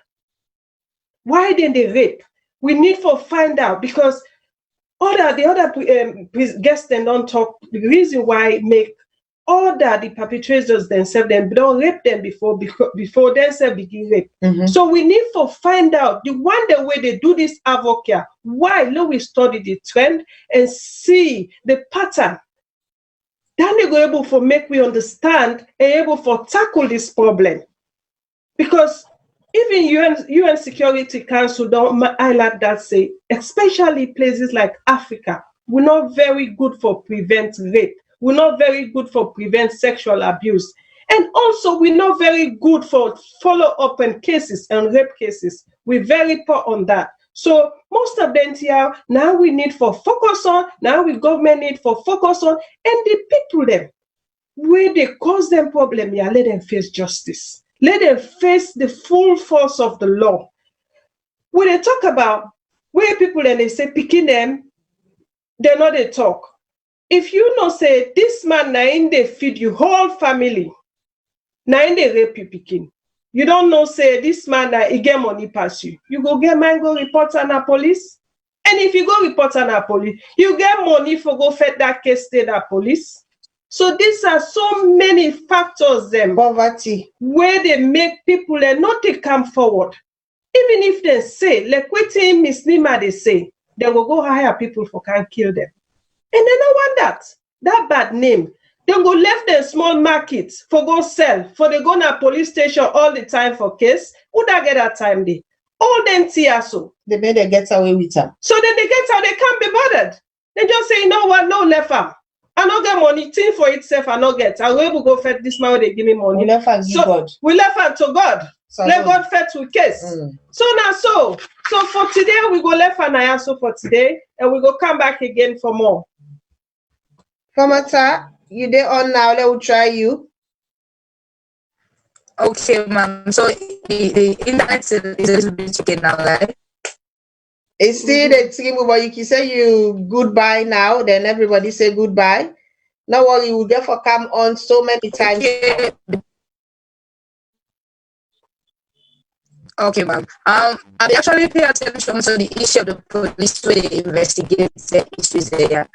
Why did they rape? We need to find out because the other guests then don't talk. The reason why make the perpetrators themselves them don't rape them before themselves begin rape. So we need to find out the way they do this advocate. Why? Let we study the trend and see the pattern. Then they go able to make we understand and able to tackle this problem. Because even UN Security Council don't highlight that say, especially places like Africa, we're not very good for prevent rape. We're not very good for prevent sexual abuse. And also, we're not very good for follow-up and cases and rape cases. We're very poor on that. So most of them here, now we need for focus on, now we government need for focus on, and the people them, where they cause them problem, yeah, let them face justice. Let them face the full force of the law. When they talk about where people and they say picking them, they're not they talk. If you know say this man na in they feed you whole family, na in they rape you picking. You don't know say this man na he get money pass you. You go get man go report on a police. And if you go report on a police, you get money for go fed that case to the police. So these are so many factors them Poverty. where they make people and not they come forward. Even if they say, like waiting Miss Nima they say, they will go hire people for can kill them. And they don't want that bad name. They go left them small markets for go sell, for they go to police station all the time for case. Who that get that time they? All them so. They made them get away with them. So then they get out, they can't be bothered. They just say, you know what, no left am. I don't get money, thing for itself, I not get. I will able go fed this man, they give me money. We left am give God. We left am to God. Let God fed to case. So now so for today, we go left am so for today, and we go come back again for more. Famata, you there on now, let me try you. Okay, ma'am. So the internet is a little bit chicken now, right? It's still the team, but you can say you goodbye now, then everybody say goodbye. No worry, we'll get for come on so many times. Okay, ma'am. I actually pay attention to the issue of the police where they investigate the issues there.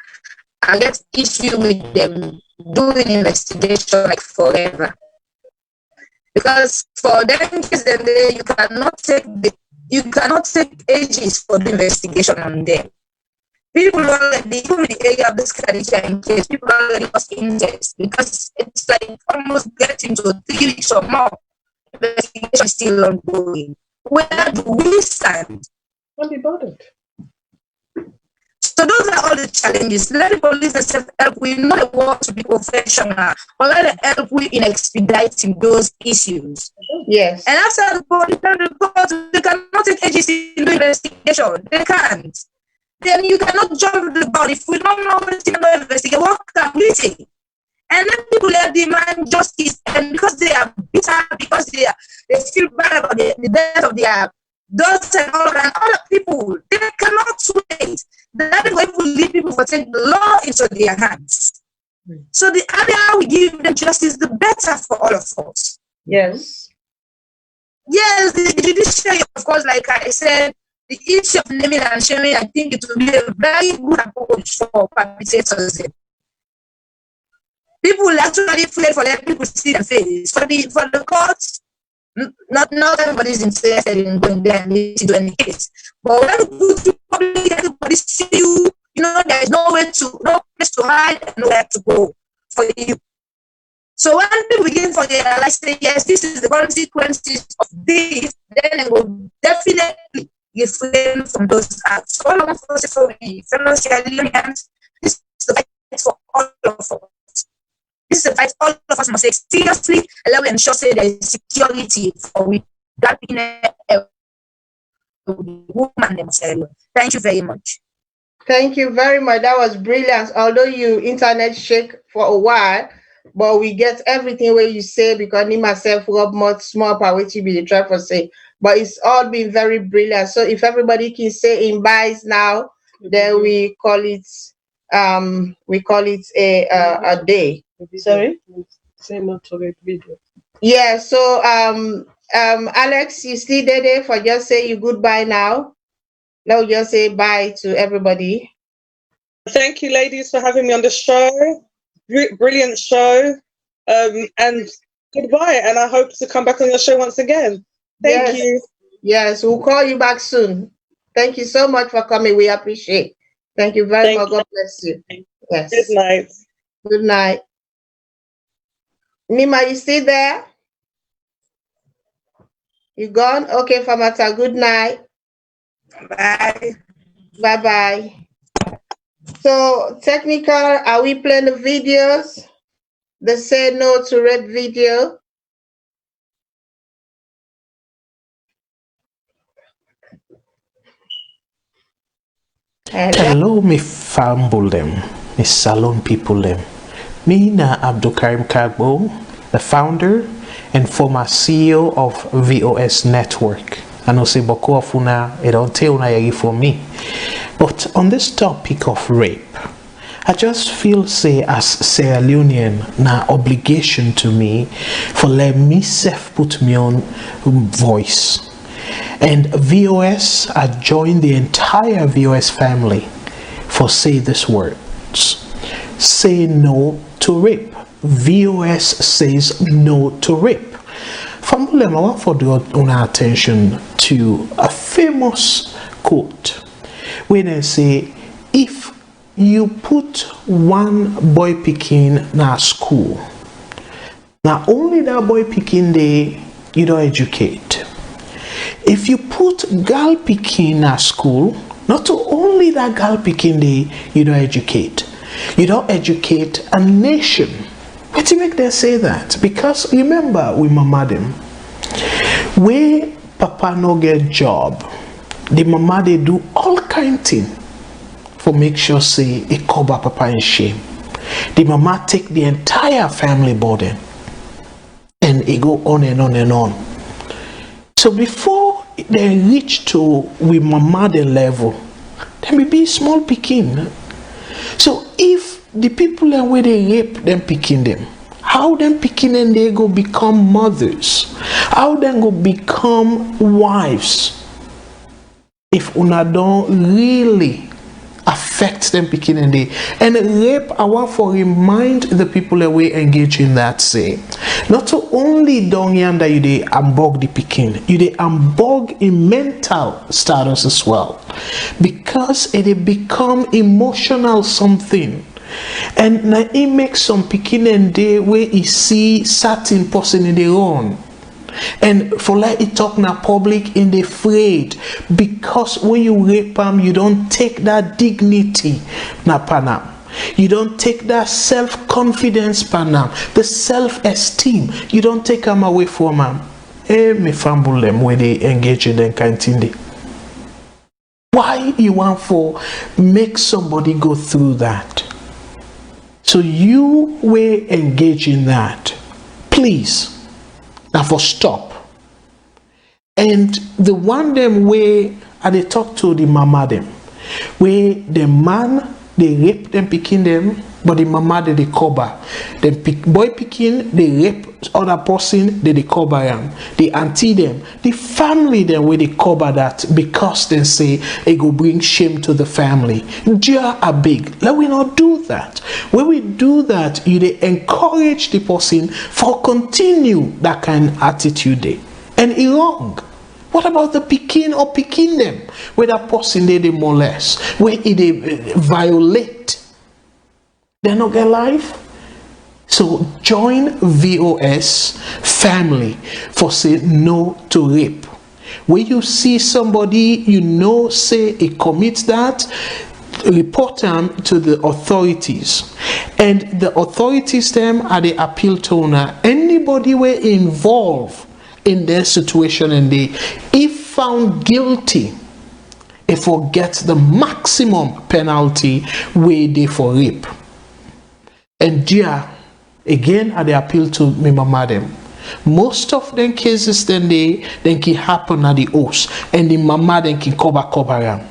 I get issue with them doing investigation like forever. Because for them, you cannot take ages for the investigation on them. People already, even in the area of this Canadian case, people already lost interest because it's like almost getting to 3 weeks or more. Investigation is still ongoing. Where do we stand? Don't be bothered. So those are all the challenges. Let the police themselves help. We know the work to be professional, but let them help we in expediting those issues. Yes. And after the police, they cannot take ages in the investigation. They can't. Then you cannot jump the body. If we don't know anything about investigation, what can we say? And then people let demand justice, and because they are bitter, because they feel bad about the death of their daughters and all that, and other people, they cannot wait. That is why people leave people for taking the law into their hands. So the earlier we give them justice, the better for all of us. Yes. Yes, the judiciary, of course, like I said, the issue of naming and shaming, I think it will be a very good approach for perpetrators. People actually afraid for let people see their face. For the courts, not everybody is interested in going there and do any case. But when you go to public, everybody see you. You know, there is no place to hide, and nowhere to go for you. So when people begin to realize, say, yes, this is the consequences of this, then they will definitely refrain from those acts. All of us, for me, fellow Sierra Leoneans, this is the fight for all of us. This is a fight all of us must take seriously, and let me ensure say there is security for we that being a woman themselves. Thank you very much. Thank you very much. That was brilliant. Although you internet shake for a while, but we get everything where you say because me myself rub more small part which you be try for say. But it's all been very brilliant. So if everybody can say in buys now, then we call it a day. Sorry? Say no to the video. Yeah, so Alex, you still there for just say you goodbye now. Now just say bye to everybody. Thank you, ladies, for having me on the show. Brilliant show. And goodbye. And I hope to come back on your show once again. Thank you. Yes, we'll call you back soon. Thank you so much for coming. We appreciate. Thank you very much. God bless you. Yes. Good night. Good night. Nima, you still there? You gone? Okay, Famata, good night. Bye. Bye-bye. So, technical, are we playing the videos? The Say No to Rape video. Hello, me famble them, me salon people them. Me na Abdulkarim Kagbo, the founder and former CEO of VOS Network. I know say boko of una, it don't tell una yagi for me. But on this topic of rape, I just feel say as Sierra Leonean na obligation to me for let me self put me on voice. And VOS, I joined the entire VOS family for say these words. Say no to rape. VOS says no to rape. Family, I want for your attention to a famous quote where they say, if you put one boy picking na school, now only that boy picking day you don't educate. If you put girl picking at school, not only that girl picking day you don't educate a nation. What do you make them say that? Because remember, we mama them. Where papa no get job, the mama they do all kind thing for make sure say it cover papa in shame. The mama take the entire family burden, and it go on and on and on. So before they reach to we mama the level, then we be small picking. So if the people and where they rape them picking them, how them picking and they go become mothers? How them go become wives? If una don't really affect them picking and they and rape, I want to remind the people that we engage in that say, not only don't yanda you they unbog the picking, you they unbog in mental status as well, because it become emotional something. And now it makes some picking and day where you see certain person in their own. And for like it talk na public in the afraid, because when you rape them, you don't take that dignity na panam. You don't take that self-confidence panam, the self-esteem. You don't take them away from them. Me fumble them when they engage in them kind of thing. Why you want for make somebody go through that? So you will engage in that. Please. Now for stop. And the one them way I they talk to the mama them, where the man they rape them picking them, but the mama they cover. The boy picking they rape other person they cover them. The auntie them, the family them where they cover that because they say it go bring shame to the family. Dear are big. Let we not do that. When we do that, you they encourage the person for continue that kind of attitude there. And it wrong. What about the picking or picking them? Where that person they molest, where they violate, they not get life. So join VOS family for say no to rape. When you see somebody you know say it commits that, report them to the authorities, and the authorities them are the appeal toner. Anybody were involved in their situation and they, if found guilty, if forget the maximum penalty way they for rape. And dear, again, I appeal to me mama them. Most of them cases then can happen at the house, and the mama then can cover them.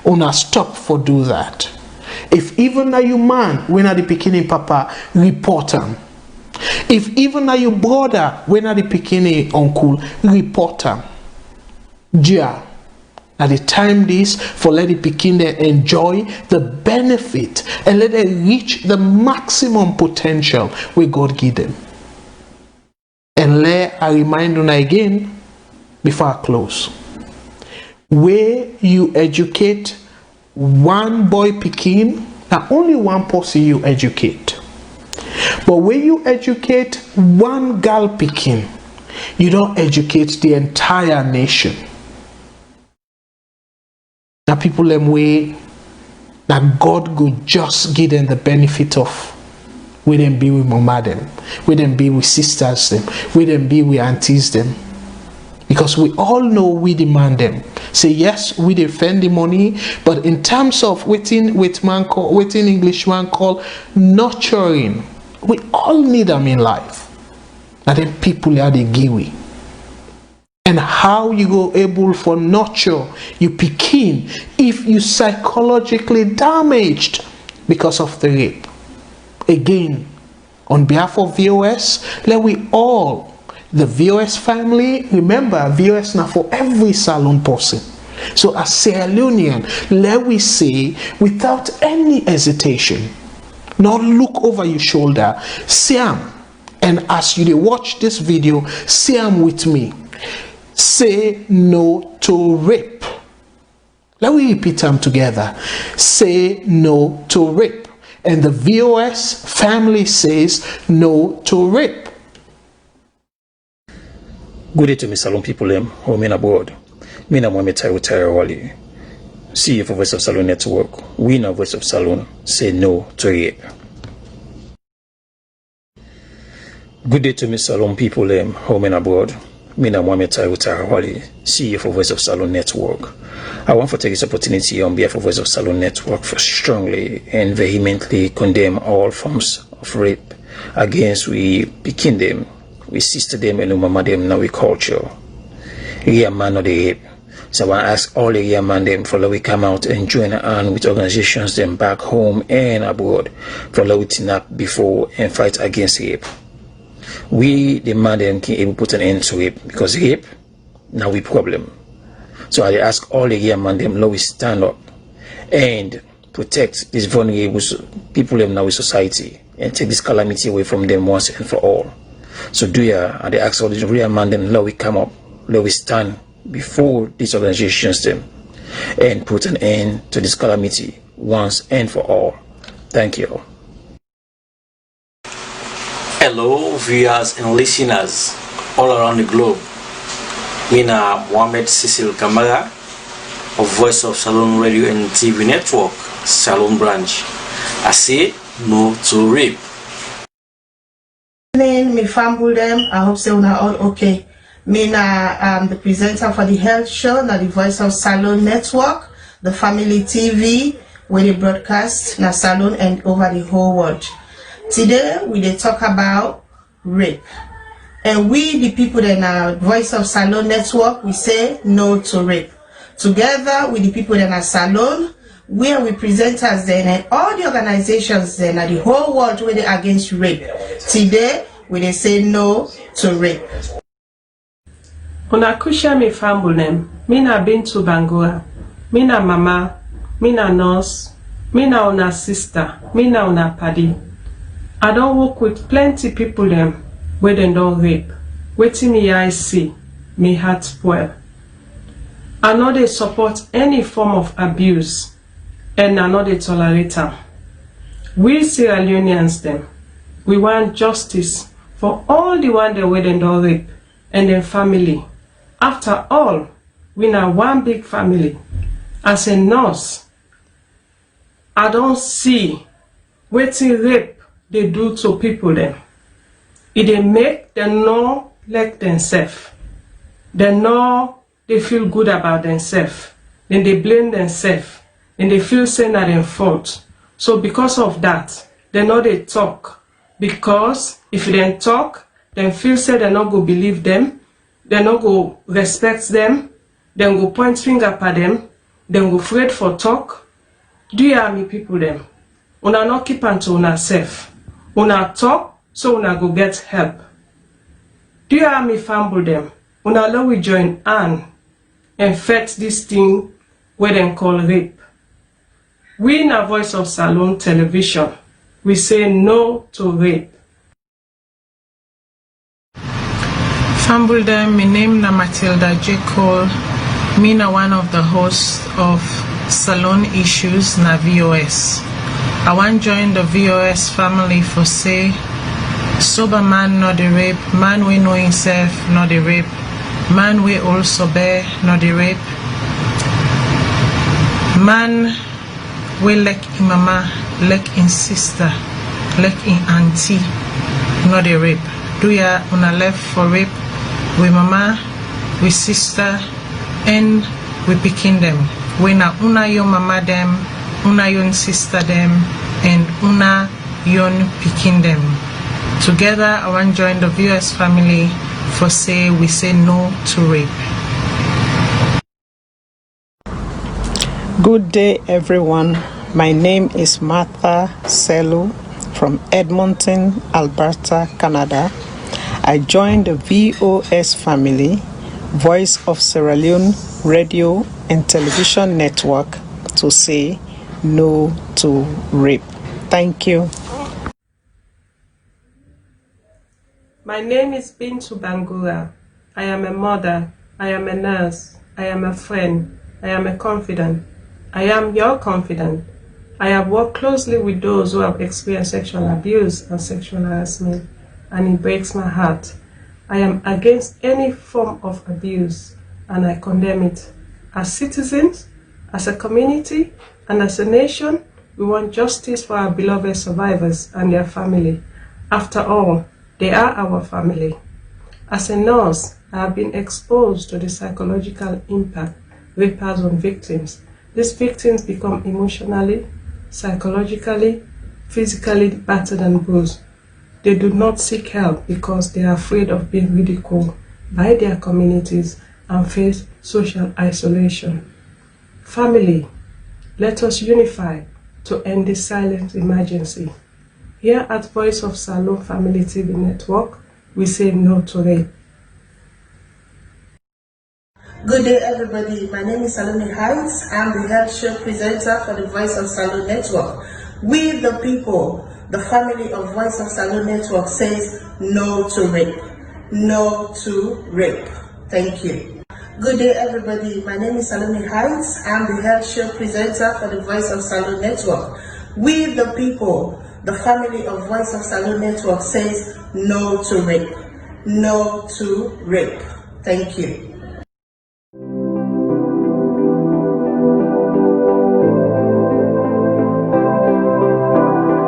Una stop for do that. If even now you man when at the beginning papa report them. If even now you brother when at the beginning uncle report them. Dear, at the time this for let it begin to enjoy the benefit and let it reach the maximum potential we God give them. And let I remind you again before I close. Where you educate one boy pikin, not only one person you educate. But when you educate one girl pikin, you don't educate the entire nation. Now people them way that God could just give them the benefit of. We them be with mama them, we them be with sisters them, we them be with aunties them. Because we all know we demand them. Say yes, we defend the money, but in terms of waiting English man call nurturing, we all need them in life. And then people are the giwi. And how you go able for nurture you begin if you psychologically damaged because of the rape. Again, on behalf of VOS, let we all, the VOS family, remember VOS now for every salon person. So as Salonean, let we say without any hesitation, not look over your shoulder, Siam, and as you watch this video, Siam with me. Say no to rape. Let me repeat them together. Say no to rape. And the VOS family says no to rape. Good day to me, Salone people, home and abroad. Me na mwame Taiwo Wali. See you for Voice of Salone Network. We na Voice of Salone say no to rape. Good day to me, Salone people, home and abroad. Me na mwame Taiwo Wali. See you for Voice of Salone Network. I want to take this opportunity on behalf of Voice of Salone Network for strongly and vehemently condemn all forms of rape against we pikin them, we sister them and mama them now we culture. Yeah man of the rape. So I ask all the yeah man them for we come out and join hand with organizations them back home and abroad for we team up before and fight against rape. We demand them can able put an end to rape because rape now we problem. So I ask all the young man them now we stand up and protect these vulnerable people in our society and take this calamity away from them once and for all. So do ya and they ask all the real man them now we come up, now we stand before these organizations them and put an end to this calamity once and for all. Thank you. Hello viewers and listeners all around the globe. Mina Mohamed Cecil Kamara of Voice of Salone Radio and TV Network, Salone Branch. I say no to rape. Me family them. I hope so now all okay. Me na the presenter for the health show na the Voice of Salone Network, the family TV where they broadcast na Salone and over the whole world. Today we dey talk about rape. And we, the people in our Voice of Salone Network, we say no to rape. Together with the people in our Salone, where we presenters then and all the organizations then and the whole world where they against rape. Today, we they say no to rape. Una kusha mi family, me na been to Bangura, me na mama, me na nurse, me na una sister, me na una paddy. I don't work with plenty people them. Where they don't rape, waiting me I see, me heart spoil. I know they support any form of abuse, and I know they tolerate them. We Sierra Leoneans them, we want justice for all the one that where they don't rape, and their family. After all, we now one big family. As a nurse, I don't see waiting rape they do to people them. It they make them like themselves. They know they feel good about themselves. then they blame themselves, and they feel saying that they're fault. So because of that, they know they talk. Because if they talk, then feel say they not go believe them, they not go respect them, then go point finger at them, then go afraid for talk. Do you hear me, people them? Una not keep unto una self. Una talk, so una go get help. Do you hear me, famble them? Una allow we join hand and fight this thing where they call rape. We in a Voice of Salone television, we say no to rape. Famble them, my name na Matilda J. Cole. Me na one of the hosts of Salone Issues na VOS. I want join the VOS family for say sober man not the rape, man we know himself not the rape, man we also bear not the rape, man we like in mama, like in sister, like in auntie, not the rape. Do ya una left for rape? We mama, we sister, and we picking them. We na una yon mama them, una yon sister them, and una yon picking them. Together, I want to join the VOS family for say we say no to rape. Good day, everyone. My name is Martha Selu from Edmonton, Alberta, Canada. I joined the VOS family, Voice of Sierra Leone Radio and Television Network, to say no to rape. Thank you. My name is Bintu Bangura. I am a mother. I am a nurse. I am a friend. I am a confidant. I am your confidant. I have worked closely with those who have experienced sexual abuse and sexual harassment, and it breaks my heart. I am against any form of abuse, and I condemn it. As citizens, as a community, and as a nation, we want justice for our beloved survivors and their family. After all, they are our family. As a nurse, I have been exposed to the psychological impact rape has on victims. These victims become emotionally, psychologically, physically battered and bruised. They do not seek help because they are afraid of being ridiculed by their communities and face social isolation. Family, let us unify to end this silent emergency. Here at Voice of Salone Family TV Network, we say no to rape. Good day, everybody. My name is Salome Heights. I'm the health show presenter for the Voice of Salone Network. We, the people, the family of Voice of Salone Network, says no to rape. No to rape. Thank you. Good day, everybody. My name is Salome Heights. I'm the health show presenter for the Voice of Salone Network. We, the people, the family of Voice of Salone Network, says no to rape. No to rape. Thank you.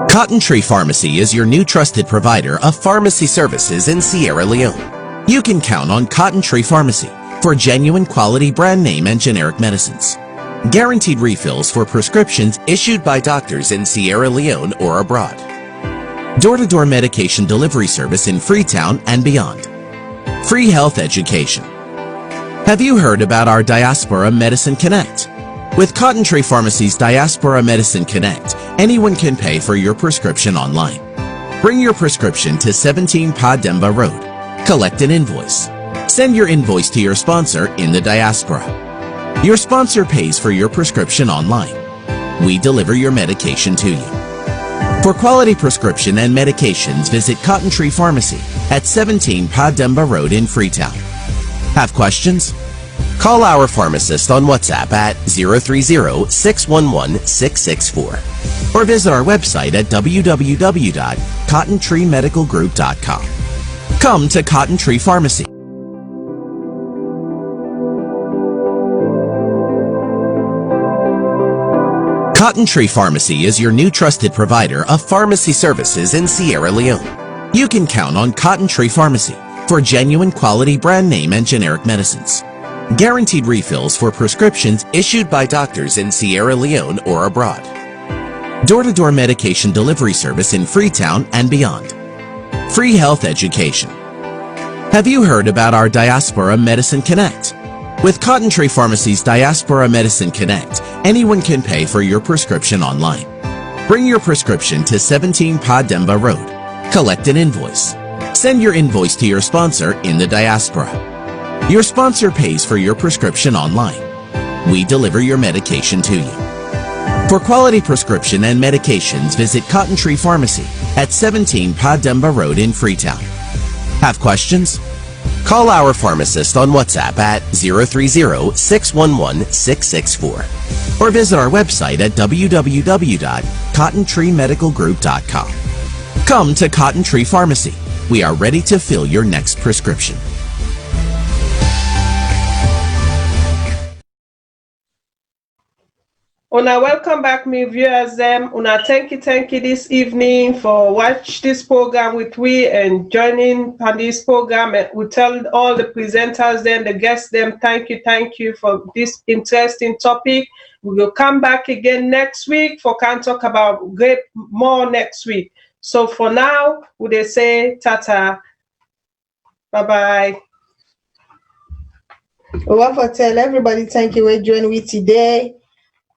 Cotton Tree Pharmacy is your new trusted provider of pharmacy services in Sierra Leone. You can count on Cotton Tree Pharmacy for genuine quality brand name and generic medicines. Guaranteed refills for prescriptions issued by doctors in Sierra Leone or abroad. Door-to-door medication delivery service in Freetown and beyond. Free health education. Have you heard about our Diaspora Medicine Connect? With Cotton Tree Pharmacy's Diaspora Medicine Connect, anyone can pay for your prescription online. Bring your prescription to 17 Pademba Road. Collect an invoice. Send your invoice to your sponsor in the diaspora. Your sponsor pays for your prescription online. We deliver your medication to you. For quality prescription and medications, visit Cotton Tree Pharmacy at 17 Pademba Road in Freetown. Have questions? Call our pharmacist on WhatsApp at 030-611-664 or visit our website at www.cottontreemedicalgroup.com. Come to Cotton Tree Pharmacy. Cotton Tree Pharmacy is your new trusted provider of pharmacy services in Sierra Leone. You can count on Cotton Tree Pharmacy for genuine quality brand name and generic medicines. Guaranteed refills for prescriptions issued by doctors in Sierra Leone or abroad. Door-to-door medication delivery service in Freetown and beyond. Free health education. Have you heard about our Diaspora Medicine Connect? With Cotton Tree Pharmacy's Diaspora Medicine Connect, anyone can pay for your prescription online. Bring your prescription to 17 Pademba Road. Collect an invoice. Send your invoice to your sponsor in the diaspora. Your sponsor pays for your prescription online. We deliver your medication to you. For quality prescription and medications, visit Cotton Tree Pharmacy at 17 Pademba Road in Freetown. Have questions? Call our pharmacist on WhatsApp at 030-611-664 or visit our website at www.cottontreemedicalgroup.com. Come to Cotton Tree Pharmacy. We are ready to fill your next prescription. Una welcome back, me viewers. Una thank you this evening for watch this program with we and joining on this program. And we tell all the presenters then, the guests them, thank you for this interesting topic. We will come back again next week for can talk about great more next week. So for now, would they say tata, bye bye. We want to tell everybody thank you for joining me today.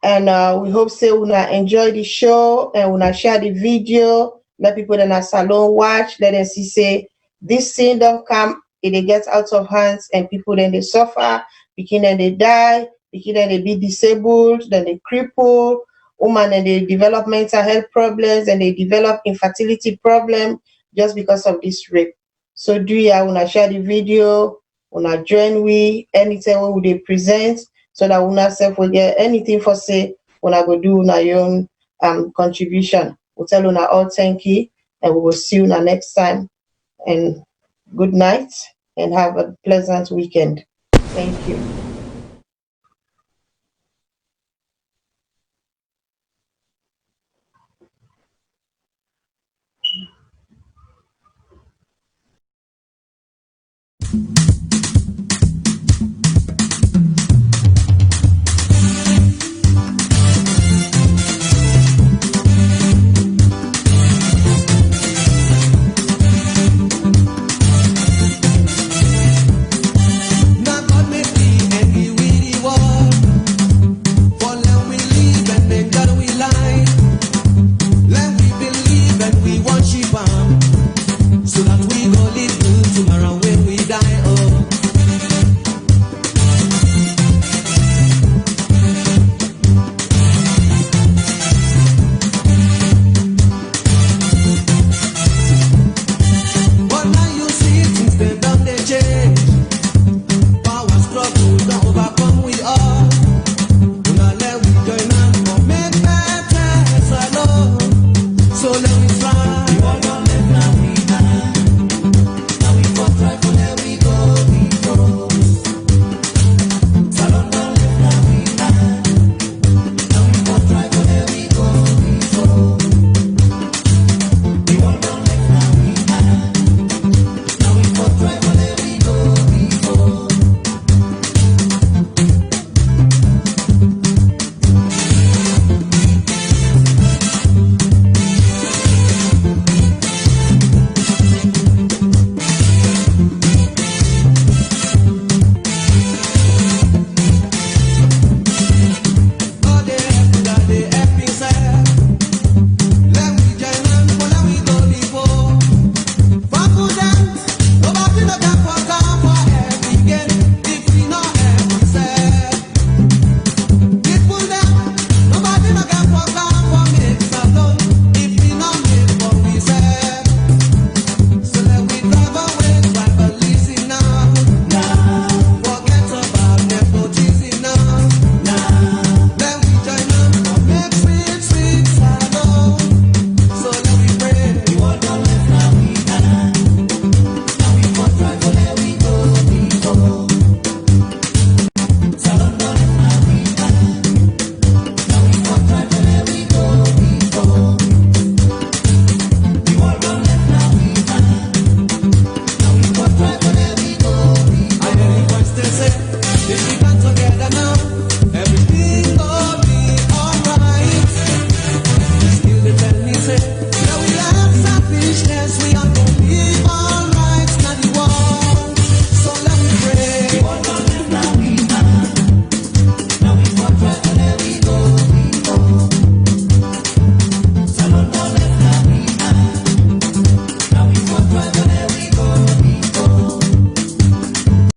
And we hope say una enjoy the show and una share the video. Let people in our salon watch. Let them see say this thing don't come, it gets out of hands and people then they suffer, begin then they die, begin then they be disabled, then they cripple, woman and they develop mental health problems and they develop infertility problem just because of this rape. So do ya una share the video, una join we anytime we they present. So that una self will get anything for say when I go do una own contribution. We'll tell una all thank you and we will see you next time. And good night and have a pleasant weekend. Thank you.